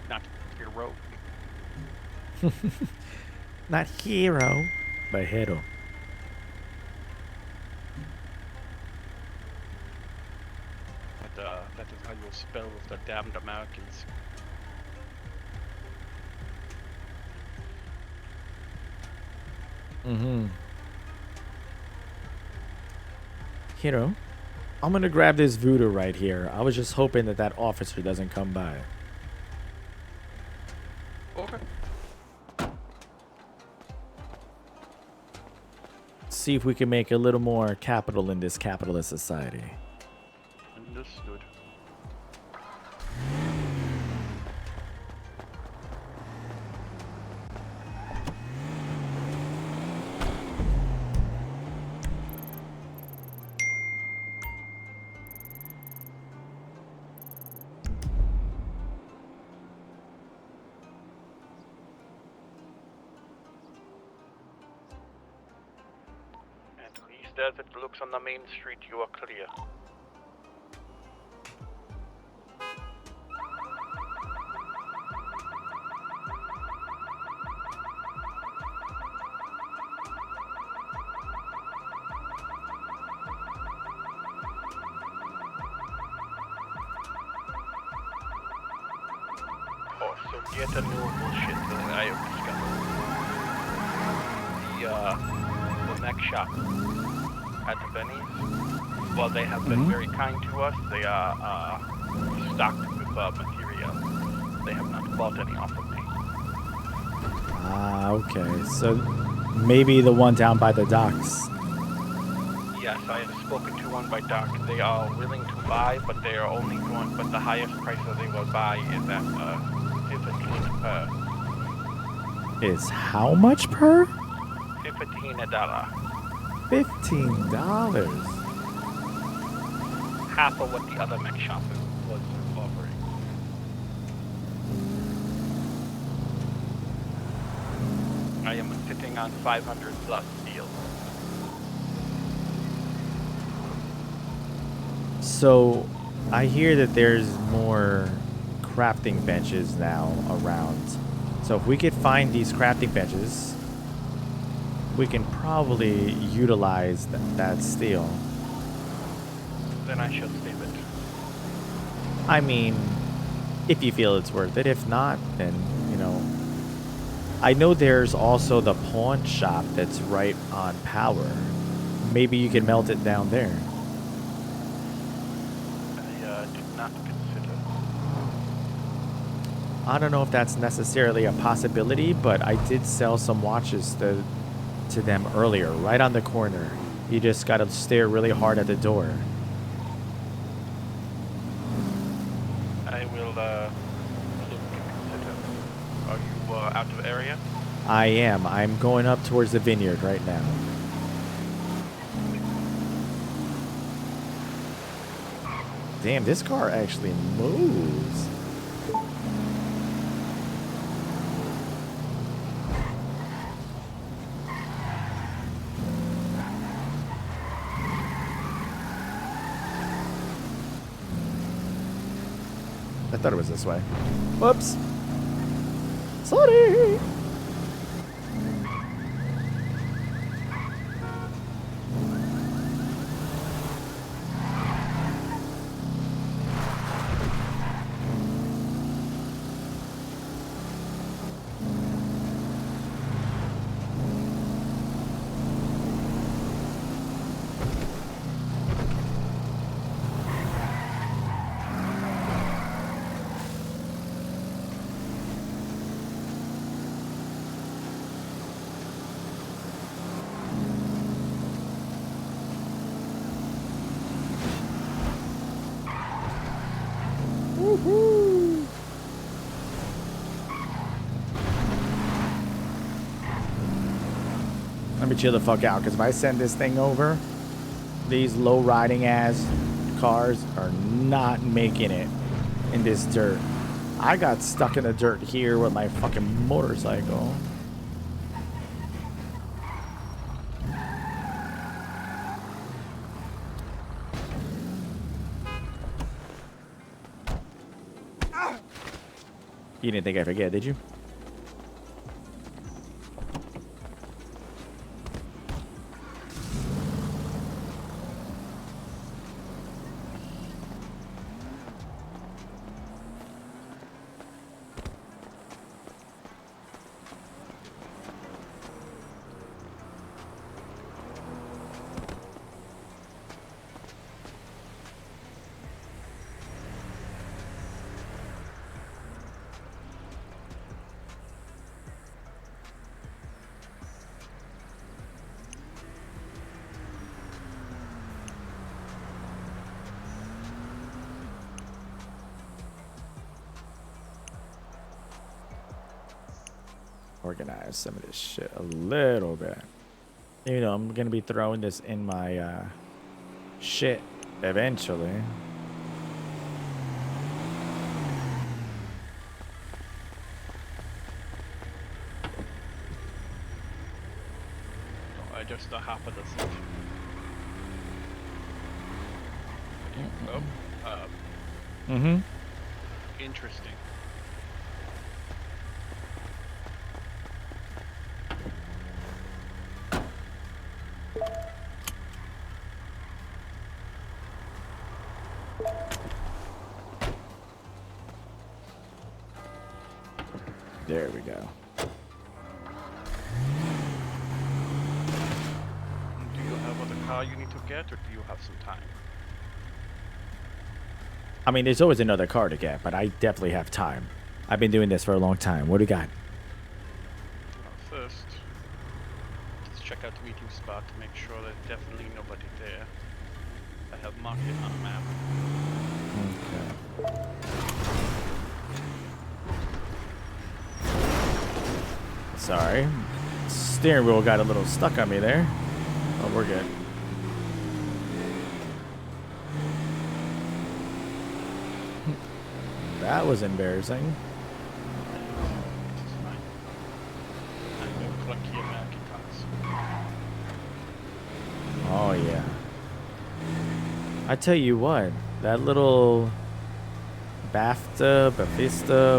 not hero? Not hero, but hero. That is how you spell with the damned Americans. Mm-hmm. Hero, I'm gonna grab this voodoo right here. I was just hoping that that officer doesn't come by. Okay. See if we can make a little more capital in this capitalist society. Understood. As it looks on the main street, you are clear. Oh, so yet a new bullshit that I have discovered. The next shop at the Benny's, while they have been very kind to us, they are stocked with material. They have not bought any off of me. Ah, okay. So maybe the one down by the docks. Yes, I have spoken to one by dock. They are willing to buy, but they are only going. But the highest price that they will buy is at $15 per. Is how much per? $15. $15. Half of what the other mech shop was offering. I am sitting on 500 plus deals. So I hear that there's more crafting benches now around. So if we could find these crafting benches, we can probably utilize that steel. Then I shall save it. I mean, if you feel it's worth it. If not, then, you know, I know there's also the pawn shop that's right on Power. Maybe you can melt it down there. I did not consider. I don't know if that's necessarily a possibility, but I did sell some watches to them earlier, right on the corner. You just gotta stare really hard at the door. I will look and consider. Are you out of area? I am. I'm going up towards the vineyard right now. Damn, this car actually moves. I thought it was this way. Whoops. Sorry. Woohoo! Let me chill the fuck out, because if I send this thing over, these low riding ass cars are not making it in this dirt. I got stuck in the dirt here with my fucking motorcycle. You didn't think I forget, did you? Organize some of this shit a little bit. You know, I'm gonna be throwing this in my shit eventually. I just happened to see. Oh, interesting. There we go. Do you have other car you need to get, or do you have some time? I mean, there's always another car to get, but I definitely have time. I've been doing this for a long time. What do you got? First, let's check out the meeting spot to make sure there's definitely nobody there. I have marked it on a map. Okay. Sorry. Steering wheel got a little stuck on me there. Oh, we're good. That was embarrassing. It's fine. I know clunky American cars. Oh, yeah. I tell you what, that little Bafista,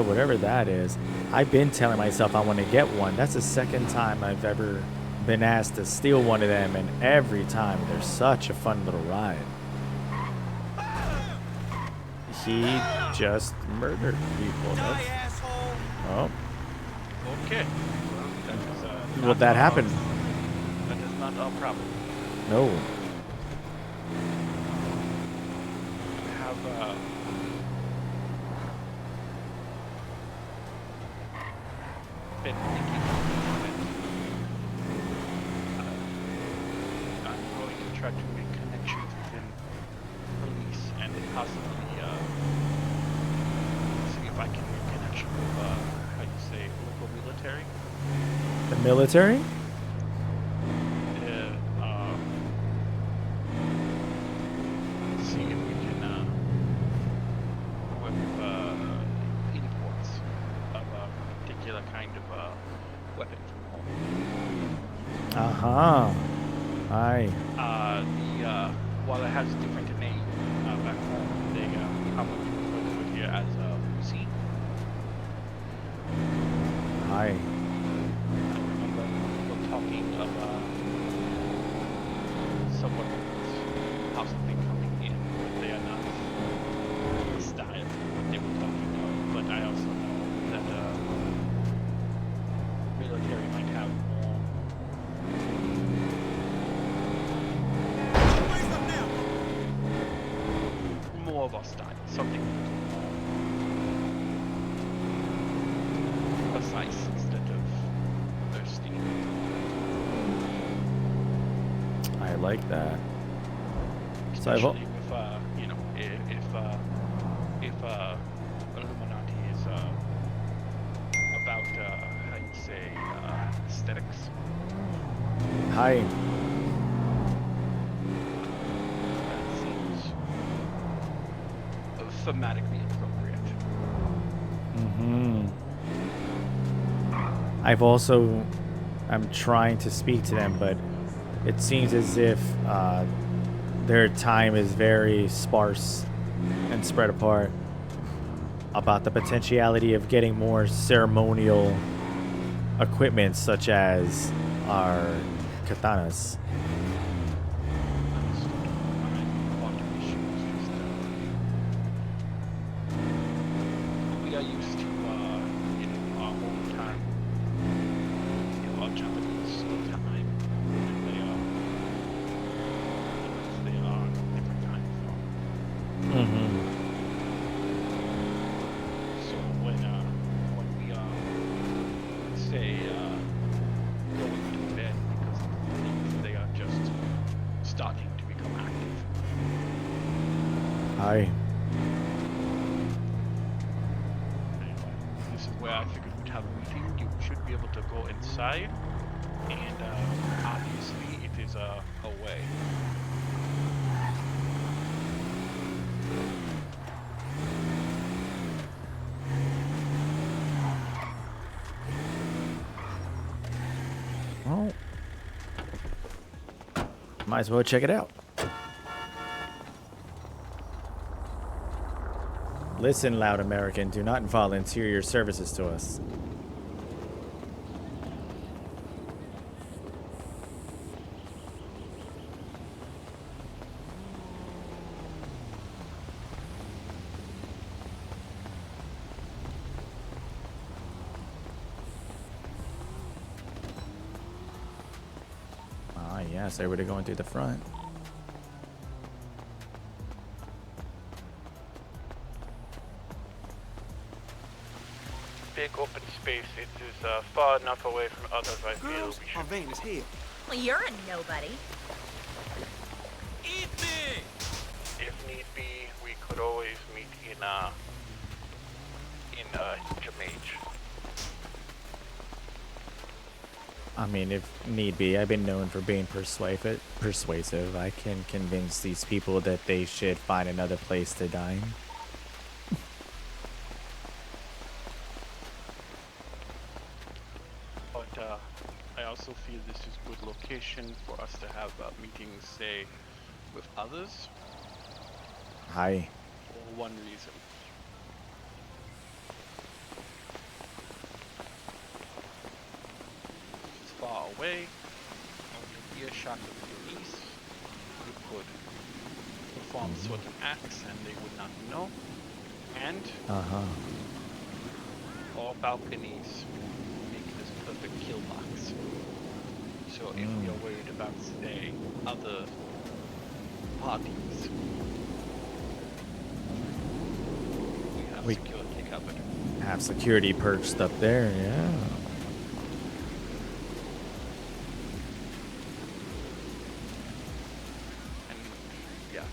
whatever that is, I've been telling myself I want to get one. That's the second time I've ever been asked to steal one of them, and every time they're such a fun little ride. He just murdered people. Die, asshole! Oh, Okay, Well, that happened. That is not our problem. No. We have been thinking about it. I'm going to try to make connections within police and possibly see if I can make connection with how you say local military. The military? See if we can work with imports of a particular kind of weapon from home. Aye. While it has a different name back home, they probably refer to it here as Uzi. Aye. I remember people talking of some weapons possibly coming in, but they are not the style they were talking of. But I also know that military might have more of our style, something precise instead of thirsty. I like that. So Especially with you know, if Illuminati is about how you say aesthetics. Aye. That seems thematically appropriate. I'm trying to speak to them, but it seems as if their time is very sparse and spread apart about the potentiality of getting more ceremonial equipment such as our katanas. We are used to, in our own time, our Japanese time, and they are different time zone. So when we are, say, going to bed because of the sleep, they are just starting to become active. Aye. Anyway, this is where I figured we'd have a meeting. You should be able to go inside, and obviously it is a way. Well, might as well check it out. Listen, loud American, do not volunteer your services to us. Ah, yes, everybody going through the front. Big open space. It is far enough away from others. I feel we should. vein is here. Well, you're a nobody. Eat me! If need be, we could always meet in Jamage. I mean, if need be, I've been known for being persuasive. I can convince these people that they should find another place to dine. But I also feel this is a good location for us to have meetings, say, with others. Hi. For one reason. It's far away, only earshot of your niece. You could perform certain acts and they would not know. And all balconies make this perfect. the kill box. So if we are worried about, say, other parties, we have security covered. Have security perched up there, yeah. And yes.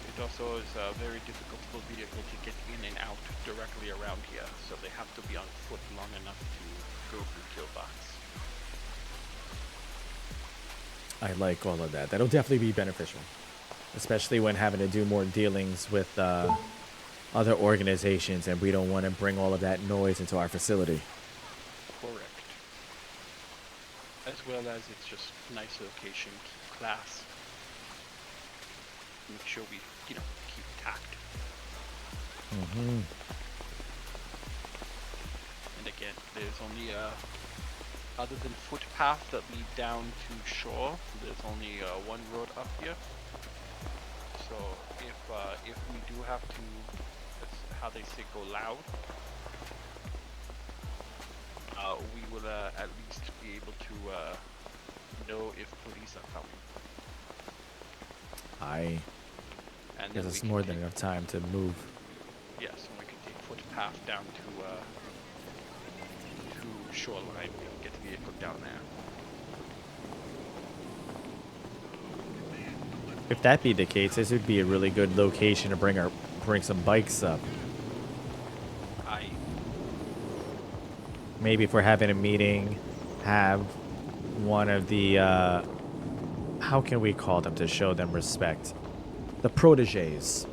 It also is very difficult for vehicle to get in and out directly around here, so they have to be on foot long enough to go through kill box. I like all of that. That'll definitely be beneficial, especially when having to do more dealings with other organizations, and we don't want to bring all of that noise into our facility. Correct. As well as it's just nice location, keep class. Make sure we, keep tact. Mm-hmm. And again, there's only other than footpath that lead down to shore, there's only one road up here. So if we do have to, that's how they say, go loud, we will at least be able to know if police are coming. And guess then it's we more can than enough time to move. Yes, and we can take footpath down to shoreline and get the vehicle down there. If that be the case, this would be a really good location to bring some bikes up. Maybe if we're having a meeting, have one of the how can we call them to show them respect? The proteges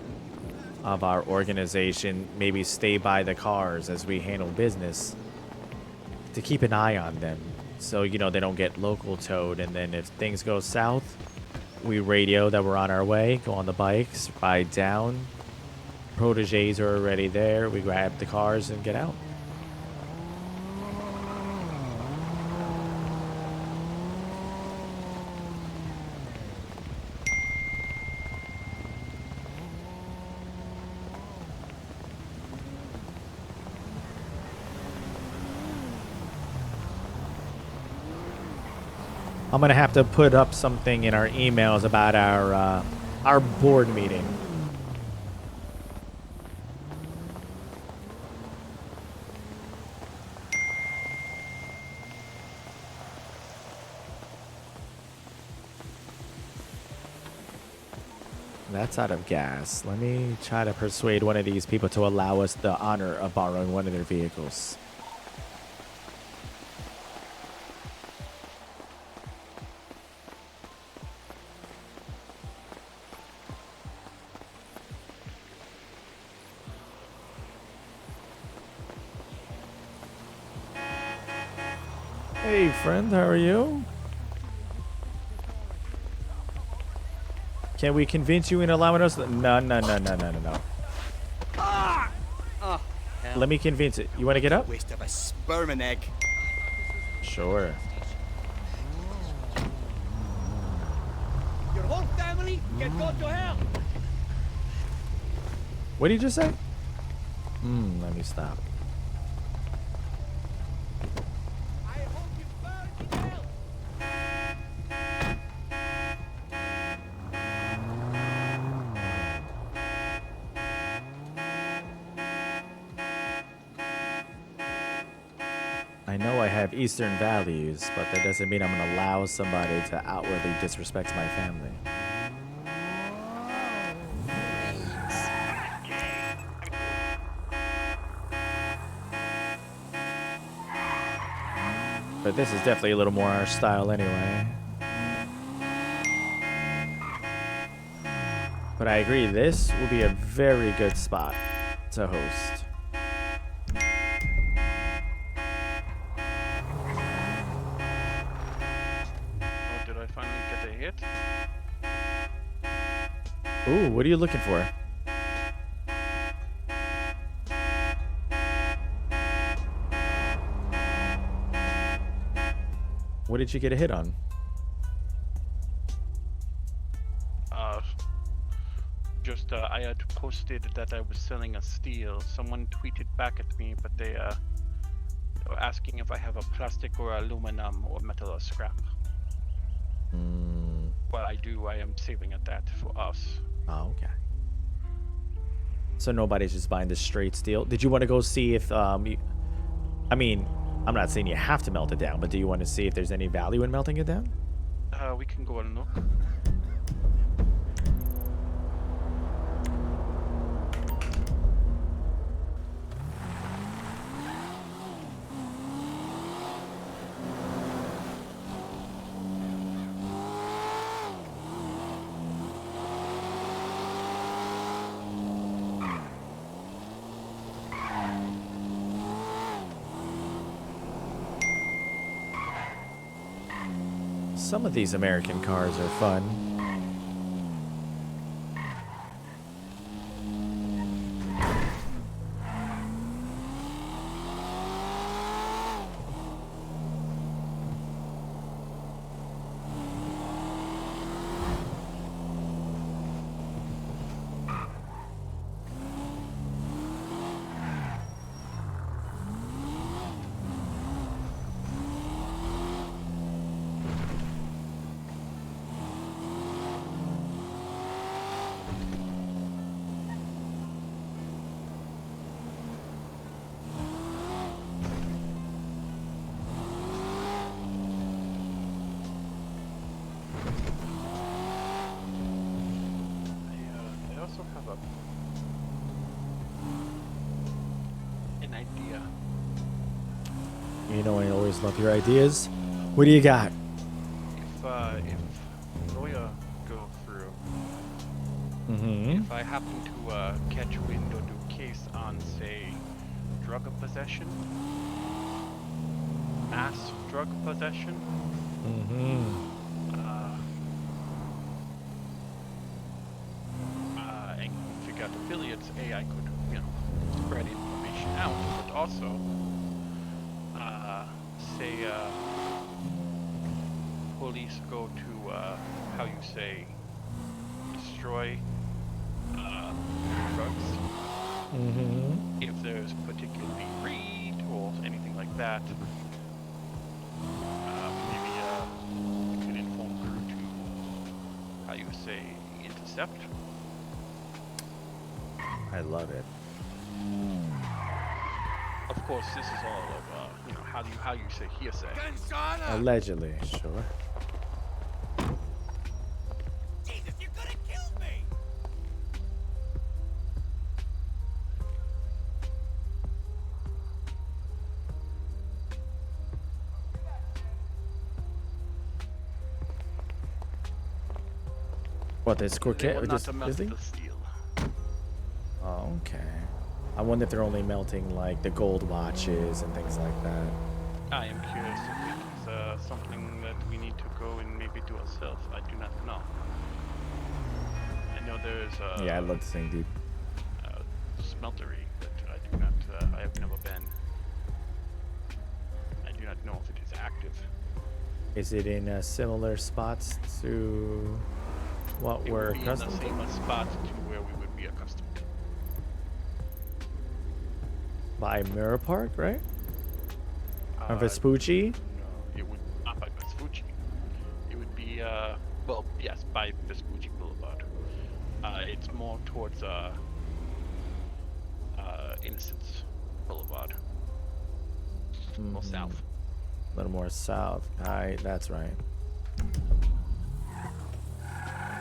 of our organization maybe stay by the cars as we handle business to keep an eye on them, so they don't get local towed, and then if things go south, we radio that we're on our way, go on the bikes, ride down. Proteges are already there. We grab the cars and get out. I'm gonna have to put up something in our emails about our board meeting. That's out of gas. Let me try to persuade one of these people to allow us the honor of borrowing one of their vehicles. Hey friend, how are you? Can we convince you in allowing us? No. Let me convince it. You want to get up? Waste of a sperm and egg. Sure. Your whole family can go to hell. What did you just say? Let me stop. I know I have Eastern values, but that doesn't mean I'm going to allow somebody to outwardly disrespect my family. But this is definitely a little more our style anyway. But I agree, this will be a very good spot to host. Ooh, what are you looking for? What did you get a hit on? Just I had posted that I was selling a steel. Someone tweeted back at me, but they were asking if I have a plastic or aluminum or metal or scrap. Well, I do. I am saving at that for us. Oh, okay. So nobody's just buying the straight steel. Did you want to go see if you, I mean, I'm not saying you have to melt it down, but do you want to see if there's any value in melting it down? We can go and look. Some of these American cars are fun. I also have an idea. You know I always love your ideas. What do you got? If Roya go through, Mm-hmm. if I happen to catch wind or do case on, say, drug possession, mass drug possession, Mm-hmm. and figure out affiliates, I could, spread information out, but also, say, police go to, how you say, destroy, drugs. Mm-hmm. If there's particularly greed or anything like that, maybe you can inform Guru to, how you say, intercept. I love it. Of course, this is all of how you say hearsay. Allegedly, sure. Jesus, you're gonna kill me! What, this They Corquette? will Or not just melt this thing? the steel. Oh, okay. I wonder if they're only melting like the gold watches and things like that. I am curious if it is something that we need to go and maybe do ourselves. I do not know. I know there is Yeah, I love to sing deep. smeltery, but I do not. I have never been. I do not know if it is active. Is it in similar spots to what It we're would be in the accustomed to? same spot to where we would be accustomed. By Mirror Park, right? Or Uh, Vespucci? No, it would not by Vespucci. It would be well, yes, by Vespucci Boulevard. It's more towards Innocence Boulevard. Or south. A little more south. That's right.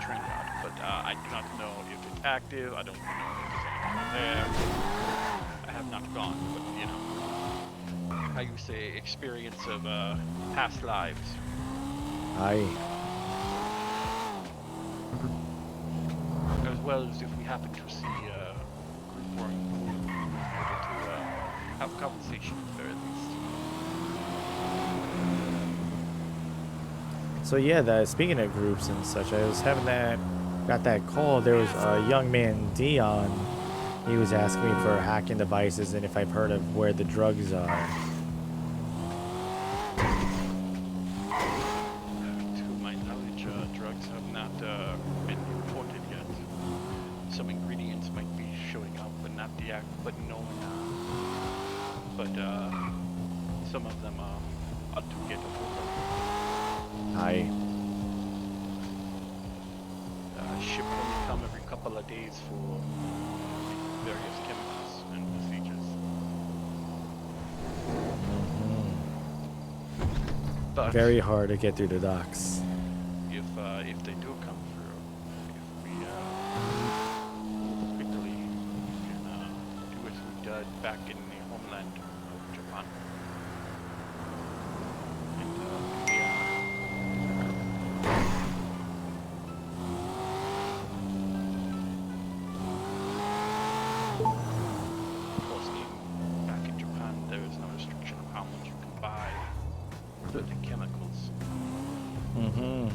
Train route, but I do not know if it's active. I don't know if there's anyone there. I have not gone, but how you say, experience of past lives. As well as if we happen to see a group or able to have a conversation at the very least. So yeah, speaking of groups and such, I was got that call. There was a young man, Dion. He was asking me for hacking devices and if I've heard of where the drugs are. To my knowledge, drugs have not been reported yet. some ingredients might be showing up, but not the act, but no one, some of them ought to get a hold of. Aye. Ship only come every couple of days for various chemicals and procedures. But Very hard to get through the docks. if they do come through, if we move quickly and do as we did back in the homeland of Japan, and of course, back in Japan, there is no restriction of how much you can buy certain chemicals. Mm-hmm.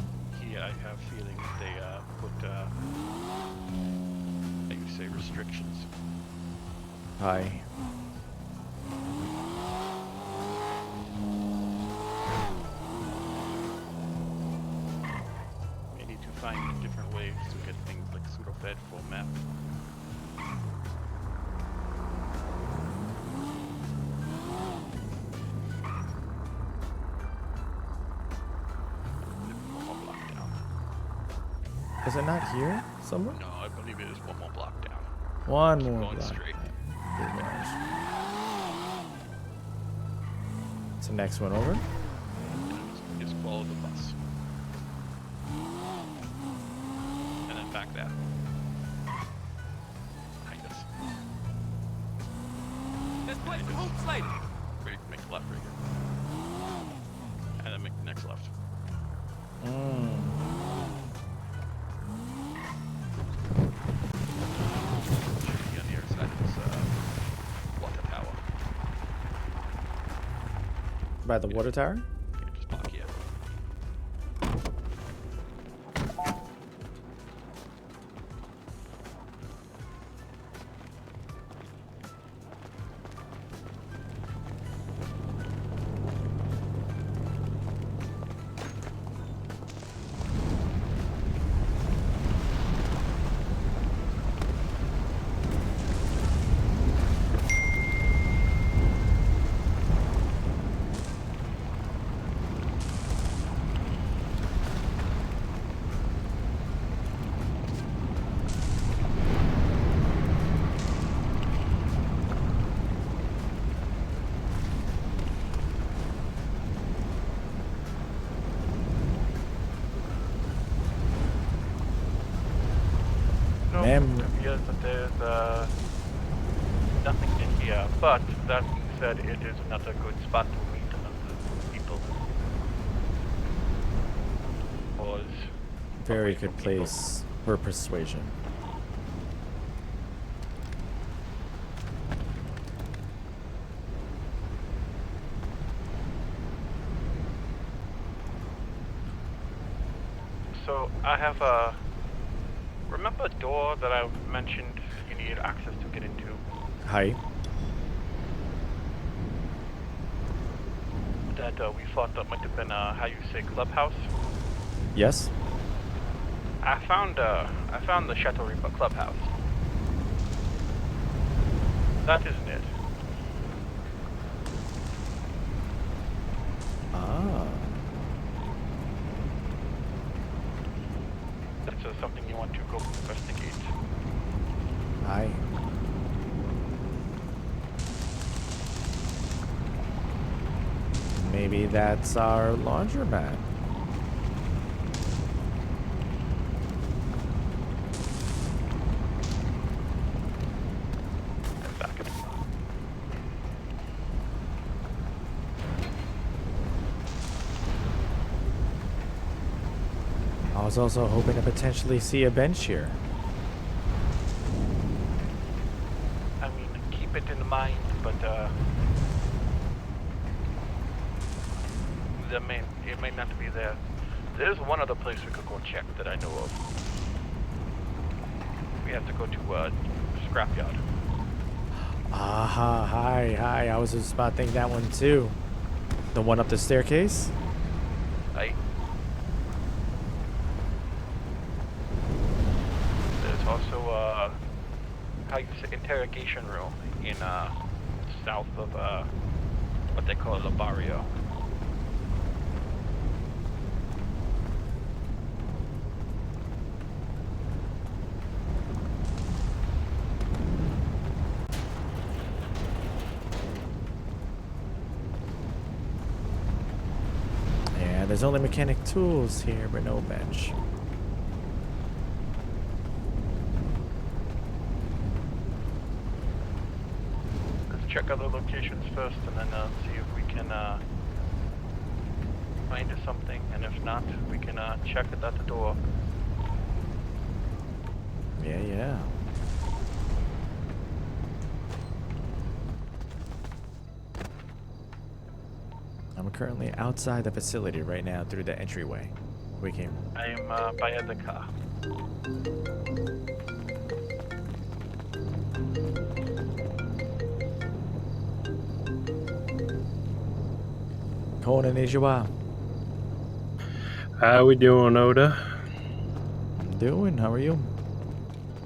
Here, I have feeling they put, how you say, restrictions. Aye. We need to find different ways to get things like Sudafed for map. Is it not here somewhere? No, I believe it is one more block down. One Keep more going block. straight. It's the next one over. Just follow the bus. And then back that. Behind us. This place is home slate. Make the left right here. And then make the next left. Mm. Should be on the other side of this water tower. By the water tower? Yeah, just block here. No, Mem- it appears that there's nothing in here, but that being said, it is another good spot to meet another people. Was Very good place for persuasion. So I have a. Remember a door that I mentioned you needed access to get into? Hi. That we thought that might have been how you say clubhouse. Yes? I found the Chateau Reaper clubhouse. That isn't it. Ah. That's something you want to go investigate. Hi. Maybe that's our laundromat. Back. I was also hoping to potentially see a bench here. I mean, keep it in mind, but it may not be there. There's one other place we could go check that I know of. We have to go to scrapyard. Aha, hi. I was just about to think that one too. The one up the staircase? Right? There's also how you say, interrogation room in south of what they call La Barrio. Yeah, there's only mechanic tools here, but no bench. Let's check other locations first, and then see if we can find something. And if not, we can check it at the door. Yeah, yeah. I'm currently outside the facility right now through the entryway. We came. I am by the car. Konnichiwa. How we doing, Oda? Doing? How are you?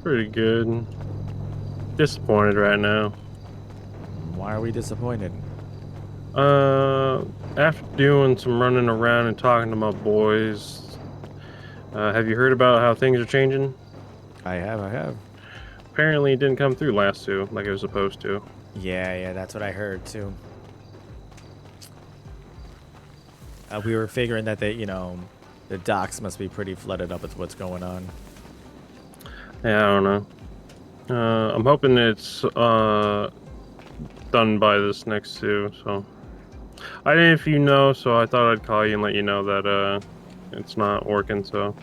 Pretty good. Disappointed right now. Why are we disappointed? After doing some running around and talking to my boys, have you heard about how things are changing? I have. Apparently it didn't come through last two like it was supposed to. Yeah, that's what I heard too. We were figuring that the docks must be pretty flooded up with what's going on. Yeah, I don't know. I'm hoping it's done by this next two, so I didn't know if you know, so I thought I'd call you and let you know that it's not working, so.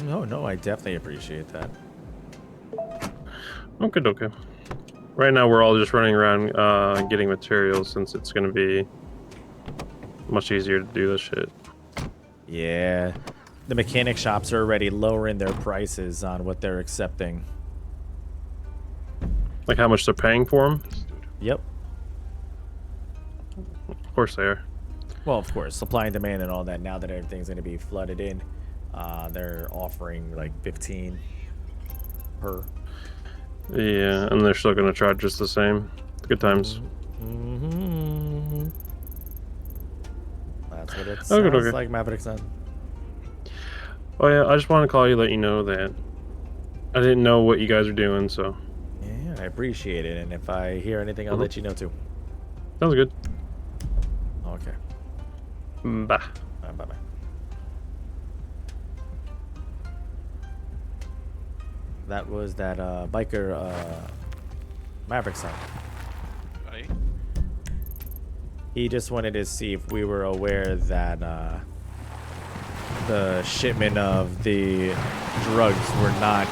No, I definitely appreciate that. Okay. Right now we're all just running around getting materials since it's gonna be much easier to do this shit. Yeah, the mechanic shops are already lowering their prices on what they're accepting. Like how much they're paying for them? Yep. Of course they are. Well, of course, supply and demand and all that. Now that everything's going to be flooded in, they're offering like 15 per. Yeah, and they're still gonna charge just the same. Good times. Mm-hmm. That's what it sounds Okay. like, Maverick son. Oh yeah, I just want to call you, let you know that I didn't know what you guys are doing, so. Yeah, I appreciate it. And if I hear anything, I'll let you know too. Sounds good. Okay. Bye. Bye. That was that biker Maverick son. Right. He just wanted to see if we were aware that the shipment of the drugs were not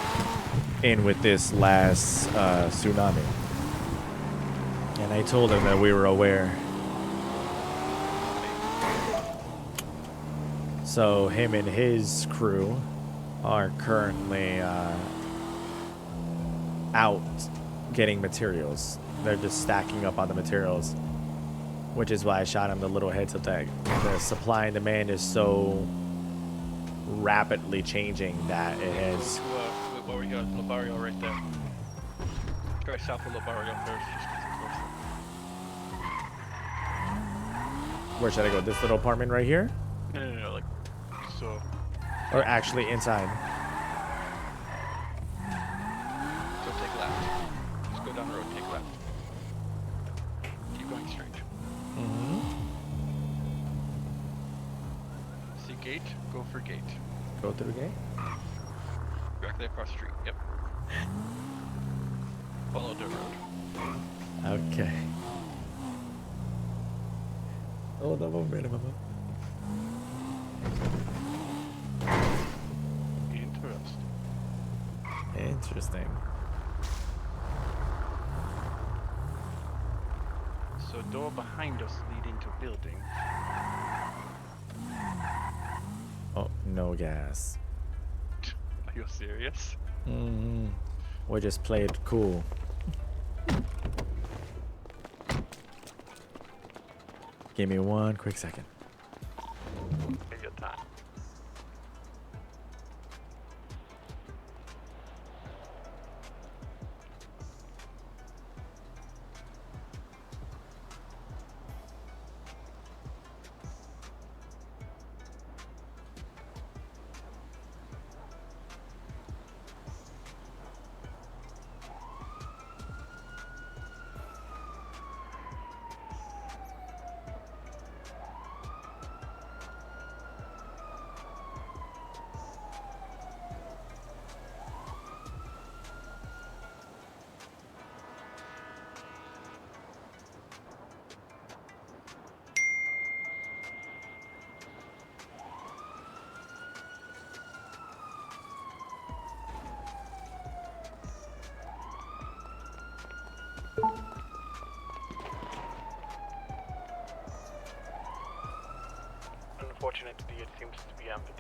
in with this last tsunami. And I told him that we were aware. So him and his crew are currently out getting materials. They're just stacking up on the materials, which is why I shot him the little heads up that the supply and demand is so rapidly changing that it has. Where we got La Barrio right there. Try south of La Barrio first, just 'cause it's closer. Where should I go? This little apartment right here? No, like so. Or actually inside? So take left. Just go down the road, take left. Keep going straight. Mm-hmm. See gate? Go for gate. Go through the gate? Directly across the street, yep. Follow the road. Okay. Hold on a minute. Interesting. So door behind us leading to building. Oh, no gas. Are you serious? Mm-hmm. We just played cool. Give me one quick second. Take your time. it seems to be empty.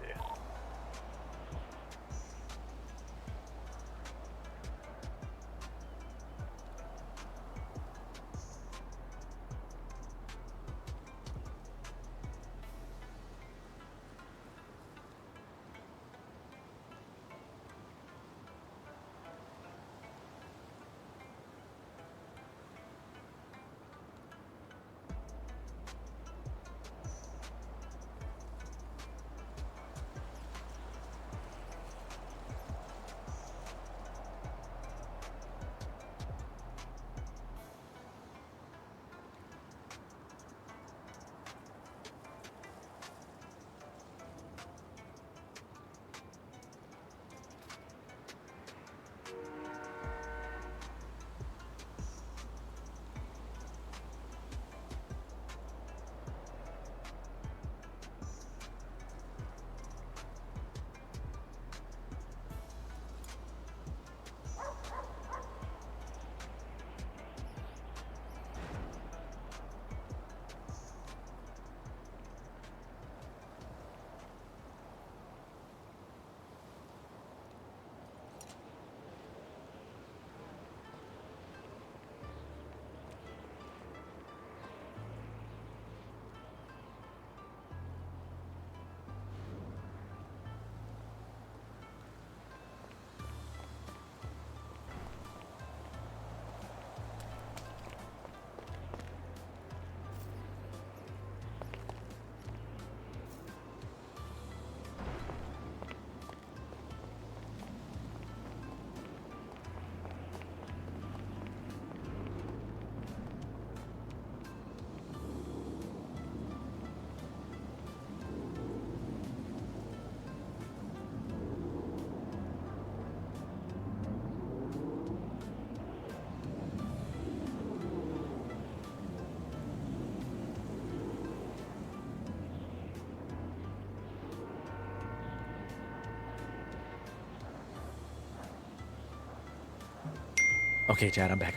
Okay, Chad, I'm back.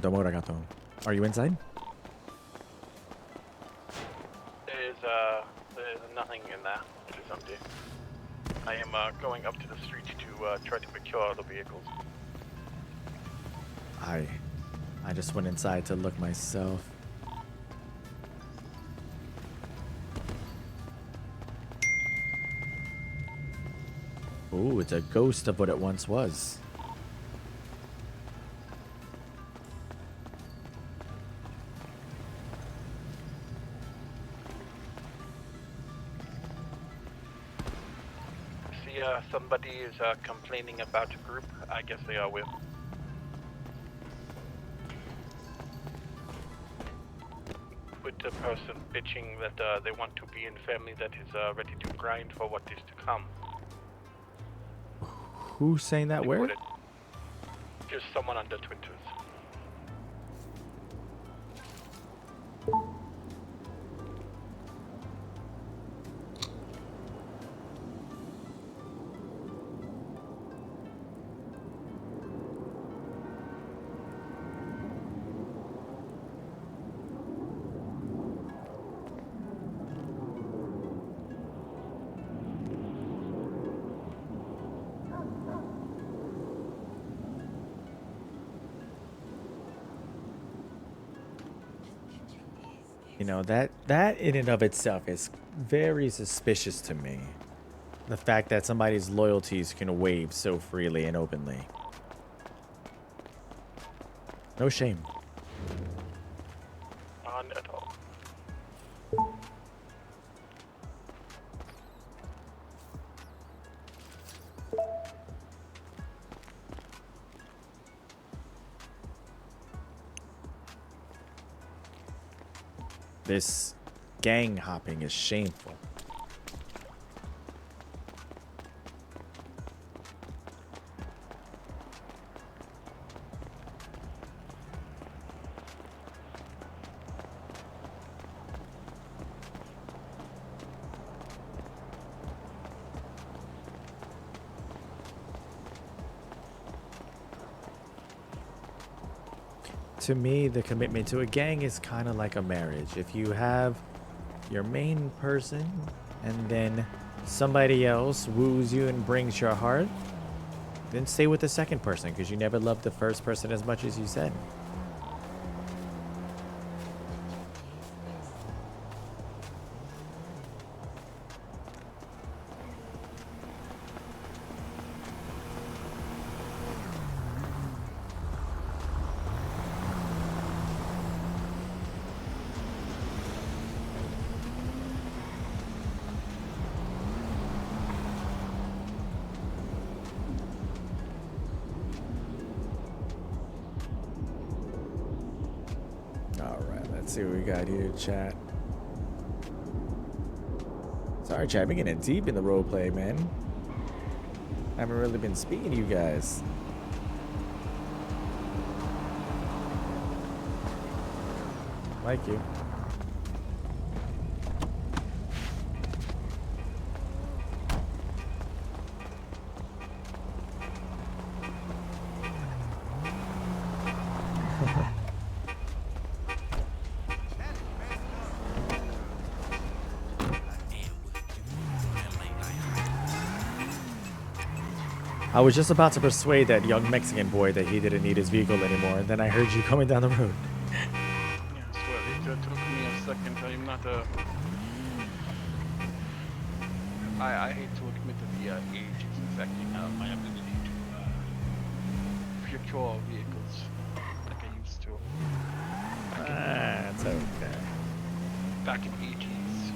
Domo arigato. Are you inside? There's nothing in there. It is empty. I am going up to the street to try to procure other vehicles. I just went inside to look myself. Ooh, it's a ghost of what it once was. See, somebody is complaining about a group. I guess they are with. With the person bitching that they want to be in family that is ready to grind for what is to come. Who's saying that? Where? Just someone on the Twitters. You know, that in and of itself is very suspicious to me. The fact that somebody's loyalties can wave so freely and openly. No shame. None at all. This gang hopping is shameful. to me, the commitment to a gang is kind of like a marriage. If you have your main person and then somebody else woos you and brings your heart, then stay with the second person because you never loved the first person as much as you said. Let's see what we got here, chat. Sorry, chat. I've been getting deep in the roleplay, man. I haven't really been speaking to you guys. Like you. I was just about to persuade that young Mexican boy that he didn't need his vehicle anymore, and then I heard you coming down the road. Yes, well, it took me a second. I'm not I hate to admit that the age is affecting my ability to procure vehicles like I used to. That's okay. Back in the 80s,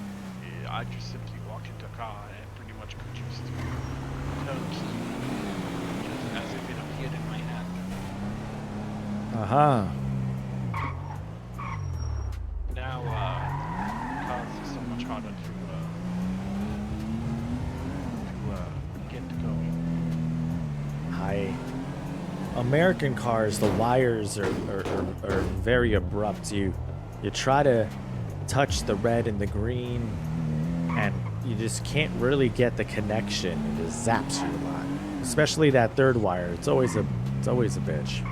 I just simply walked into a car and pretty much could just turn the key just as if it appeared in my hand. Uh-huh. Now, cars are so much harder to get going. Hi. American cars, the wires are very abrupt. You try to touch the red and the green, and you just can't really get the connection. It just zaps you a lot. Especially that third wire. It's always a bitch.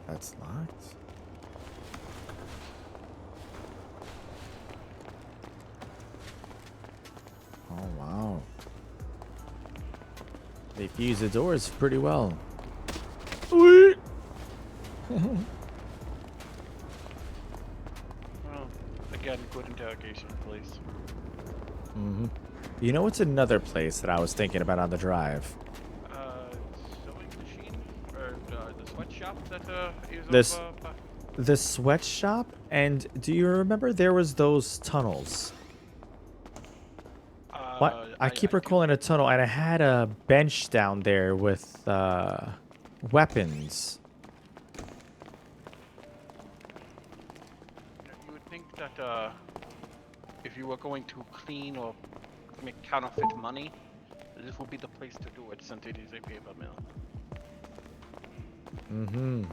That's locked. Oh, wow. They fuse the doors pretty well. Well, again, good interrogation, please. Mm-hmm. You know what's another place that I was thinking about on the drive? Sewing machine? Or the sweatshop that is This, the sweatshop? And do you remember there was those tunnels? What? I keep recalling a tunnel, and I had a bench down there with weapons. You would think that if you were going to clean or make counterfeit money, this would be the place to do it since it is a paper mill. Mm-hmm.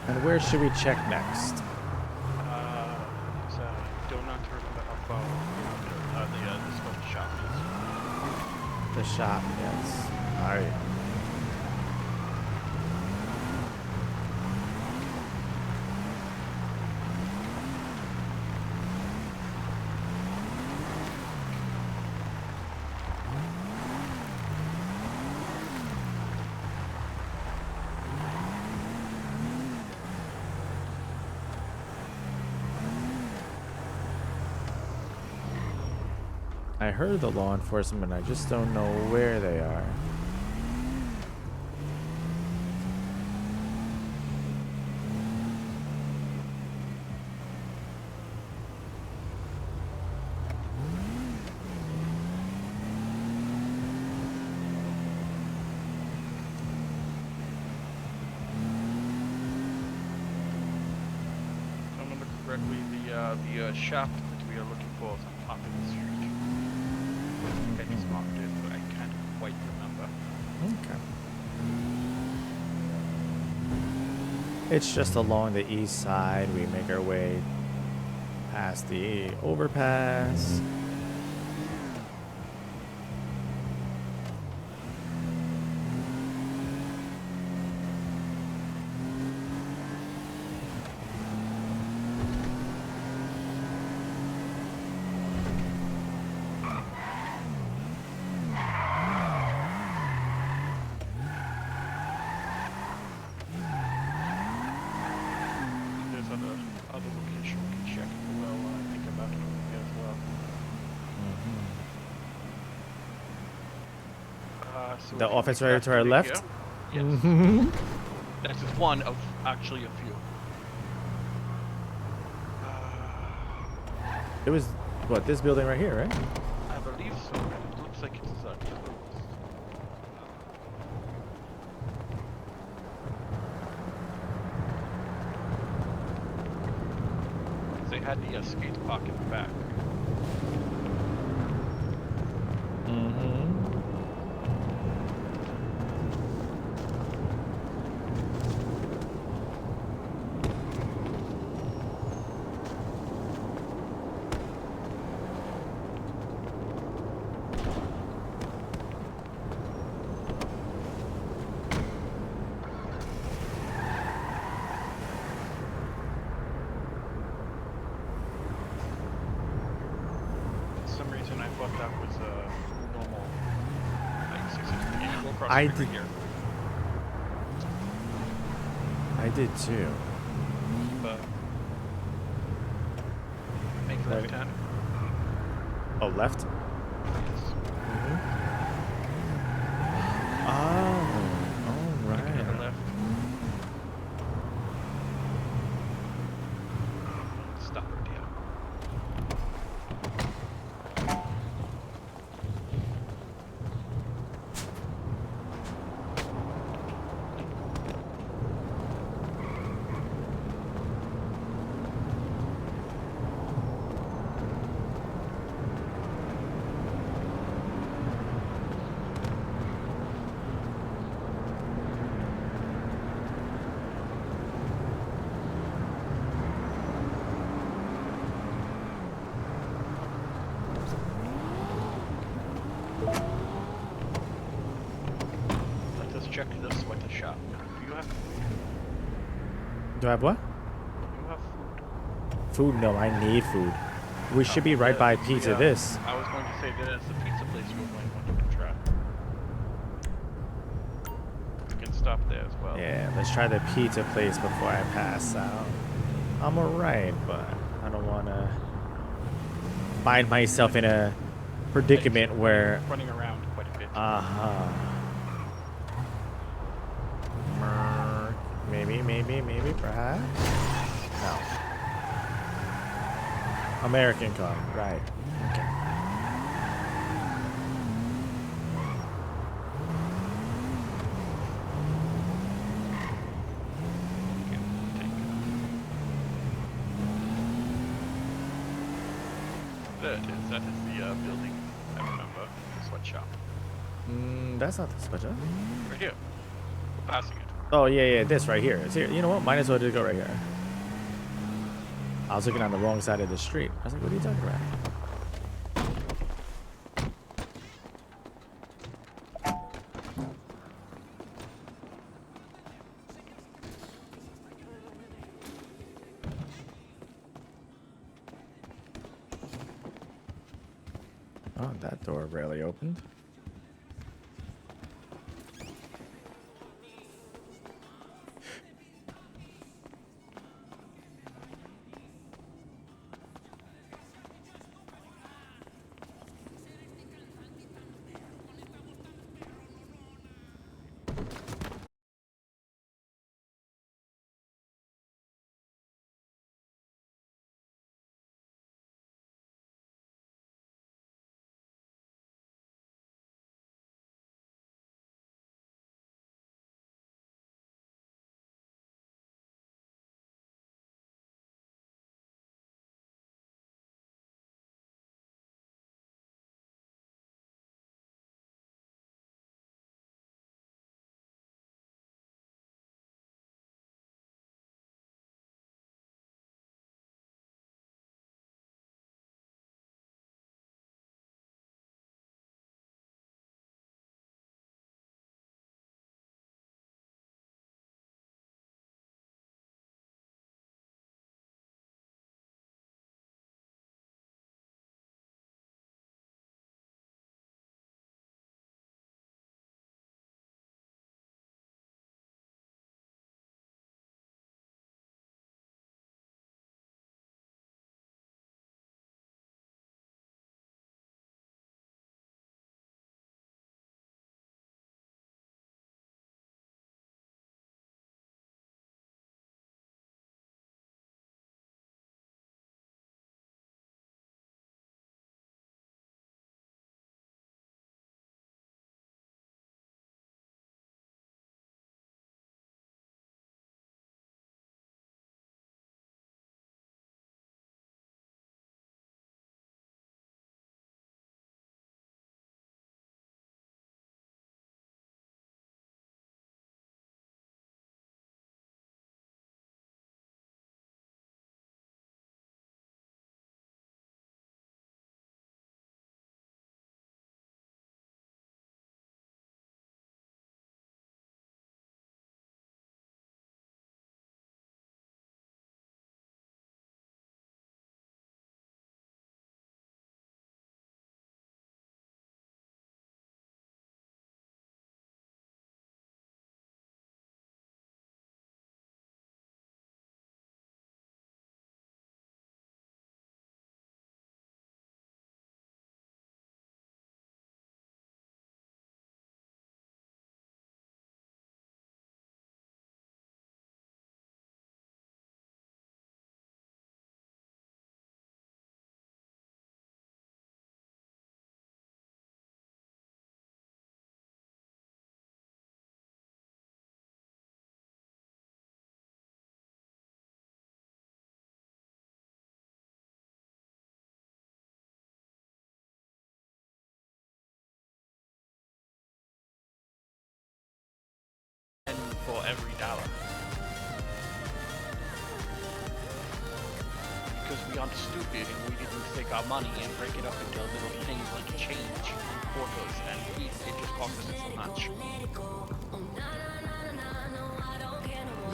And where should we check next? Do not remember how far this one shop is. The shop, yes. Alright. I heard the law enforcement, I just don't know where they are. If I remember correctly, the shop that we are looking for is on top of the street. I think I just marked it, but I can't quite remember. Okay. It's just along the east side. We make our way past the overpass. There's other location we can check as well. I think about it as well. So The if you office make right to our that left? here- Yes. Mhm. That is one of actually a few. It was, what, this building right here, right? I believe so. It looks like it's closed. They had the skate park in the back. Mm-hmm. For some reason, I thought that was a normal, like 660. You go across I the street did- here, I did too. but make Right. left hand. Oh, left? Yes. Oh, all Take another right. left. Stop right here. Let us check the sweater shop. Do you have food? Do I have what? Do you have food? Food? No, I need food. We should be right by Pizza Yeah, This. I was going to say that it's the pizza place we might want to try. We can stop there as well. Yeah, let's try the pizza place before I pass out. I'm alright, but I don't wanna. find myself in a predicament where running around quite a bit. Maybe, perhaps. No. American car, right? Okay. That is the building. I remember the sweatshop. That's not the sweater. Right here. We're passing it. Oh yeah, this right here. It's here. You know what? Might as well just go right here. I was looking on the wrong side of the street. I was like, what are you talking about? Oh, that door barely opened. And for every dollar. Because we aren't stupid and we didn't take our money and break it up into little things like change and quarters, and it just cost us so much.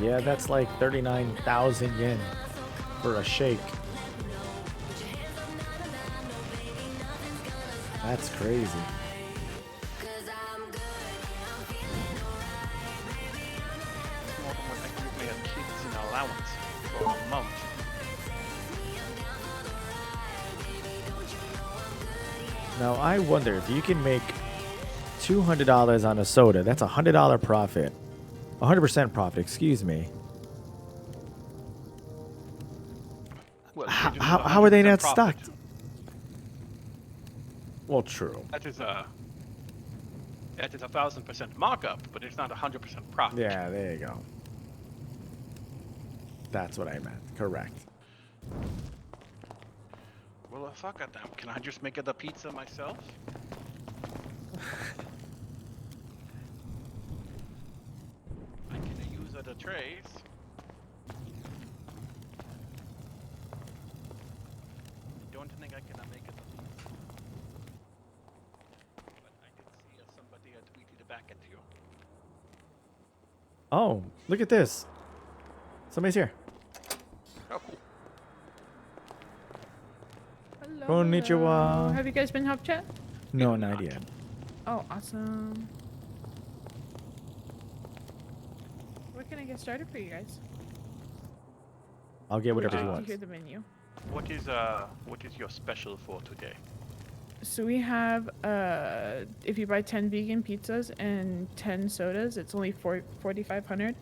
Yeah, that's like 39,000 yen for a shake. That's crazy. More than what I think we have kids in allowance for a month. Now I wonder if you can make $200 on a soda. That's $100 profit. 100% profit. Excuse me. Well, How are they not profit. stocked? Well, true. That is a 1,000% markup, but it's not 100% profit. Yeah, there you go. That's what I meant. Correct. Well, fuck it then. Can I just make it a pizza myself? I can use the trays. I don't think I can make it a pizza. But I did see somebody had tweeted back at you. Oh, look at this. Somebody's here. Oh, cool. Hello. Konnichiwa. Have you guys been help chat? No, not yet. Oh, awesome. What can I get started for you guys? I'll get Would whatever you you like to want. hear the menu? What is your special for today? So we have, if you buy 10 vegan pizzas and 10 sodas, it's only 4,500.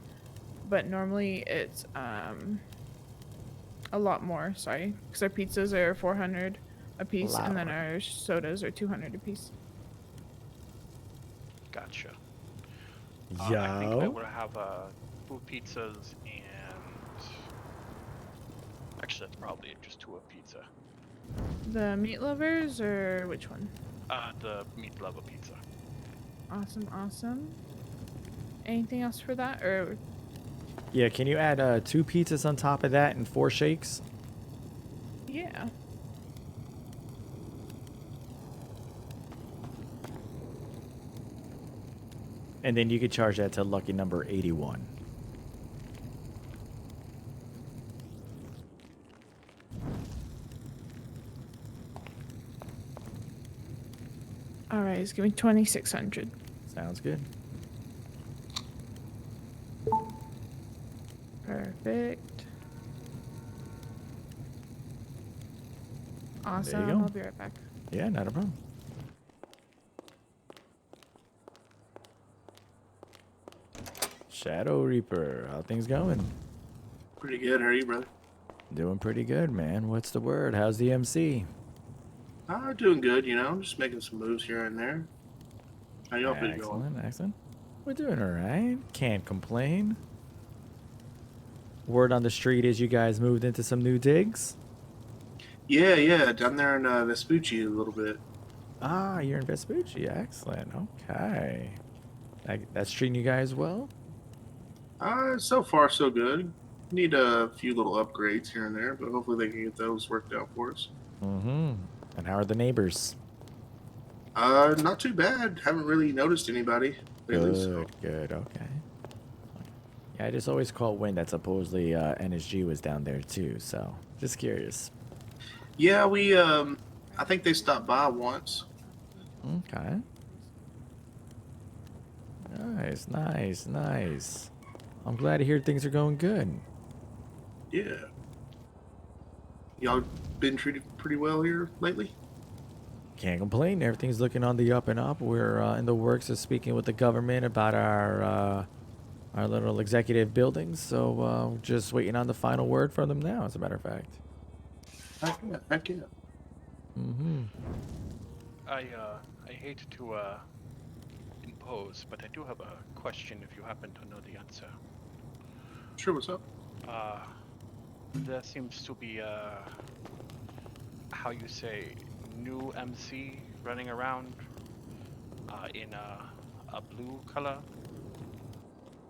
But normally it's a lot more. Sorry, because our pizzas are 400 a piece, and then our sodas are 200 a piece. Gotcha. Yo. I think I will have 2 pizzas and actually that's probably just 2 a pizza. The meat lovers, or which one? The meat lover pizza. Awesome, awesome. Anything else for that, or? Yeah, can you add 2 pizzas on top of that and 4 shakes? Yeah. And then you could charge that to lucky number 81. All right, it's giving 2,600. Sounds good. Perfect. There Awesome. you go. I'll be right back. Yeah, not a problem. Shadow Reaper, how things going? Pretty good. How are you, brother? Doing pretty good, man. What's the word? How's the MC? Doing good. You know, I'm just making some moves here and there. How y'all been going? Excellent, excellent. We're doing all right. Can't complain. Word on the street is you guys moved into some new digs? Yeah. Down there in Vespucci a little bit. Ah, you're in Vespucci. Excellent. Okay. That's treating you guys well? So far so good. Need a few little upgrades here and there, but hopefully they can get those worked out for us. Mm-hmm. And how are the neighbors? Not too bad. Haven't really noticed anybody lately. So. Good. Okay. Yeah, I just always caught wind that supposedly NSG was down there too. So just curious. Yeah, we I think they stopped by once. Okay. Nice. I'm glad to hear things are going good. Yeah. Y'all been treated pretty well here lately? Can't complain. Everything's looking on the up and up. We're in the works of speaking with the government about our little executive buildings. So just waiting on the final word from them now, as a matter of fact. Heck yeah. Mm-hmm. I hate to impose, but I do have a question if you happen to know the answer. Sure, what's up? There seems to be how you say, new MC running around in a blue color.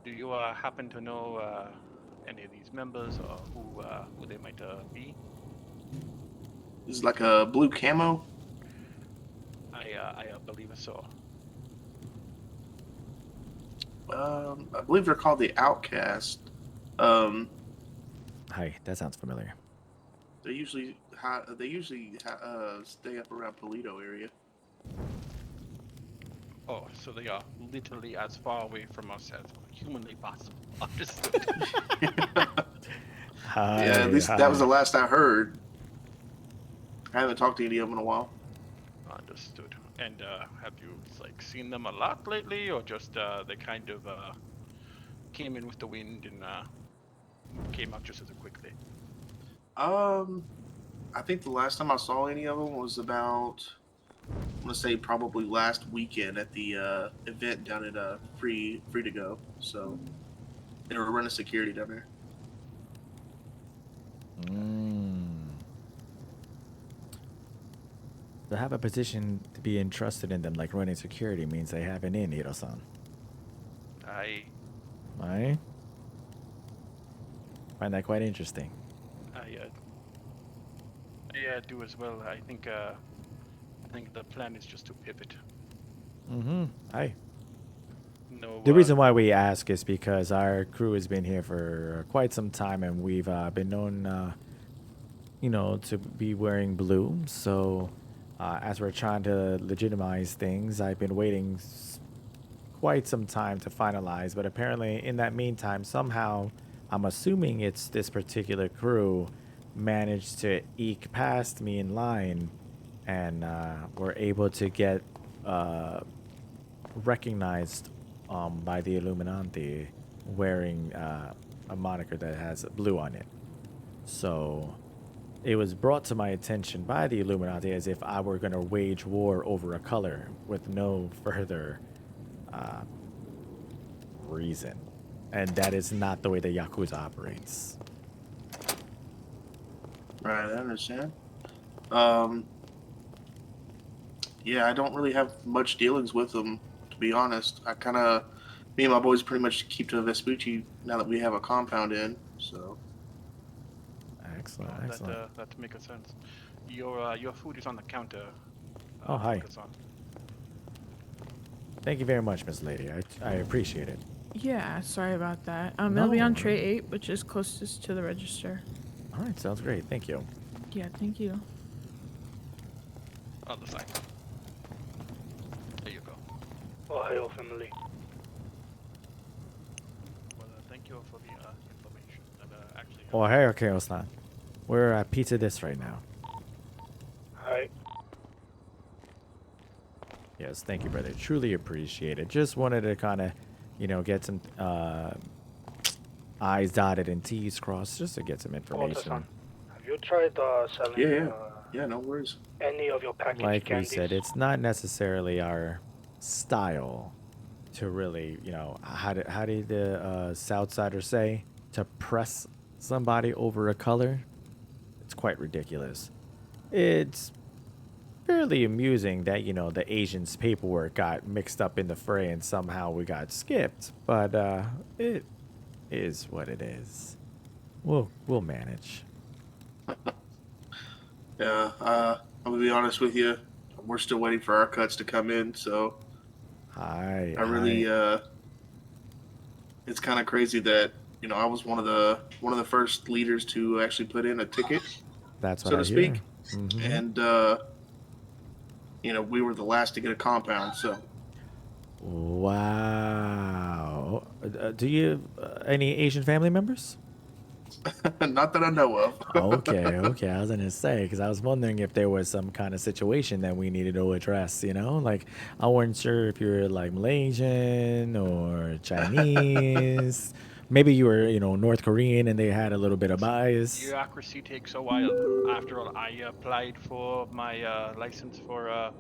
Do you happen to know any of these members or who they might be? This is like a blue camo? I believe so. I believe they're called the Outcast. Hi, that sounds familiar. They usually stay up around Polito area. Oh, so they are literally as far away from us as humanly possible. Understood. Yeah, at least that was the last I heard. I haven't talked to any of them in a while. Understood. And have you like seen them a lot lately, or just they kind of came in with the wind and came out just as quickly? I think the last time I saw any of them was about, I'm gonna say probably last weekend at the event down at Free to Go. So they were running security down there. To have a position to be entrusted in them, like running security, means they have an in, Hiro-san. I Find that quite interesting. Yeah, do as well. I think the plan is just to pivot. Aye. No. The reason why we ask is because our crew has been here for quite some time, and we've been known, to be wearing blue. So, as we're trying to legitimize things, I've been waiting quite some time to finalize. But apparently, in that meantime, somehow, I'm assuming it's this particular crew managed to eke past me in line, and were able to get recognized by the Illuminati wearing a moniker that has blue on it. So it was brought to my attention by the Illuminati as if I were going to wage war over a color with no further reason. And that is not the way the Yakuza operates. Right, I understand. Yeah, I don't really have much dealings with them, to be honest. Me and my boys pretty much keep to Vespucci now that we have a compound in, so. Excellent, That excellent. that makes sense. Your food is on the counter. Oh, hi. Hiro-san. Thank you very much, Miss Lady. I appreciate it. Yeah, sorry about that. It'll be on tray 8, which is closest to the register. All right, sounds great. Thank you. Yeah, thank you. Other side. There you go. Ohio, family. Well, thank you for the information. And, actually, Oh, hey, okay, Osnan. We're at Pizza This right now. Hi. Yes, thank you, brother. Truly appreciate it. Just wanted to kind of, get some I's dotted and T's crossed, just to get some information. Have you tried selling Yeah, no worries. any of your packaged Like candies? we said, it's not necessarily our style to really, how did the Southsiders say? To press somebody over a color? It's quite ridiculous. It's fairly amusing that, the Asians' paperwork got mixed up in the fray and somehow we got skipped. But it is what it is. We'll manage. Yeah, I'm gonna be honest with you. We're still waiting for our cuts to come in, so I really, it's kind of crazy that I was one of the first leaders to actually put in a ticket, That's what so I to speak, hear. and we were the last to get a compound. So Wow. Do you any Asian family members? not that I know of. Okay. I was gonna say because I was wondering if there was some kind of situation that we needed to address. Like I wasn't sure if you were like Malaysian or Chinese. Maybe you were, North Korean and they had a little bit of bias. Bureaucracy takes a while. After all, I applied for my license for,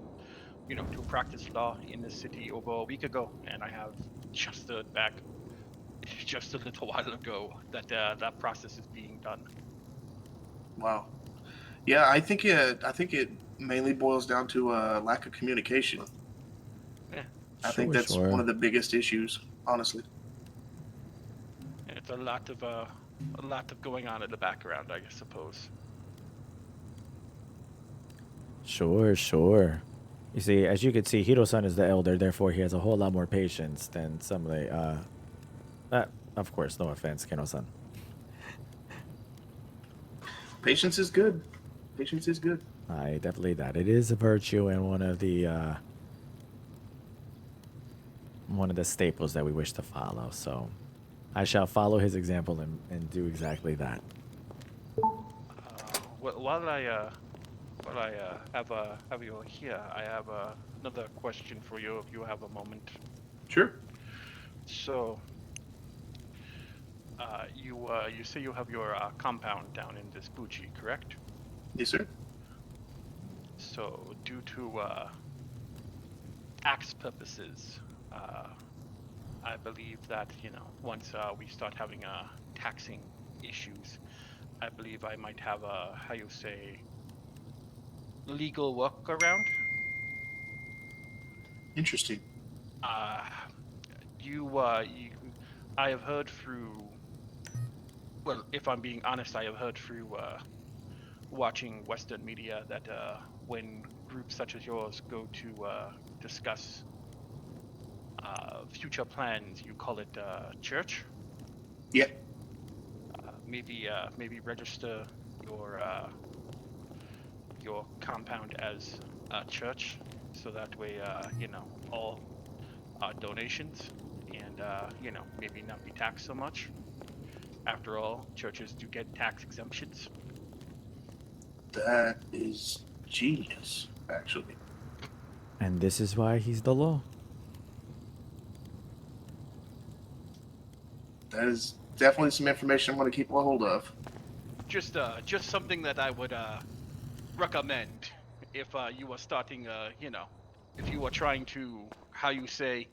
to practice law in the city over a week ago, and I have just heard back just a little while ago that that process is being done. Wow. Yeah, I think it mainly boils down to lack of communication. Yeah. I think that's one of the biggest issues, honestly. It's a lot of going on in the background, I suppose. Sure. You see, as you can see, Hiro-san is the elder, therefore he has a whole lot more patience than some of the, of course, no offense, Keno-san. Patience is good. Patience is good. I definitely that. It is a virtue and one of the staples that we wish to follow, so I shall follow his example and do exactly that. While Well, I have you here. I have another question for you if you have a moment. Sure. So, you say you have your compound down in this Bucci, correct? Yes, sir. So, due to tax purposes, I believe that once we start having taxing issues, I believe I might have a how you say legal workaround. Interesting. Uh, you, I have heard through. Well, if I'm being honest, I have heard through watching Western media that when groups such as yours go to discuss future plans, you call it church. Yeah. Maybe register your compound as a church, so that way all donations and maybe not be taxed so much. After all, churches do get tax exemptions. That is genius, actually. And this is why he's the law. That is definitely some information I'm going to keep a hold of. Just something that I would recommend if you were starting if you were trying to how you say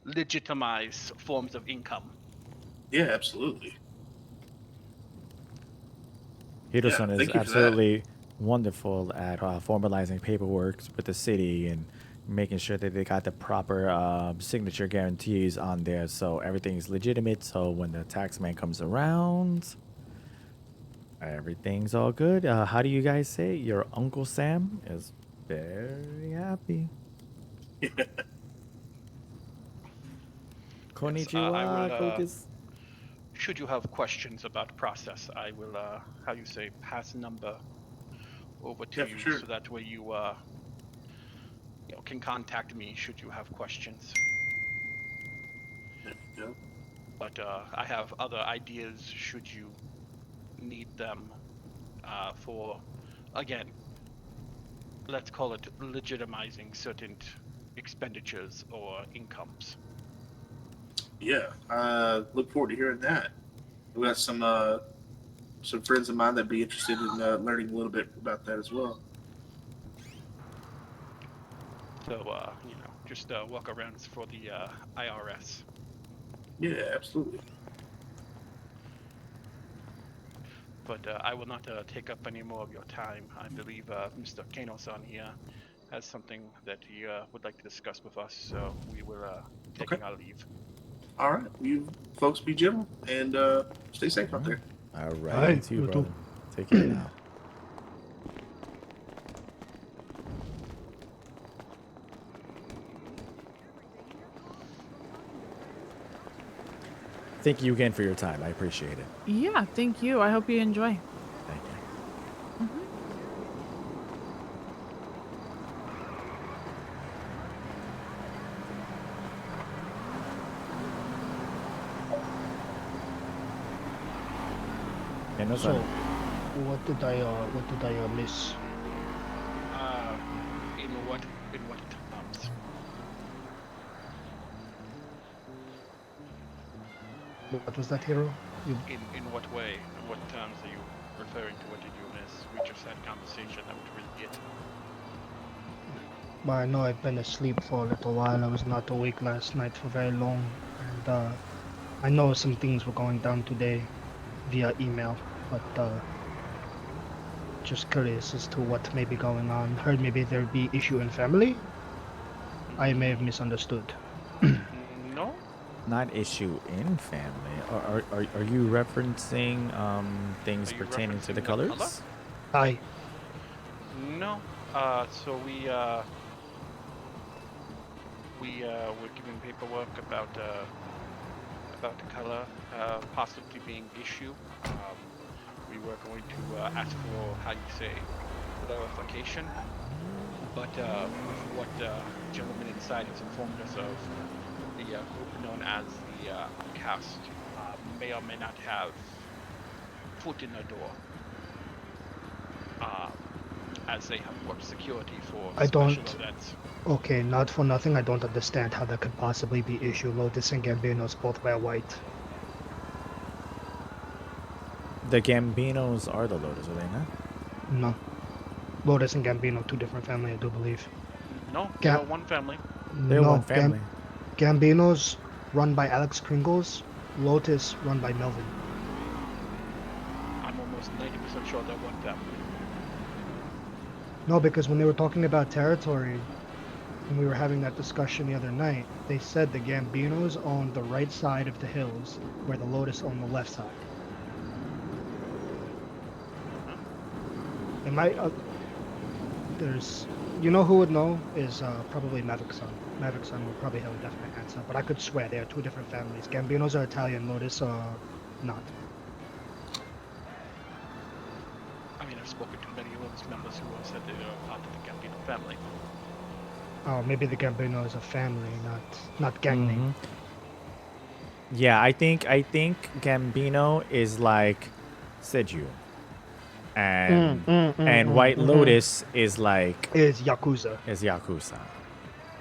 legitimize forms of income. Yeah, absolutely. Hiroson Yeah, is thank you for that. absolutely wonderful at formalizing paperwork with the city and making sure that they got the proper signature guarantees on there, so everything's legitimate. So when the tax man comes around, everything's all good. How do you guys say? Your Uncle Sam is very happy. I will. Konnichiwa, Kokus. Should you have questions about process, I will how you say pass number over to Yeah, you, for sure. so that way you can contact me should you have questions. There we go. But I have other ideas should you need them for, again, let's call it legitimizing certain expenditures or incomes. Yeah, look forward to hearing that. We got some friends of mine that'd be interested in learning a little bit about that as well. So just workarounds for the IRS. Yeah, absolutely. But I will not take up any more of your time. I believe Mr. Kano-san here has something that he would like to discuss with us, so we will taking our leave. All right, you folks be gentle and stay safe out there. All right, you too, brother. Take care now. Thank you again for your time. I appreciate it. Yeah, thank you. I hope you enjoy. Thank you. So, what did I miss? In what terms? What was that, hero? In what way? In what terms are you referring to? What did you miss? We just had conversation. That was really it. Well, I know I've been asleep for a little while. I was not awake last night for very long, and I know some things were going down today via email, but just curious as to what may be going on. Heard maybe there'd be issue in family. I may have misunderstood. No. Not issue in family. Are you referencing things pertaining to the colors? Aye. No. So we were given paperwork about the color possibly being issue. We were going to ask for how you say clarification, but what gentleman inside has informed us of, the group known as the Outcast may or may not have foot in the door. as they have more security for I special don't- events. Okay, not for nothing, I don't understand how that could possibly be issue. Lotus and Gambinos both wear white. The Gambinos are the Lotus, are they not? No. Lotus and Gambino, two different family, I do believe. No, they are one family. They're no, one family. Gambinos run by Alex Kringles, Lotus run by Melvin. I'm almost 90% sure they're one family. No, because when they were talking about territory, when we were having that discussion the other night, they said the Gambinos own the right side of the hills, where the Lotus own the left side. It might. There's. You know who would know is probably Maverick's son. Maverick's son would probably have a definite answer, but I could swear they are two different families. Gambinos are Italian, Lotus are not. I mean, I've spoken to many Lotus members who have said they are part of the Gambino family. Oh, maybe the Gambino is a family, not gang name. Yeah, I think Gambino is like Seju. And White Lotus is like is Yakuza.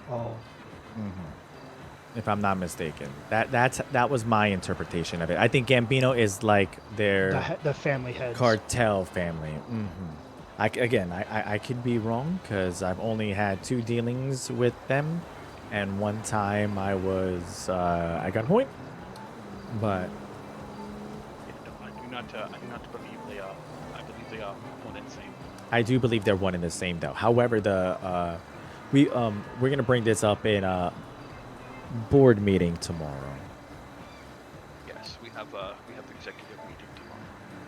Oh. If I'm not mistaken, that was my interpretation of it. I think Gambino is like their The family heads. cartel family. I could be wrong because I've only had 2 dealings with them, and one time I was I got point, but I do not believe they are. I believe they are one and the same. I do believe they're one and the same though. However, we're gonna bring this up in a board meeting tomorrow. Yes, we have executive meeting tomorrow.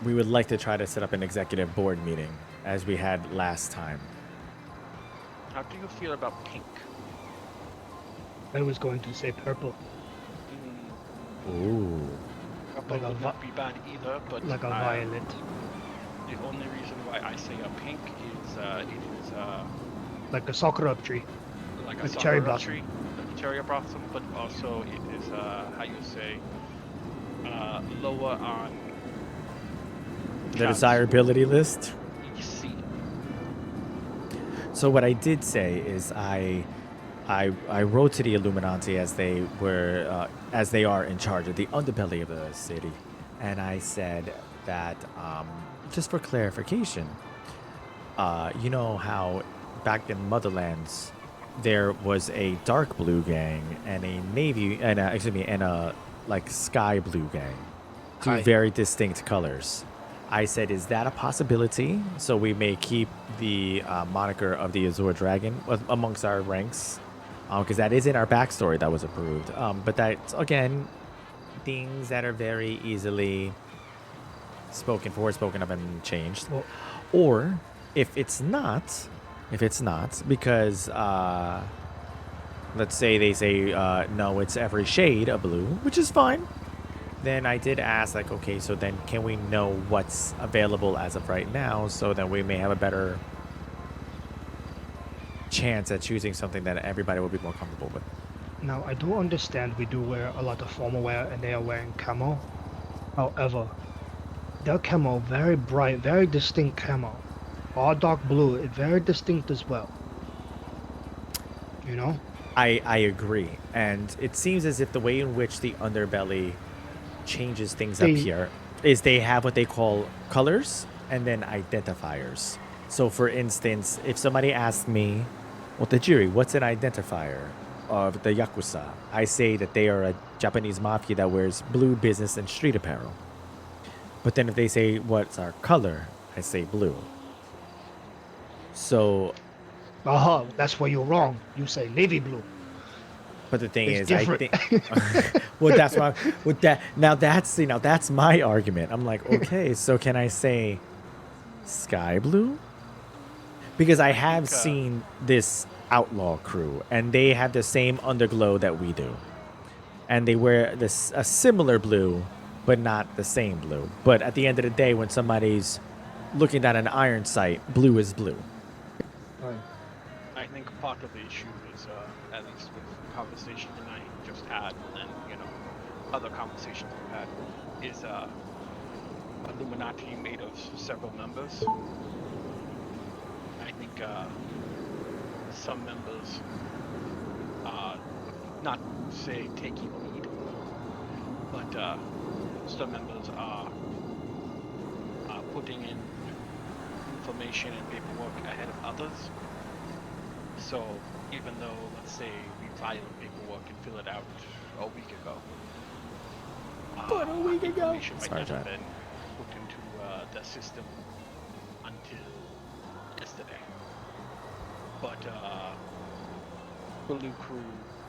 We would like to try to set up an executive board meeting as we had last time. How do you feel about pink? I was going to say purple. Ooh. Purple would not be bad either, but like a violet. The only reason why I say a pink is it is like a sakura tree. like a Like sakura cherry blossom. tree, like a cherry blossom, but also it is how you say lower on The desirability list. you see. So what I did say is I wrote to the Illuminati as they are in charge of the underbelly of the city, and I said that just for clarification, you know how back in Motherlands there was a dark blue gang and a navy and a like sky blue gang, two Hi. very distinct colors. I said, is that a possibility? So we may keep the moniker of the Azure Dragon amongst our ranks, because that is in our backstory that was approved. But that's, again, things that are very easily spoken for, spoken of, and changed. Well, or if it's not, because let's say they say, no, it's every shade of blue, which is fine. Then I did ask, like, okay, so then can we know what's available as of right now, so that we may have a better chance at choosing something that everybody will be more comfortable with. Now, I do understand we do wear a lot of formal wear and they are wearing camo. However, their camo, very bright, very distinct camo. All dark blue, very distinct as well. You know? I agree. And it seems as if the way in which the underbelly changes things up here is they have what they call colors and then identifiers. So for instance, if somebody asks me, Otagiri, what's an identifier of the Yakuza? I say that they are a Japanese mafia that wears blue business and street apparel. But then if they say, what's our color? I say blue. So... that's where you're wrong. You say navy blue. But the thing It's is, different. I think, well, that's why with that. Now that's my argument. I'm like, okay, so can I say sky blue? Because I have seen this outlaw crew, and they have the same underglow that we do, and they wear a similar blue, but not the same blue. But at the end of the day, when somebody's looking at an iron sight, blue is blue. I think part of the issue is, at least with the conversation that I just had, and other conversations we've had, is Illuminati made of several members. I think some members, not say taking lead, but some members are putting in information and paperwork ahead of others. So even though, let's say, we file paperwork and fill it out a week ago, information might Sorry, not have John. been put into the system until yesterday. But Blue Crew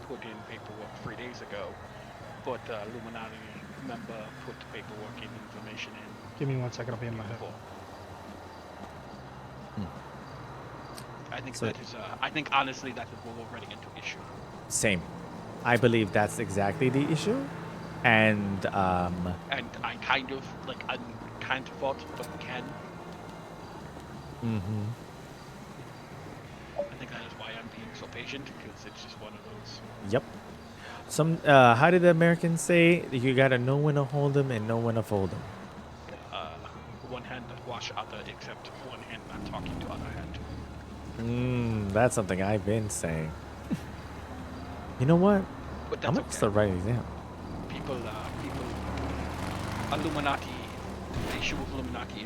put in paperwork 3 days ago, but Illuminati member put the paperwork and information in. Give me 1 second, I'll be in my head. before. I think So- that is. I think honestly that is what we're running into issue. Same. I believe that's exactly the issue. And And I kind of like I'm kind of fault, but can. I think that is why I'm being so patient, because it's just one of those. Yep. How did the Americans say? You gotta know when to hold them and know when to fold them. One hand wash other, except one hand not talking to other hand. That's something I've been saying. You know what? But I'm that's gonna okay. start writing these down. People, Illuminati. The issue with Illuminati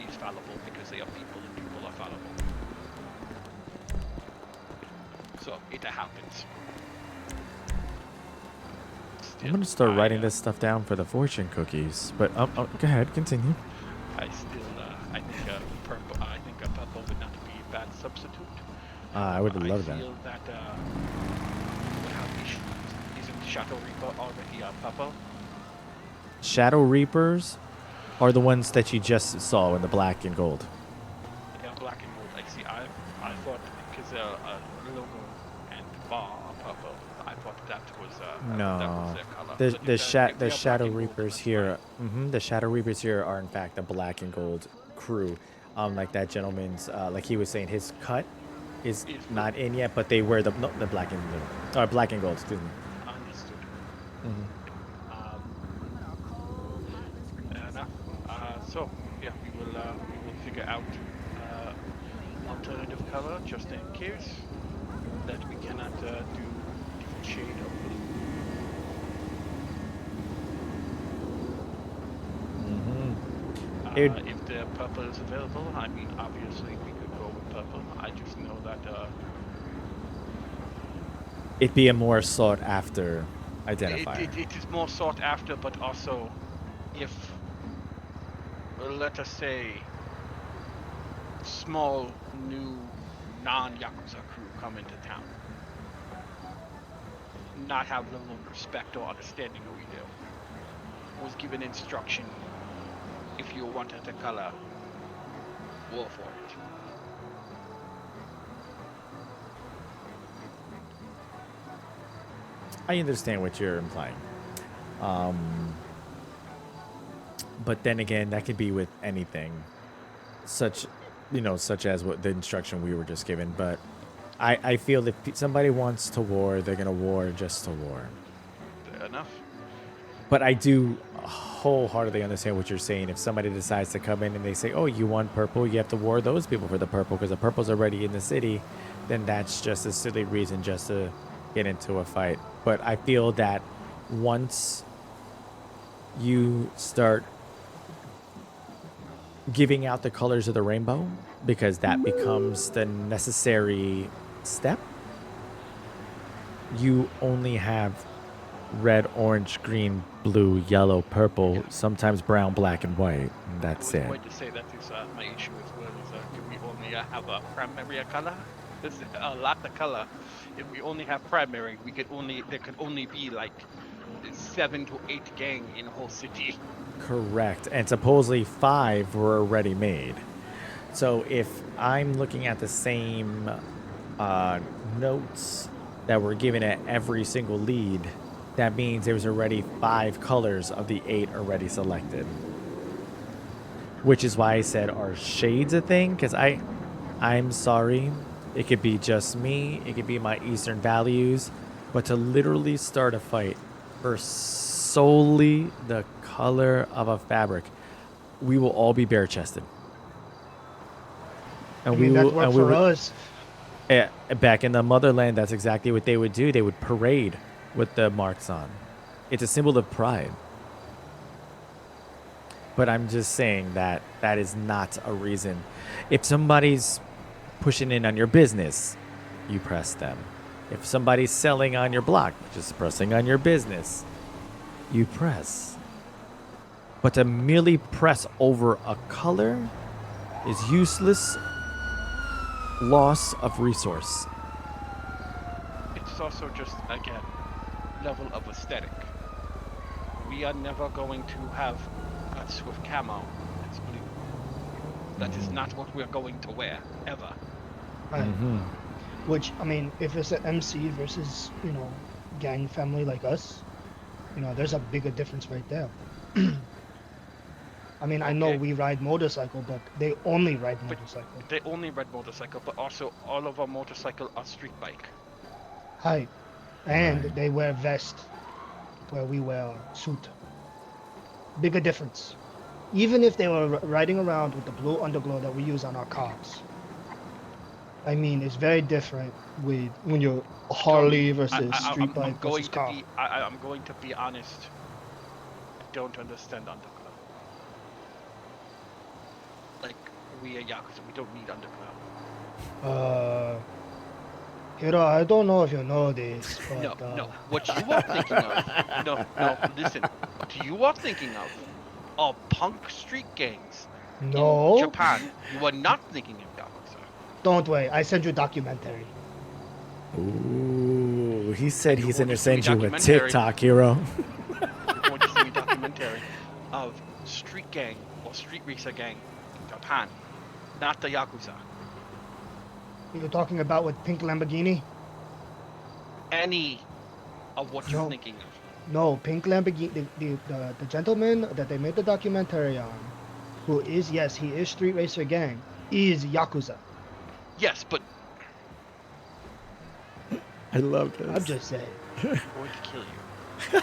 is fallible because they are people and people are fallible. So it happens. I'm gonna start writing this stuff down for the fortune cookies. But go ahead, continue. I still, I think purple. I think purple would not be a bad substitute. I would love that. I feel that we have issues. Isn't Shadow Reaper already purple? Shadow Reapers are the ones that you just saw in the black and gold. Yeah, black and gold. I see. I thought because logo and bar are purple. I thought that was that was their color. The But if the they are Shadow black and gold, Reapers here. The Shadow Reapers here are in fact the black and gold crew. Like that gentleman's, like he was saying, his cut is not in yet, but they wear the black and blue, or black and gold. Excuse me. Understood. So yeah, we will figure out alternative color just in case that we cannot do different shade of blue. If the purple is available, I mean obviously we could go with purple. I just know that It'd be a more sought after identifier. it is more sought after, but also if let us say small new non-Yakuza crew come into town, not have the level of respect or understanding that we do, was given instruction, if you wanted a color, go for it. I understand what you're implying. But then again, that could be with anything, such as what the instruction we were just given. But I feel if somebody wants to war, they're gonna war just to war. Fair enough. But I do wholeheartedly understand what you're saying. If somebody decides to come in and they say, "Oh, you want purple," you have to war those people for the purple because the purple's already in the city. Then that's just a silly reason just to get into a fight. But I feel that once you start giving out the colors of the rainbow, because that becomes the necessary step, you only have red, orange, green, blue, yellow, purple, sometimes brown, black, and white. And that's I it. was going to say that is my issue as well. Is can we only have a primary color? There's a lot of color. If we only have primary, there could only be like 7 to 8 gang in a whole city. Correct. And supposedly 5 were already made. So if I'm looking at the same notes that were given at every single lead, that means there was already 5 colors of the 8 already selected. Which is why I said, are shades a thing? Because I'm sorry. It could be just me. It could be my Eastern values. But to literally start a fight for solely the color of a fabric, we will all be bare-chested. And I mean, that will- worked and we for would- us. Yeah, back in the motherland, that's exactly what they would do. They would parade with the marks on. It's a symbol of pride. But I'm just saying that that is not a reason. If somebody's pushing in on your business, you press them. If somebody's selling on your block, just pressing on your business, you press. But to merely press over a color is useless loss of resource. It's also just, again, level of aesthetic. We are never going to have us with camo that's blue. That is not what we're going to wear, ever. Right. Mm-hmm. Which, I mean, if it's an MC versus, you know, gang family like us, you know, there's a bigger difference right there. I mean, I know we ride motorcycle, but they only ride motorcycle. They only ride motorcycle, but also all of our motorcycle are street bike. Hi. And they wear vest, where we wear suit. Bigger difference. Even if they were riding around with the blue underglow that we use on our cars. I mean, it's very different with when you're a Harley versus street bike versus car. I'm going to be honest. I don't understand underglow. Like, we are Yakuza, we don't need underglow. Hiro, I don't know if you know this, but... No. What you are thinking of... No, listen. What you are thinking of are punk street gangs No. in Japan. You are not thinking of Yakuza. Don't worry, I sent you a documentary. Ooh, he said he's going gonna to see send you a documentary. TikTok, hero. You're going to see a documentary of street gang or street racer gang in Japan, not the Yakuza. You're talking about with pink Lamborghini? Any of what you're thinking of. No, pink Lamborghini. The gentleman that they made the documentary on, who is, yes, he is street racer gang, is Yakuza. Yes, but I love this. I'm just saying. I'm going to kill you.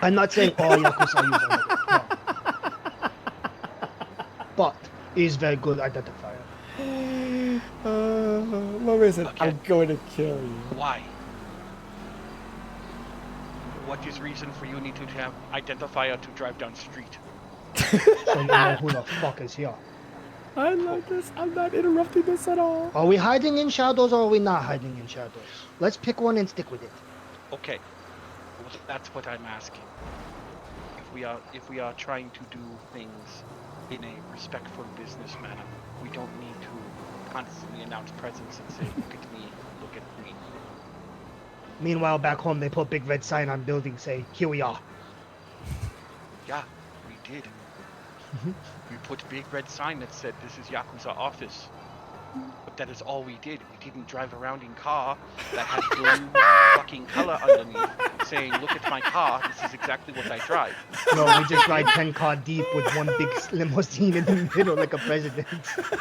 I'm not saying all Yakuza use underglow. No. But he's very good identifier. Listen, I'm going to kill you. Why? What is reason for you need to have identifier to drive down street? So you know who the fuck is here. I love this. I'm not interrupting this at all. Are we hiding in shadows or are we not hiding in shadows? Let's pick one and stick with it. Okay, well, that's what I'm asking. If we are trying to do things in a respectful business manner, we don't need to constantly announce presence and say, "Look at me, look at me." Meanwhile, back home, they put big red sign on buildings say, "Here we are." Yeah, we did. We put big red sign that said, "This is Yakuza office." But that is all we did. We didn't drive around in car that had blue fucking color underneath, saying, "Look at my car. This is exactly what I drive." No, we just ride 10 car deep with one big limousine in the middle like a president.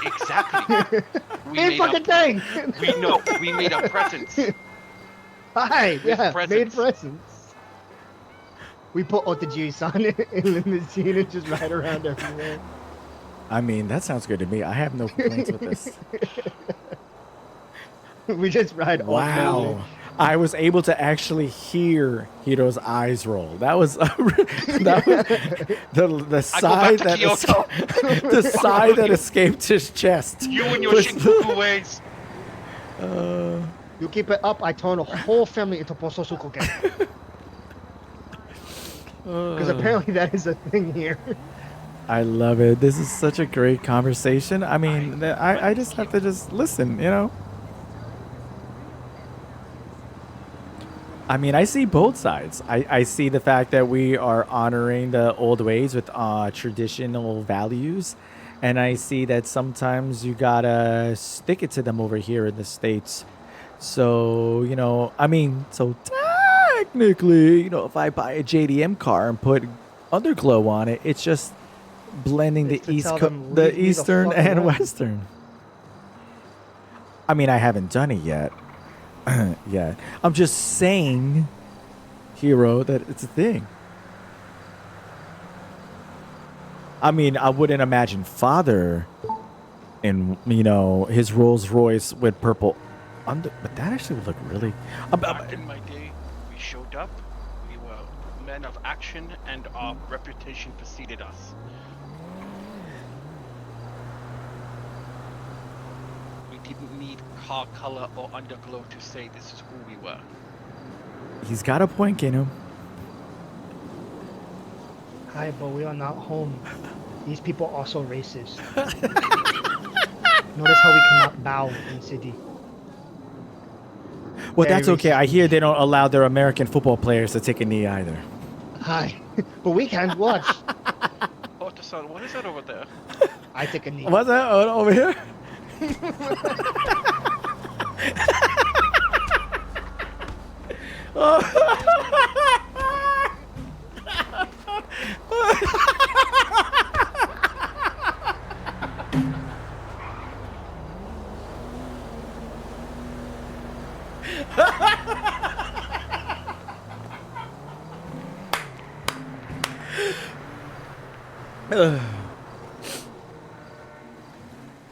Exactly. Same fucking thing. We made a presence. Hi, yeah, presents. made presents. We put Otagiri-san in limousine and just ride around everywhere. I mean, that sounds good to me. I have no complaints with this. We just ride all day. Wow. I was able to actually hear Hiro's eyes roll. That was the sigh that the sigh that escaped his chest. You and your Shinjuku ways. You keep it up, I turn a whole family into Pososuku gang. Because apparently that is a thing here. I love it. This is such a great conversation. I mean, I just have to just listen, you know? I mean, I see both sides. I see the fact that we are honoring the old ways with traditional values. And I see that sometimes you gotta stick it to them over here in the States. So, you know, I mean, so technically, you know, if I buy a JDM car and put underglow on it, it's just blending the Eastern and Western. I mean, I haven't done it yet. Yeah, I'm just saying, Hero, that it's a thing. I mean, I wouldn't imagine Father in his Rolls Royce with purple under. But that actually would look really. Back in my day, we showed up. We were men of action, and our reputation preceded us. We didn't need car color or underglow to say this is who we were. He's got a point, Kenu. Hi, but we are not home. These people are also racist. Notice how we cannot bow in city. Well, Very that's okay. racist. I hear they don't allow their American football players to take a knee either. Hi, but we can watch. Otasan, what is that over there? I take a knee. What's that over here?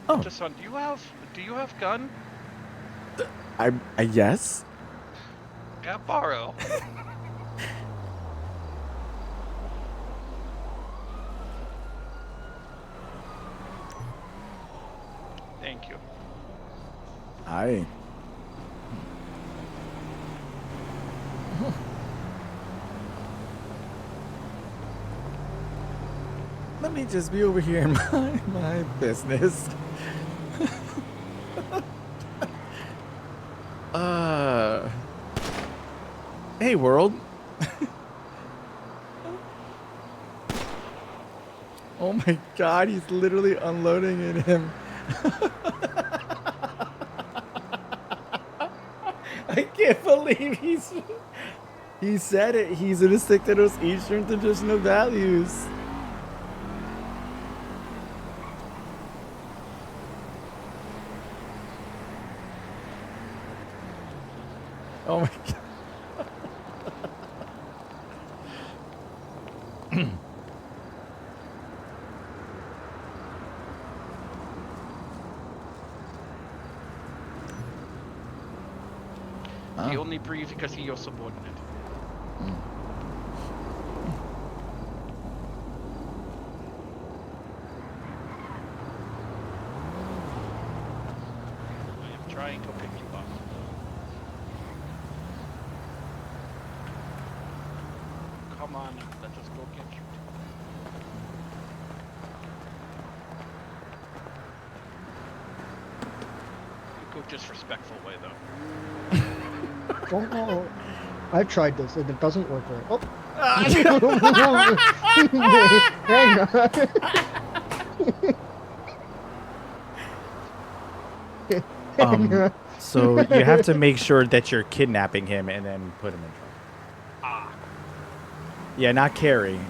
Otasan, do you have gun? I yes. Yeah, borrow. Thank you. Aye. Let me just be over here in my business. Hey, world. Oh my God, he's literally unloading in him. I can't believe he said it. He's gonna stick to those Eastern traditional values. Oh my God. He only breathes because he's your subordinate. I am trying to pick you up. Come on, let us go get you. You go disrespectful way though. Oh no. I've tried this and it doesn't work right. Oh. Hang on. So you have to make sure that you're kidnapping him and then put him in trouble. Ah. Yeah, not carry,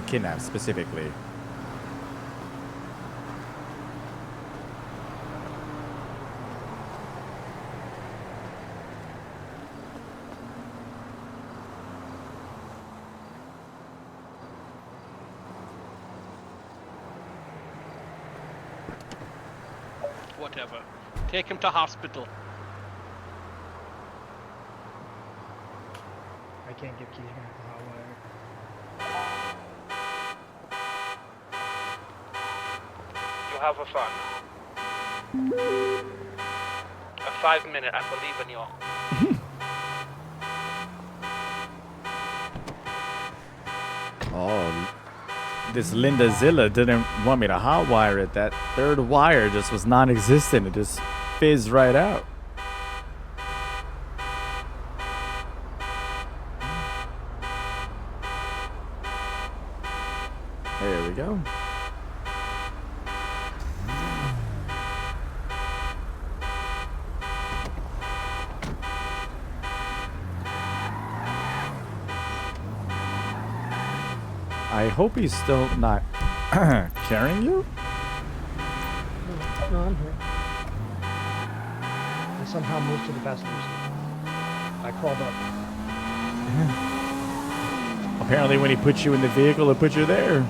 kidnap specifically. Whatever. Take him to hospital. I can't get keys back to hotwire. You have a fun. A 5 minute, I believe in you. Oh, this Linda Zilla didn't want me to hotwire it. That third wire just was non-existent. It just fizzed right out. There we go. I hope he's still not carrying you. No, I'm here. I somehow moved to the passenger seat. I crawled up. Apparently when he put you in the vehicle, it put you there.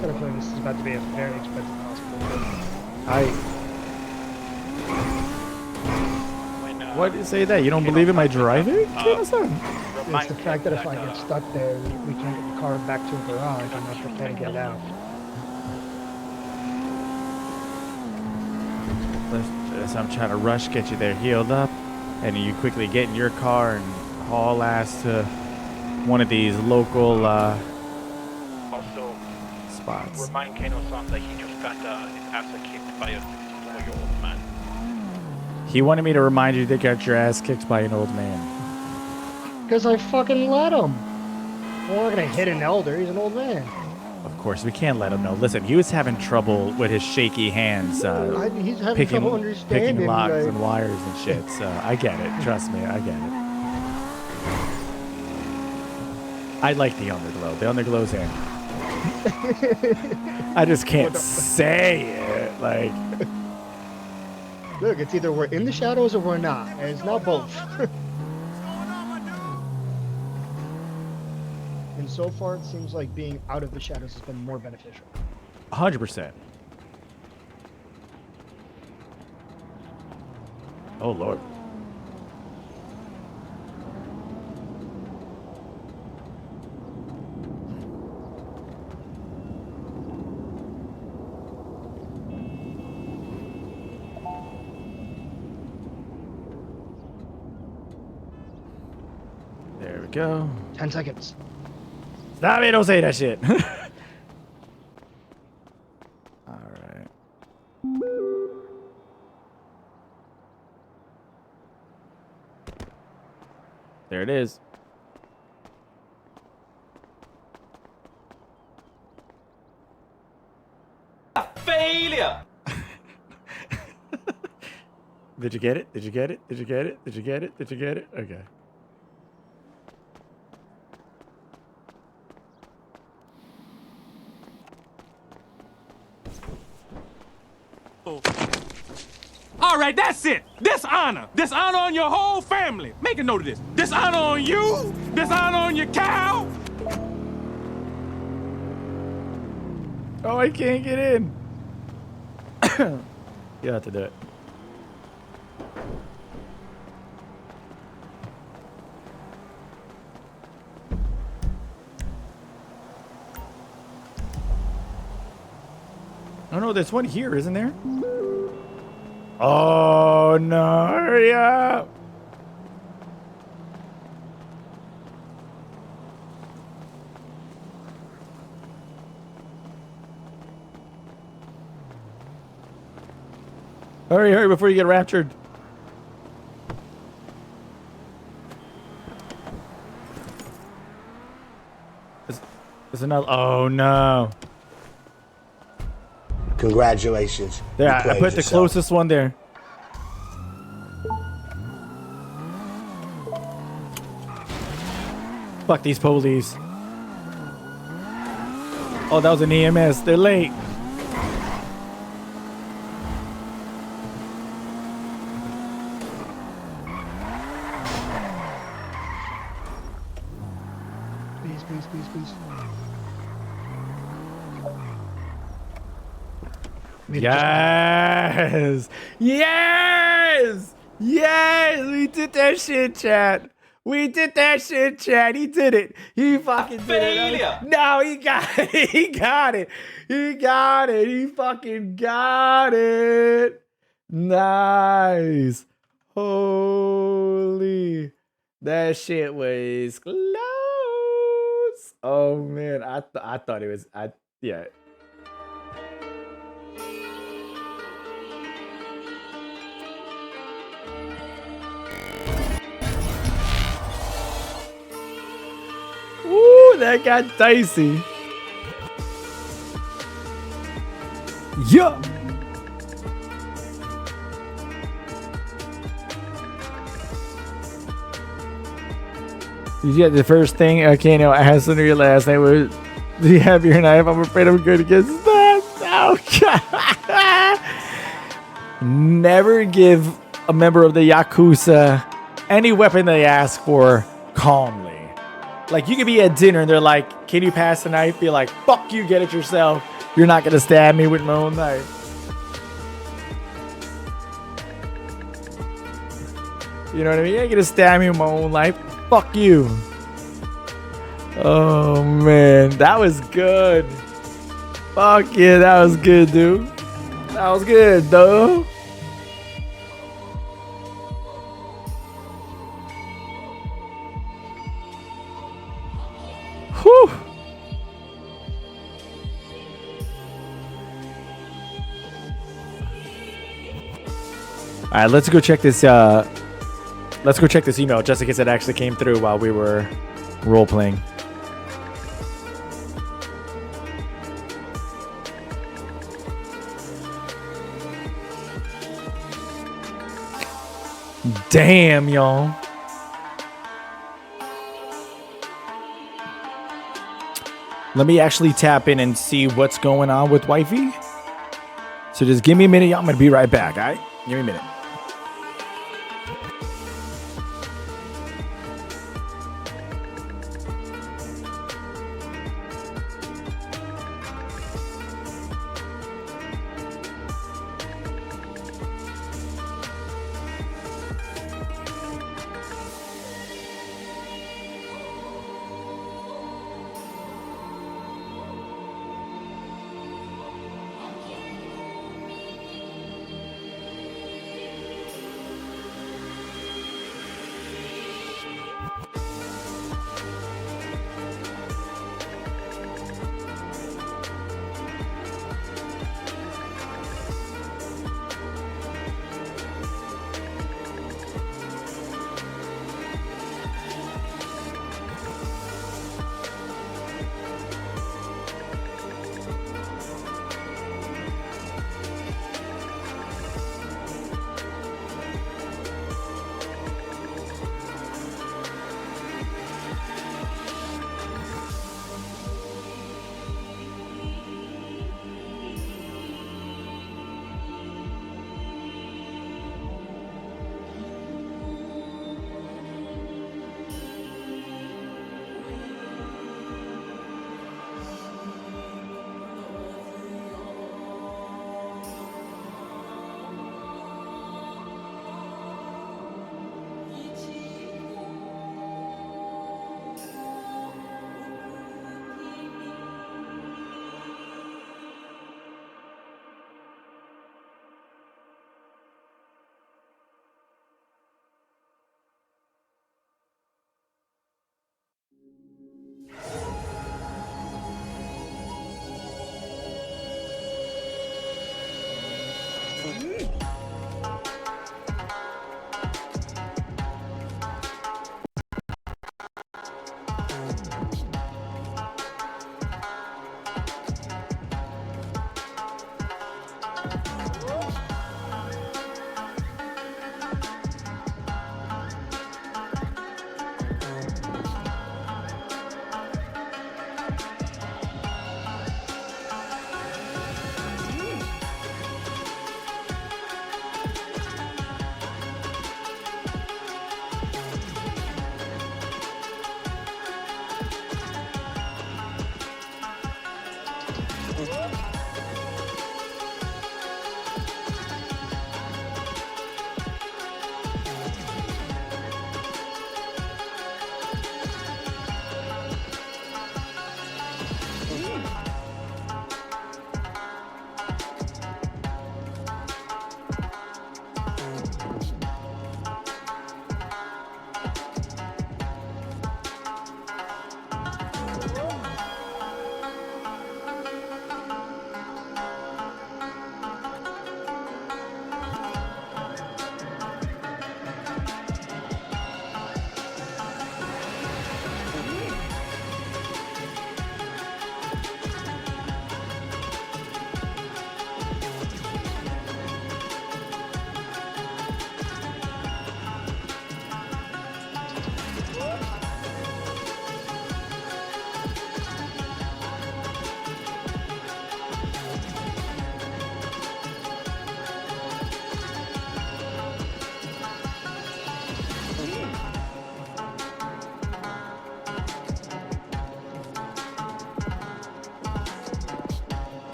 got a feeling this is about to be a very expensive hospital. What do you say that? You don't believe in my driving? It's the fact that if I get stuck there, we can't get the car back to the garage and I have to get it out. I'm trying to rush, get you there healed up, and you quickly get in your car and haul ass to one of these local Also, spots. remind Kano-san that he just got his ass kicked by a 4-year-old man. He wanted me to remind you that you got your ass kicked by an old man. Because I fucking let him. We're not gonna hit an elder, he's an old man. Of course, we can't let him know. Listen, he was having trouble with his shaky hands He's having trouble understanding. picking locks like... and wires and shit, so I get it. Trust me, I get it. I like the underglow. The underglow's in. I just can't say it. Like, look, it's either we're in the shadows or we're not, and it's not both. And so far, it seems like being out of the shadows has been more beneficial. 100%. Oh, Lord. There we go. 10 seconds. Stop it, don't say that shit. Alright. There it is. Failure! Did you get it? Did you get it? Did you get it? Did you get it? Did you get it? Okay. All right, that's it. Dishonor. Dishonor on your whole family. Make a note of this. Dishonor on you. Dishonor on your cow. Oh, I can't get in. You have to do it. Oh no, there's one here, isn't there? Oh no, hurry up! Hurry, hurry before you get raptured. There's another. Oh no. Congratulations. There, You I played put the yourself. closest one there. Fuck these police. Oh, that was an EMS. They're late. Please, please, please, please. Yes! Yes! Yes! We did that shit, chat. We did that shit, chat. He did it. He fucking did Failure. it. No, he got it. He got it. He got it. He fucking got it. Nice. Holy. That shit was close. Oh, man. I thought it was... Yeah. Ooh, that got dicey. Yeah. Yeah, the first thing, okay, no, I asked under your last name was, do you have your knife? I'm afraid I'm good against that. Oh, God. Never give a member of the Yakuza any weapon they ask for calmly. Like, you could be at dinner and they're like, can you pass the knife? Be like, fuck you, get it yourself. You're not gonna stab me with my own knife. You know what I mean? You ain't gonna stab me with my own knife. Fuck you. Oh, man. That was good. Fuck yeah, that was good, dude. That was good, though. Whew. All right, let's go check this. Let's go check this email just in case it actually came through while we were role playing. Damn, y'all. Let me actually tap in and see what's going on with wifey. So just give me a minute, y'all. I'm gonna be right back, all right? Give me a minute.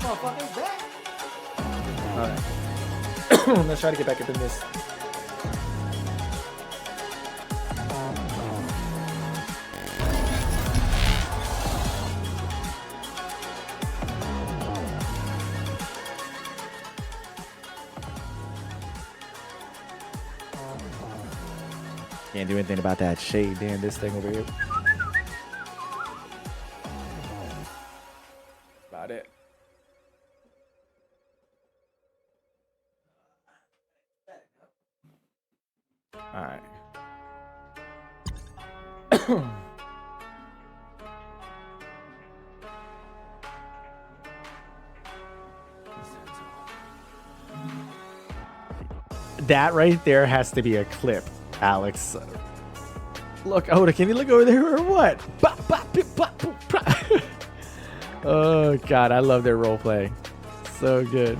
motherfuckers back. Alright. Let's try to get back up in this. Can't do anything about that shade. Damn, this thing over here. About it. All right. That right there has to be a clip, Alex. Look, Oda, can you look over there or what? Oh, God, I love their roleplay. So good.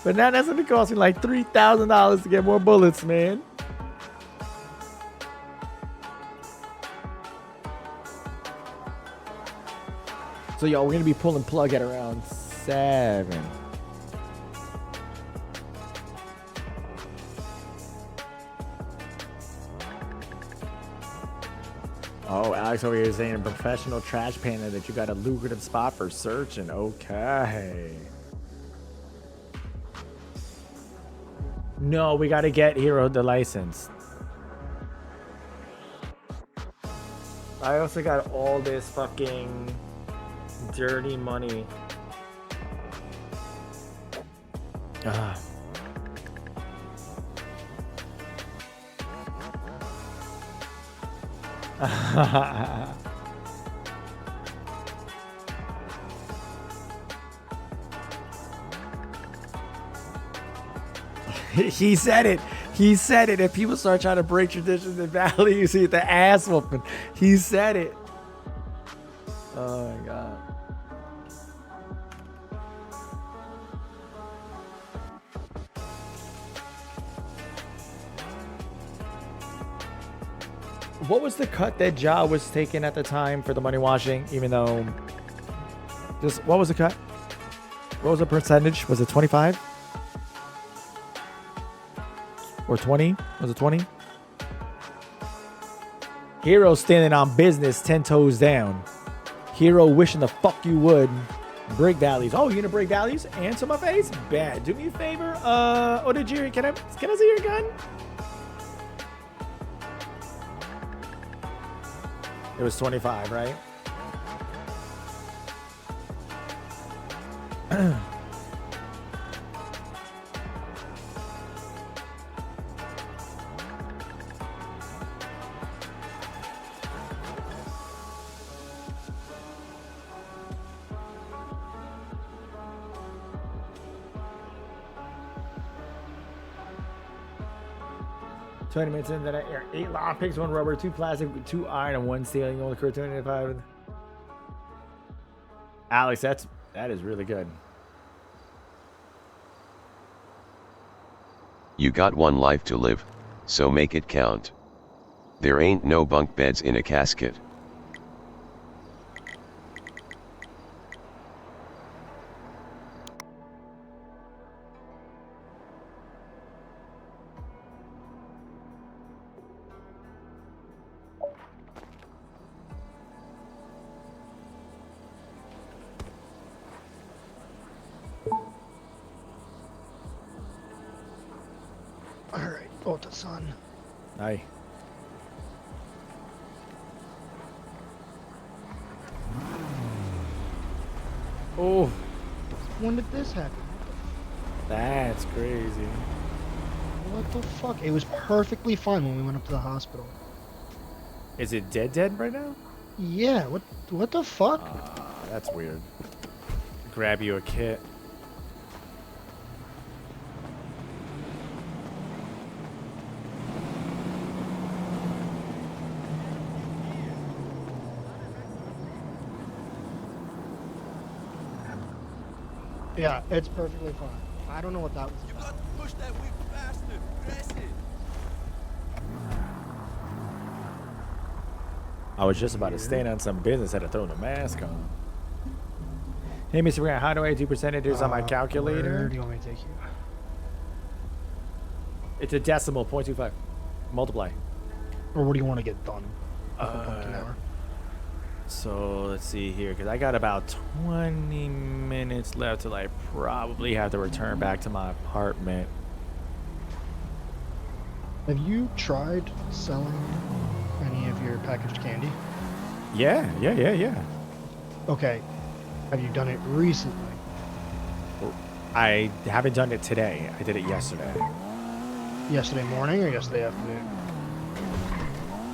But now that's going to cost me like $3,000 to get more bullets, man. So, y'all, we're going to be pulling plug at around 7. Oh, Alex over here is saying a professional trash panda that you got a lucrative spot for searching. Okay. No, we got to get Hero the license. I also got all this fucking dirty money. Ah. He said it. He said it. If people start trying to break traditions in Valley, you see the ass whooping. He said it. Oh my God. What was the cut that Ja was taking at the time for the money washing? Even though, just what was the cut? What was the percentage? Was it 25 or 20? Was it 20? Hero standing on business, 10 toes down. Hero wishing the fuck you would break valleys. Oh, you gonna break valleys? Answer my face? Bad. Do me a favor. Otagiri, can I see your gun? It was 25, right? Minutes in that I air 8 lock picks, 1 rubber, 2 plastic, 2 iron, and 1 steel. You only occur 25. Alex, that is really good. You got 1 life to live, so make it count. There ain't no bunk beds in a casket. Son. Aye. Oh. When did this happen? That's crazy. What the fuck? It was perfectly fine when we went up to the hospital. Is it dead right now? Yeah. What the fuck? That's weird. Grab you a kit. Yeah, it's perfectly fine. I don't know what that was about. You got to push that whip faster. Press it. I was just about to stand on some business, had to throw the mask on. Hey, Mr. Grant, how do I do percentages on my Where calculator? do you want me to take you? It's a decimal, 0.25. Multiply. Or what do you want to get done? Like a buck an hour? So let's see here, because I got about 20 minutes left till I probably have to return back to my apartment. Have you tried selling any of your packaged candy? Yeah. Okay. Have you done it recently? I haven't done it today. I did it yesterday. Yesterday morning or yesterday afternoon?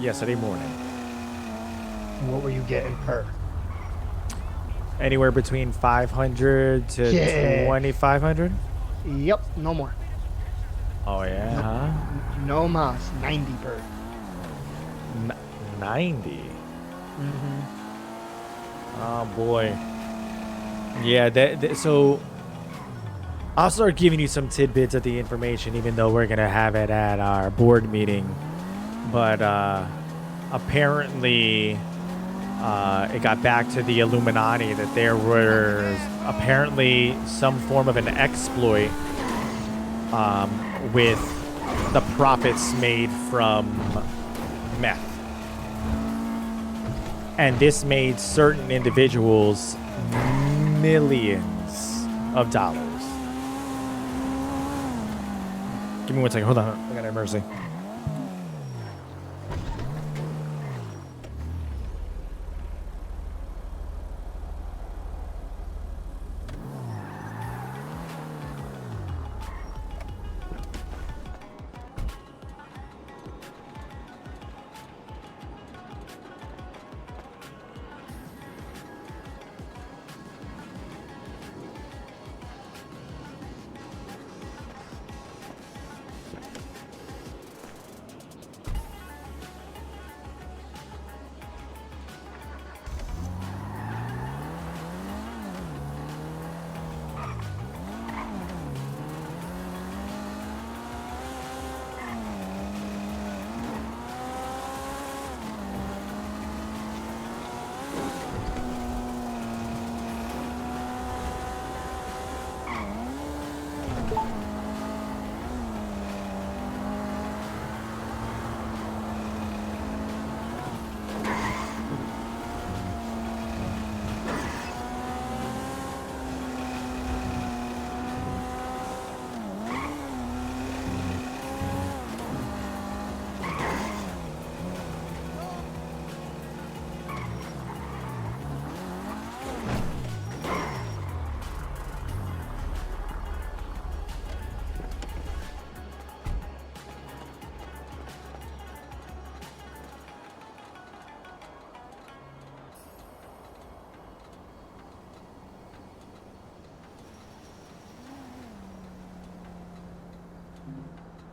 Yesterday morning. What were you getting per? Anywhere between 500 to Yeah. 2,500? Yep, no more. Oh, yeah, No, huh? no mas, 90 per. 90? Mm-hmm. Oh, boy. Yeah, so I'll start giving you some tidbits of the information, even though we're going to have it at our board meeting. But apparently it got back to the Illuminati that there was apparently some form of an exploit with the profits made from meth. And this made certain individuals millions of dollars. Give me 1 second. Hold on. I got an emergency.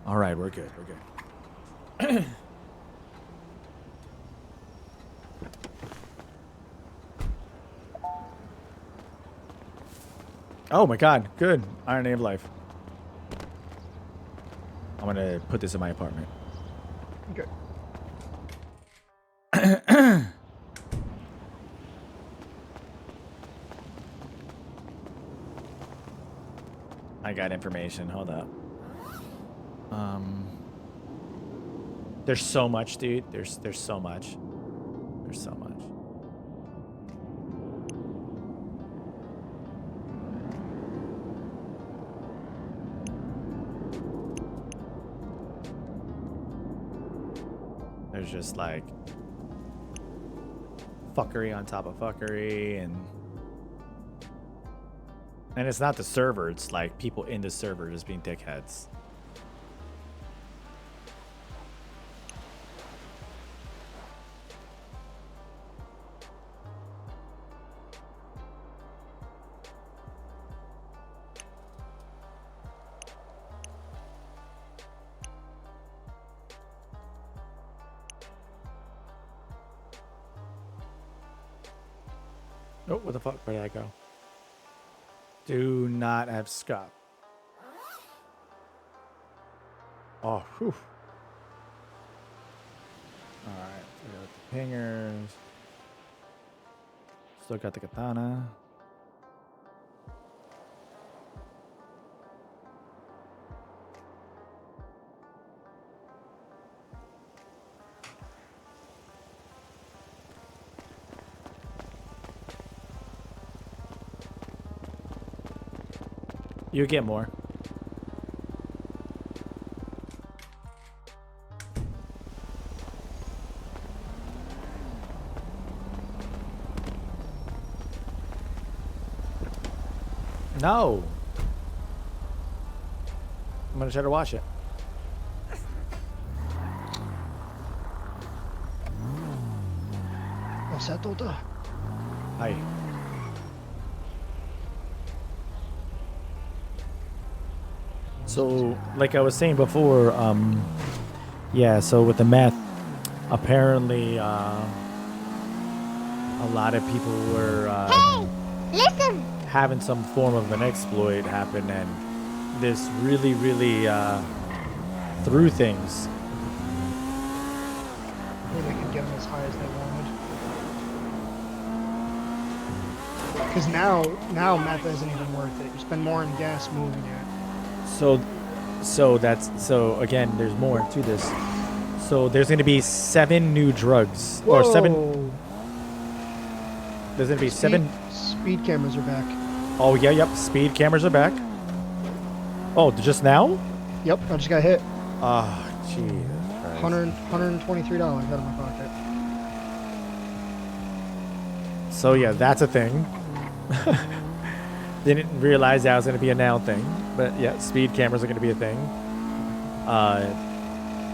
All right, we're good. We're good. Oh my god, good. Irony of life. I'm gonna put this in my apartment. Okay. I got information. Hold up. There's so much, dude. There's so much. There's so much. There's just like fuckery on top of fuckery, and it's not the server, it's like people in the server just being dickheads. Oh, what the fuck? Where did I go? Do not have scuff. Oh, whew. Alright, we got the pingers. Still got the katana. You get more. No. I'm gonna try to watch it. What's that, Tota? Hi. So, like I was saying before, yeah, so with the meth, apparently, a lot of people were, Listen! having some form of an exploit happen, and this really, really, threw things. Where they could get them as high as they wanted. Because now meth isn't even worth it. You spend more on gas moving it. So again, there's more to this. So there's going to be 7 new drugs. Whoa. Or 7. There's going to be 7. Speed cameras are back. Oh, yeah, yep. Speed cameras are back. Oh, just now? Yep, I just got hit. Oh, jeez. $123 out of my pocket. So yeah, that's a thing. Didn't realize that was going to be a now thing. But yeah, speed cameras are going to be a thing.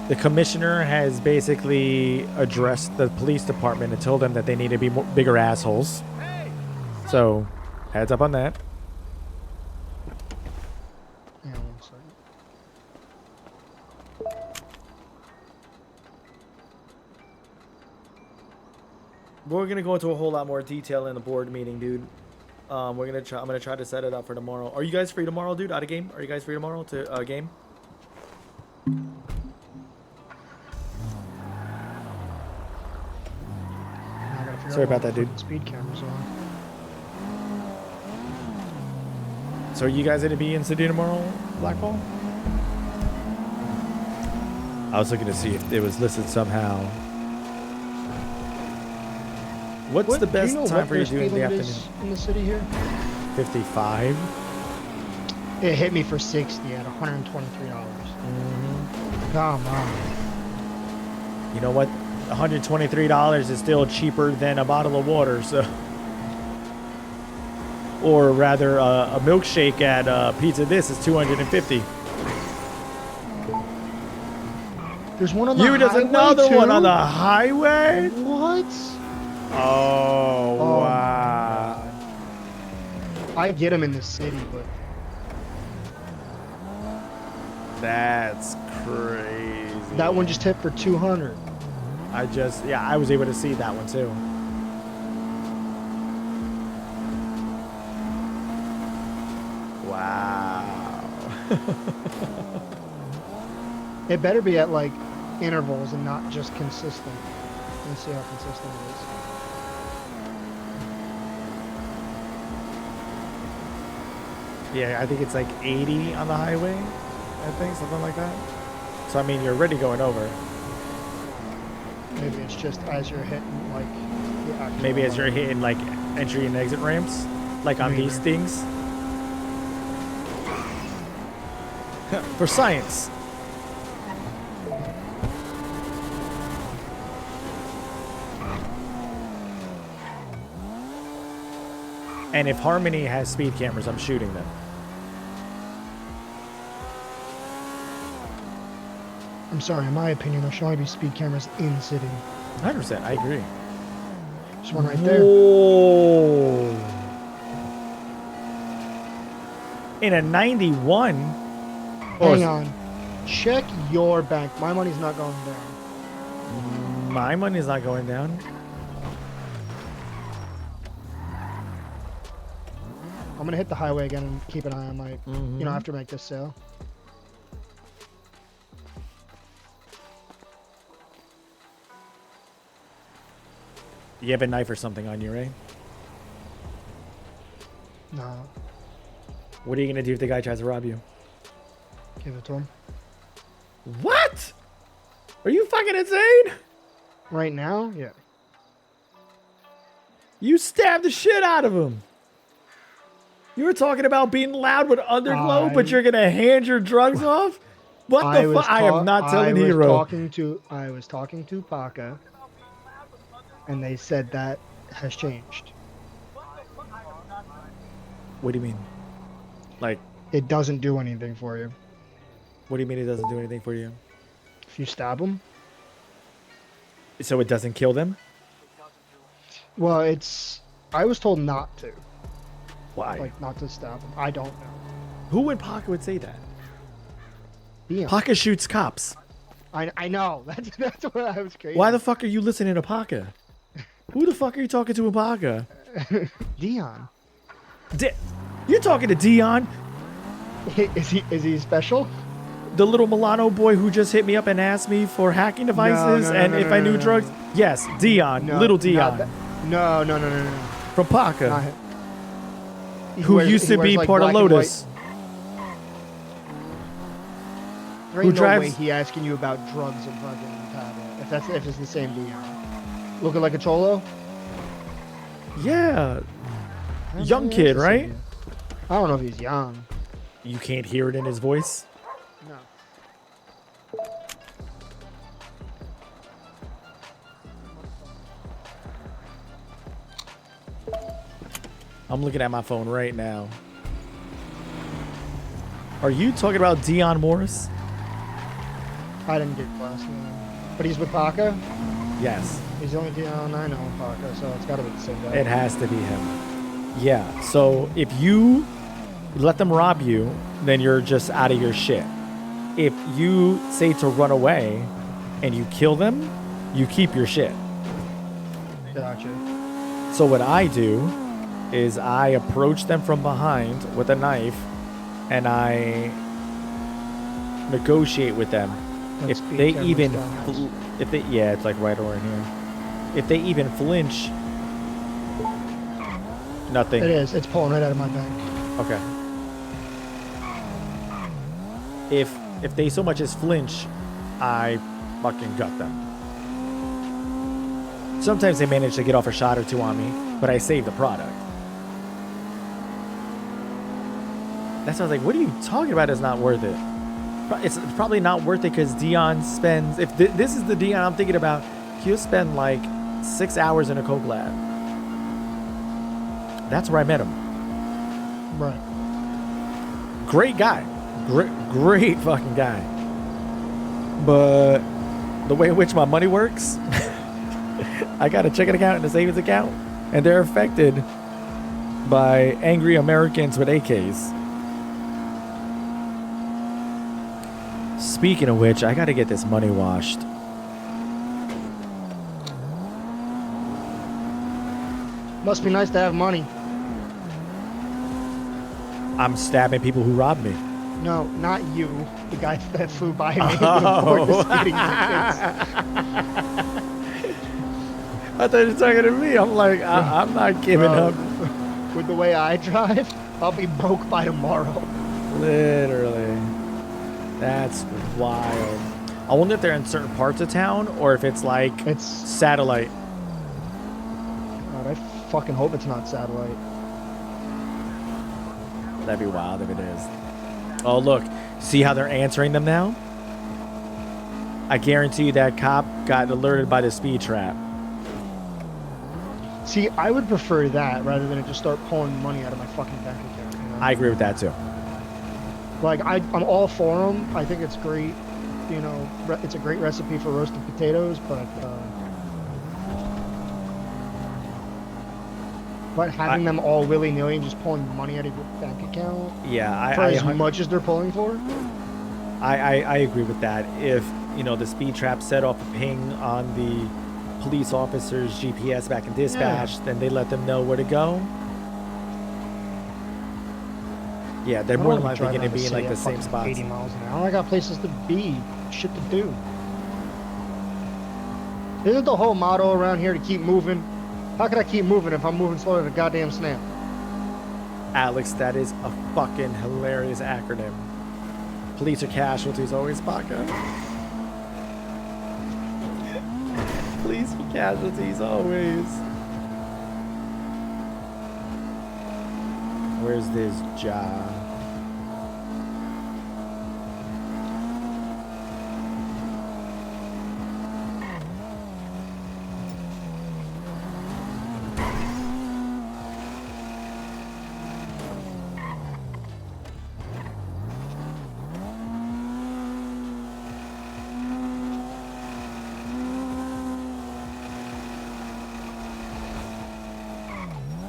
The commissioner has basically addressed the police department and told them that they need to be bigger assholes. So, heads up on that. Yeah, 1 second. We're gonna go into a whole lot more detail in the board meeting, dude. I'm gonna try to set it up for tomorrow. Are you guys free tomorrow, dude? Out of game? Are you guys free tomorrow to game? Sorry about that, dude. Speed cameras on. So are you guys gonna be in city tomorrow, Blackball? I was looking to see if it was listed somehow. What's the best time for you to do in the afternoon? In the city here? 55. It hit me for 60 at $123. Come on. You know what? $123 is still cheaper than a bottle of water, so. Or rather, a milkshake at Pizza This is $250. There's one on the highway. There's another one on the highway? What? Oh, wow. I get them in the city, but. That's crazy. That one just hit for 200. I was able to see that one too. Wow. It better be at like intervals and not just consistent. Let's see how consistent it is. Yeah, I think it's like 80 on the highway. I think something like that. So I mean, you're already going over. Maybe it's just as you're hitting like the actual Maybe as you're hitting like entry and exit ramps, like on these things. For science. And if Harmony has speed cameras, I'm shooting them. I'm sorry, in my opinion, there should only be speed cameras in the city. 100%, I agree. There's one right there. Whoa. In a 91. Hang on. Check your bank. My money's not going down. My money's not going down. I'm gonna hit the highway again and keep an eye on my, after I make this sale. You have a knife or something on you, right? No. What are you gonna do if the guy tries to rob you? Give it to him. What? Are you fucking insane? Right now? Yeah. You stabbed the shit out of him. You were talking about being loud with Underglow, but you're gonna hand your drugs off? What the fuck? I am not telling Hero. I was talking to Paka, and they said that has changed. What do you mean? Like, it doesn't do anything for you. What do you mean it doesn't do anything for you? If you stab them. So it doesn't kill them? Well, I was told not to. Why? Like, not to stab them. I don't know. Who in Paka would say that? Dion. Paka shoots cops. I know. That's what I was crazy. Why the fuck are you listening to Paka? Who the fuck are you talking to in Paka? Dion. You're talking to Dion? Is he special? The little Milano boy who just hit me up and asked me for hacking devices if I knew drugs? Yes, Dion. Little Dion. No. From Paka. Who used to be part of Lotus. There ain't no way he asking you about drugs and fucking Paka. If it's the same Dion. Looking like a cholo? Yeah. Young kid, right? I don't know if he's young. You can't hear it in his voice? No. I'm looking at my phone right now. Are you talking about Dion Morris? I didn't get last name. But he's with Paka? Yes. He's the only Dion I know in Paka, so it's gotta be the same guy. It has to be him. Yeah, so if you let them rob you, then you're just out of your shit. If you say to run away and you kill them, you keep your shit. Gotcha. So what I do is I approach them from behind with a knife and I negotiate with them. Let's If beat they Kevin's even, down. yeah, it's like right over here. If they even flinch, nothing. It is. It's pulling right out of my bank. Okay. If they so much as flinch, I fucking gut them. Sometimes they manage to get off a shot or two on me, but I save the product. That's why I was like, what are you talking about? It's not worth it. It's probably not worth it because Dion spends, if this is the Dion I'm thinking about, he'll spend like 6 hours in a coke lab. That's where I met him. Right. Great guy. Great fucking guy. But the way in which my money works, I got a checking account and a savings account, and they're affected by angry Americans with AKs. Speaking of which, I got to get this money washed. Must be nice to have money. I'm stabbing people who robbed me. No, not you. The guy that flew by me. Oh. I thought you were talking to me. I'm like, I'm not giving up. With the way I drive, I'll be broke by tomorrow. Literally. That's wild. I wonder if they're in certain parts of town or if it's like satellite. God, I fucking hope it's not satellite. That'd be wild if it is. Oh, look. See how they're answering them now? I guarantee you that cop got alerted by the speed trap. See, I would prefer that rather than just start pulling money out of my fucking bank account. You know? I agree with that too. Like, I'm all for them. I think it's great. You know, it's a great recipe for roasted potatoes, but having them all willy-nilly and just pulling money out of your bank account, yeah, for as much as they're pulling for, I agree with that. If the speed trap set off a ping on the police officer's GPS back in dispatch, then they let them know where to go. Yeah, they're more than likely going to be in like the same spots. 80 miles an hour. I got places to be, shit to do. Isn't the whole motto around here to keep moving? How can I keep moving if I'm moving slower than a goddamn snail? Alex, that is a fucking hilarious acronym. Police are casualties, always Paca. Police are casualties, always. Where's this job?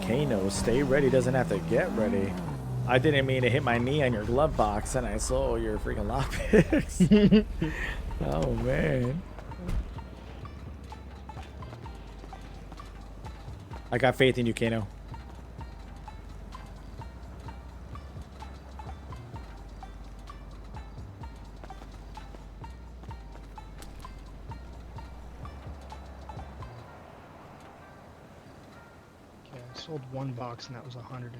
Kano, stay ready doesn't have to get ready. I didn't mean to hit my knee on your glove box and I saw your freaking lockpicks. Oh, man. I got faith in you, Kano. Sold one box and that was 180.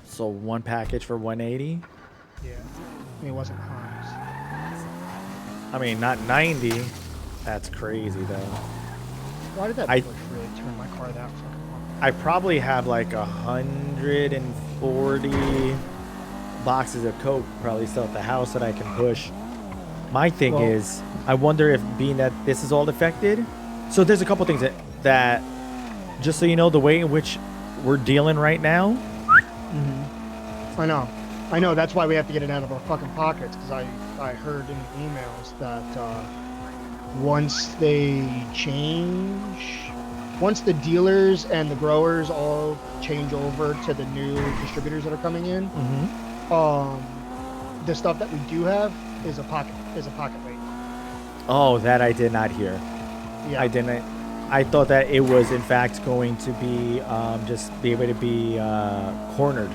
So one package for 180? Yeah. I mean, it wasn't Hans. I mean, not 90. That's crazy, though. Why did that push really turn my car that fucking long? I probably have like 140 boxes of Coke probably still at the house that I can push. My thing is, I wonder if being that this is all affected. So there's a couple things that just so you know, the way in which we're dealing right now. I know. That's why we have to get it out of our fucking pockets. Because I heard in the emails that once they change, once the dealers and the growers all change over to the new distributors that are coming in, the stuff that we do have is a pocket weight. Oh, that I did not hear. Yeah. I didn't. I thought that it was in fact going to be just be able to be cornered.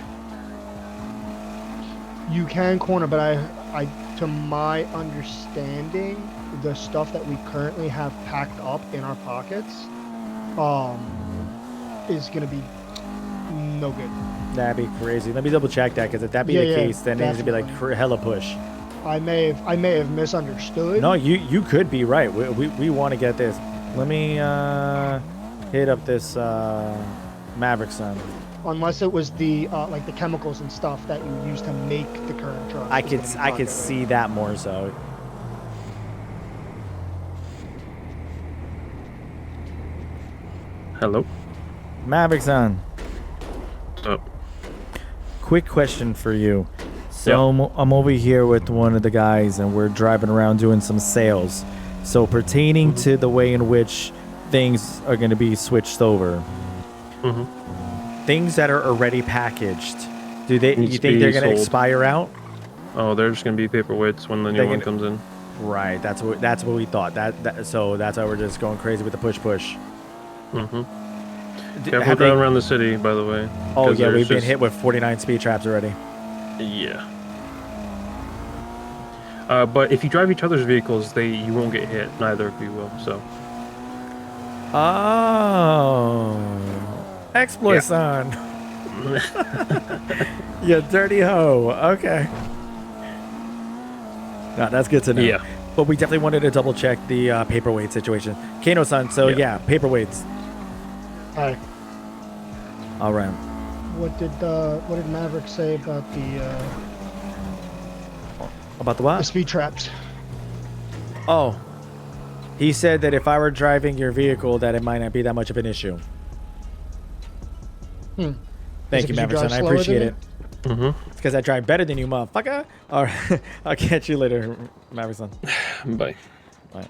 You can corner, but I, to my understanding, the stuff that we currently have packed up in our pockets, is gonna be no good. That'd be crazy. Let me double check that, because if that be the case, then it needs to be like hella push. I may have misunderstood. No, you could be right. We want to get this. Let me hit up this Maverick Sun. Unless it was the like the chemicals and stuff that you use to make the current truck. I could see that more so. Hello? Maverick Sun. Oh. Quick question for you. So I'm over here with one of the guys and we're driving around doing some sales. So pertaining to the way in which things are going to be switched over, things that are already packaged, you think they're going to expire out? Oh, they're just going to be paperweights when the new one comes in. Right, that's what we thought. So that's why we're just going crazy with the push. Careful driving around the city, by the way. Oh yeah, we've been hit with 49 speed traps already. Yeah. But if you drive each other's vehicles, you won't get hit. Neither of you will. So. Oh, exploit son. You dirty hoe. Okay. No, that's good to know. Yeah. But we definitely wanted to double check the paperweight situation. Kano-san, so yeah, paperweights. Hi. All right. What did Maverick say about the About the what? the speed traps? Oh, he said that if I were driving your vehicle, that it might not be that much of an issue. Thank you, Maverick. I appreciate it. It's because I drive better than you, motherfucker. All right, I'll catch you later, Maverick. Bye. Bye.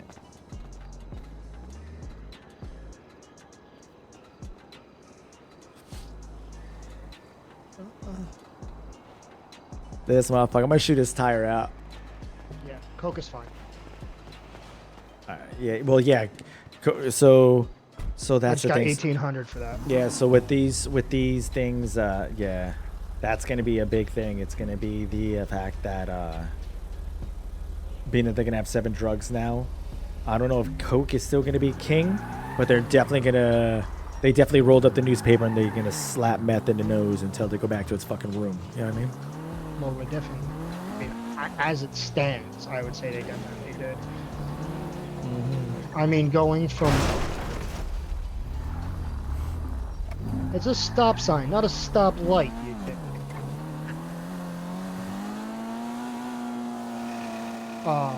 This motherfucker, I'm gonna shoot his tire out. Yeah, Coke is fine. Yeah, well, yeah. So that's the got thing. 1,800 for that. Yeah, so with these things, yeah, that's gonna be a big thing. It's gonna be the fact that being that they're gonna have 7 drugs now. I don't know if Coke is still gonna be king, but they're definitely gonna. They definitely rolled up the newspaper and they're gonna slap meth in the nose until they go back to its fucking room. You know what I mean? Well, we're definitely. I mean, as it stands, I would say they definitely did. I mean, going from It's a stop sign, not a stop light, you dick. Oh,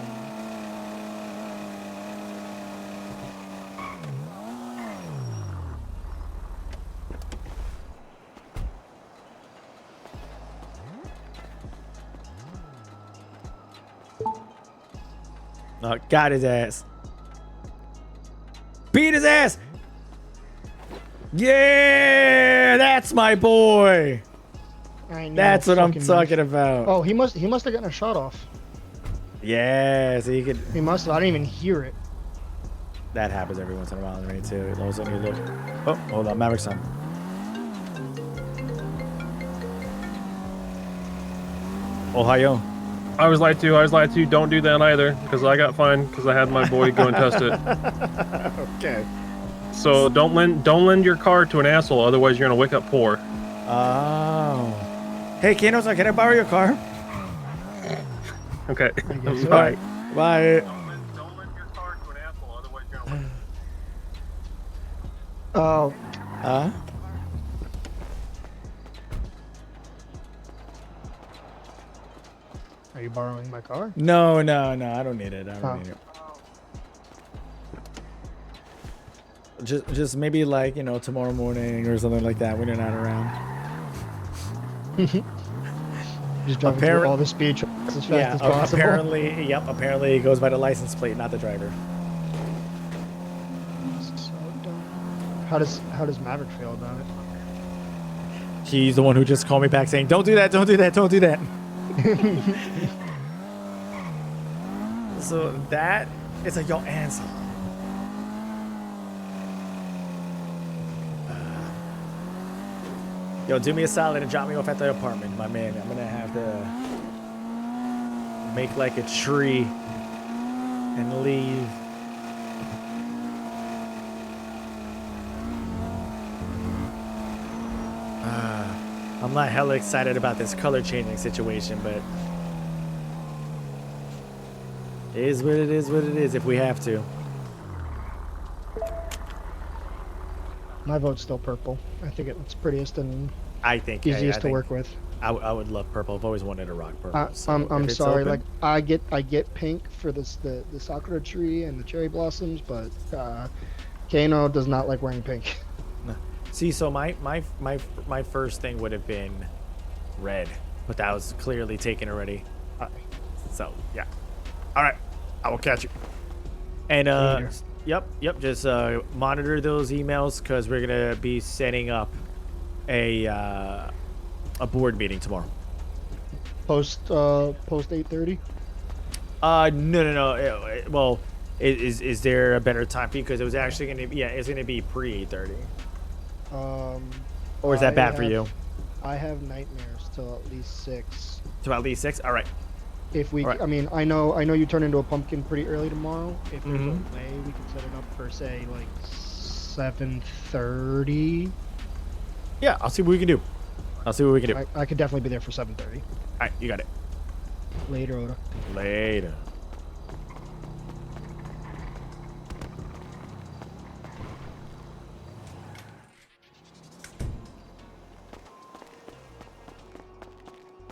got his ass. Beat his ass. Yeah, that's my boy. I know, That's what I'm fucking talking knife. about. Oh, he must have gotten a shot off. Yeah, so you could. He must have. I didn't even hear it. That happens every once in a while in the rain too. All of a sudden you look. Oh, hold on, Maverick's on. Ohio. I was lied to. Don't do that either, because I got fined because I had my boy go and test it. Okay. So don't lend your car to an asshole, otherwise you're gonna wake up poor. Oh. Hey, Kano, can I borrow your car? Okay. So. Bye. Bye. Oh. Huh? Are you borrowing my car? No, I don't need it. I don't need it. Just maybe like, tomorrow morning or something like that when you're not around. Just driving through all the speed traps as fast as possible. Apparently it goes by the license plate, not the driver. So dumb. How does Maverick feel about it? He's the one who just called me back saying, don't do that, don't do that, don't do that. So that is like your answer. Yo, do me a solid and drop me off at the apartment, my man. I'm gonna have to make like a tree and leave. I'm not hella excited about this color changing situation, but it is what it is if we have to. My vote's still purple. I think it's prettiest and easiest to work with. I would love purple. I've always wanted to rock purple. I'm sorry, open, like I get pink for the sakura tree and the cherry blossoms, but Kano does not like wearing pink. No. See, so my first thing would have been red, but that was clearly taken already. So yeah. All right, I will catch you. And yep. Just monitor those emails because we're gonna be setting up a board meeting tomorrow. Post 8:30. No. Well, is there a better time for you? Because it was actually gonna be it's gonna be pre 8:30. Or is that bad for you? I have nightmares till at least 6. Till at least 6. All right. If we, right. I mean, I know you turn into a pumpkin pretty early tomorrow. If there's a way we can set it up for say like 7:30. Yeah, I'll see what we can do. I could definitely be there for 7:30. All right, you got it. Later, Oda. Later.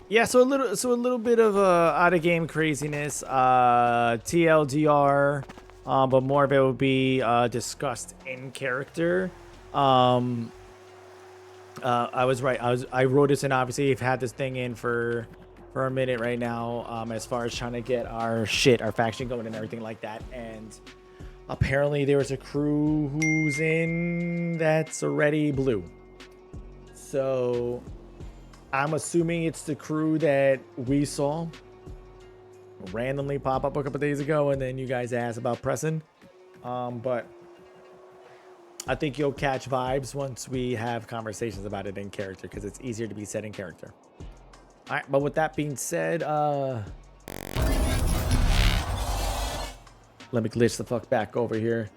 Yeah, so a little bit of out of game craziness, TLDR, but more of it will be discussed in character. I was right. I wrote this in. Obviously, I've had this thing in for a minute right now. As far as trying to get our faction going and everything like that. And apparently, there was a crew who's in that's already blue. So I'm assuming it's the crew that we saw randomly pop up a couple days ago, and then you guys asked about pressing. But I think you'll catch vibes once we have conversations about it in character, because it's easier to be said in character. All right, but with that being said, let me glitch the fuck back over here.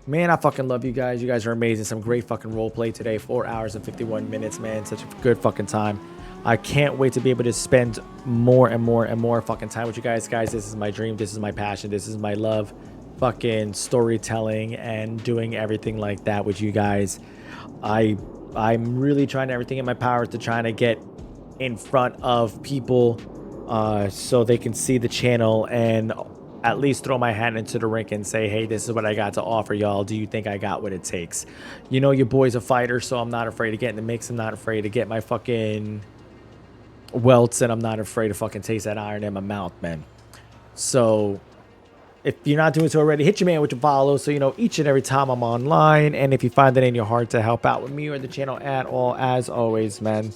Man, I fucking love you guys. You guys are amazing. Some great fucking role play today. 4 hours and 51 minutes, man. Such a good fucking time. I can't wait to be able to spend more and more fucking time with you guys. Guys, this is my dream. This is my passion. This is my love. Fucking storytelling and doing everything like that with you guys. I I'm really trying everything in my power to try to get in front of people so they can see the channel and at least throw my hat into the ring and say, hey, this is what I got to offer y'all. Do you think I got what it takes? You know, your boy's a fighter, so I'm not afraid to get in the mix. I'm not afraid to get my fucking welts, and I'm not afraid to fucking taste that iron in my mouth, man. So if you're not doing so already, hit your man with your follow so you know each and every time I'm online. And if you find it in your heart to help out with me or the channel at all, as always, man,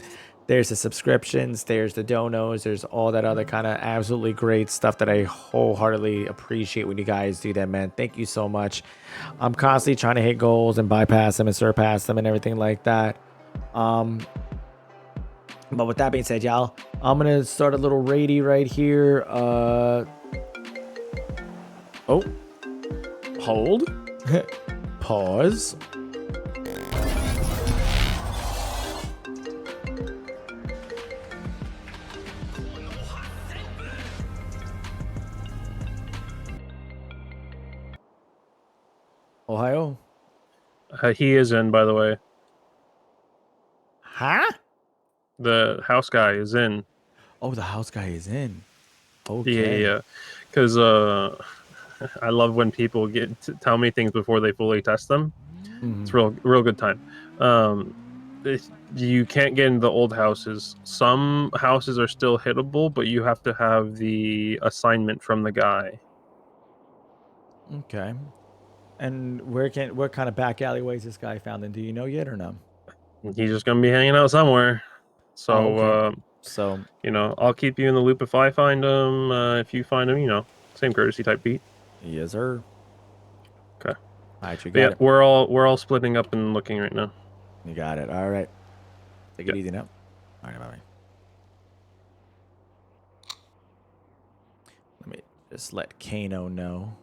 there's the subscriptions, there's the donos, there's all that other kind of absolutely great stuff that I wholeheartedly appreciate when you guys do that, man. Thank you so much. I'm constantly trying to hit goals and bypass them and surpass them and everything like that. But with that being said, y'all, I'm gonna start a little raiding right here. Oh, hold. Pause. Ohio. He is in, by the way. Huh? The house guy is in. Oh, the house guy is in. Okay. Yeah. Because I love when people get to tell me things before they fully test them. It's real good time. You can't get into the old houses. Some houses are still hittable, but you have to have the assignment from the guy. Okay. And what kind of back alleyways this guy found in? Do you know yet or no? He's just gonna be hanging out somewhere. So, okay. So you know, I'll keep you in the loop if I find him. If you find him, you know, same courtesy type beat. Yes, sir. Okay. All right, you But got yeah, it. we're all splitting up and looking right now. You got it. All right. Take it easy now. All right, bye. Let me just let Kano know.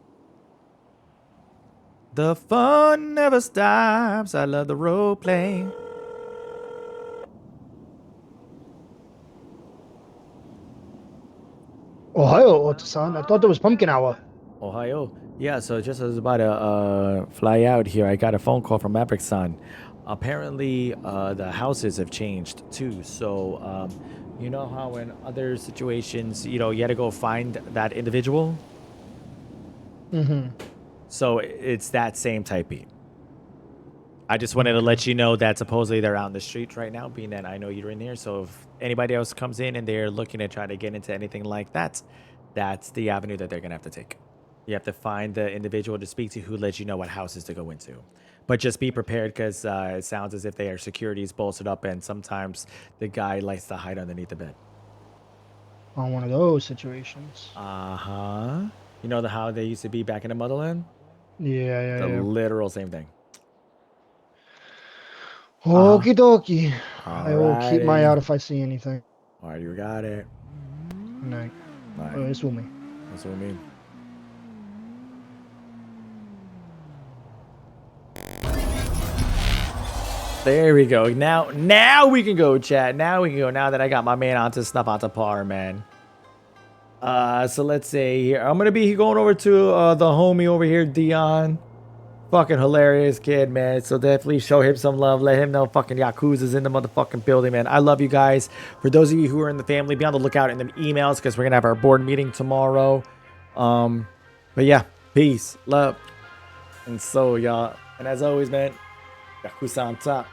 The fun never stops. I love the role play. Ohio, Otasan. I thought there was pumpkin hour. Ohio. Yeah, so just as I was about to fly out here, I got a phone call from Maverick-san. Apparently, the houses have changed too. So, you know how in other situations, you know, you had to go find that individual? Mm-hmm. So it's that same type beat. I just wanted to let you know that supposedly they're out in the streets right now, being that I know you're in here. So if anybody else comes in and they're looking to try to get into anything like that, that's the avenue that they're going to have to take. You have to find the individual to speak to who lets you know what houses to go into. But just be prepared because it sounds as if they are securities bolstered up and sometimes the guy likes to hide underneath the bed. On one of those situations. Uh-huh. You know how they used to be back in the motherland? Yeah. The literal same thing. Okie dokie. I will keep my Alrighty. out if I see anything. Alright, you got it. No. Alright. It's with me. That's what I mean. There we go. Now we can go, chat. Now we can go. Now that I got my man onto snuff onto par, man. So let's say here. I'm gonna be going over to the homie over here, Dion. Fucking hilarious kid, man. So definitely show him some love. Let him know fucking Yakuza's in the motherfucking building, man. I love you guys. For those of you who are in the family, be on the lookout in the emails because we're gonna have our board meeting tomorrow. But yeah, peace, love, and so y'all. And as always, man, Yakuza on top.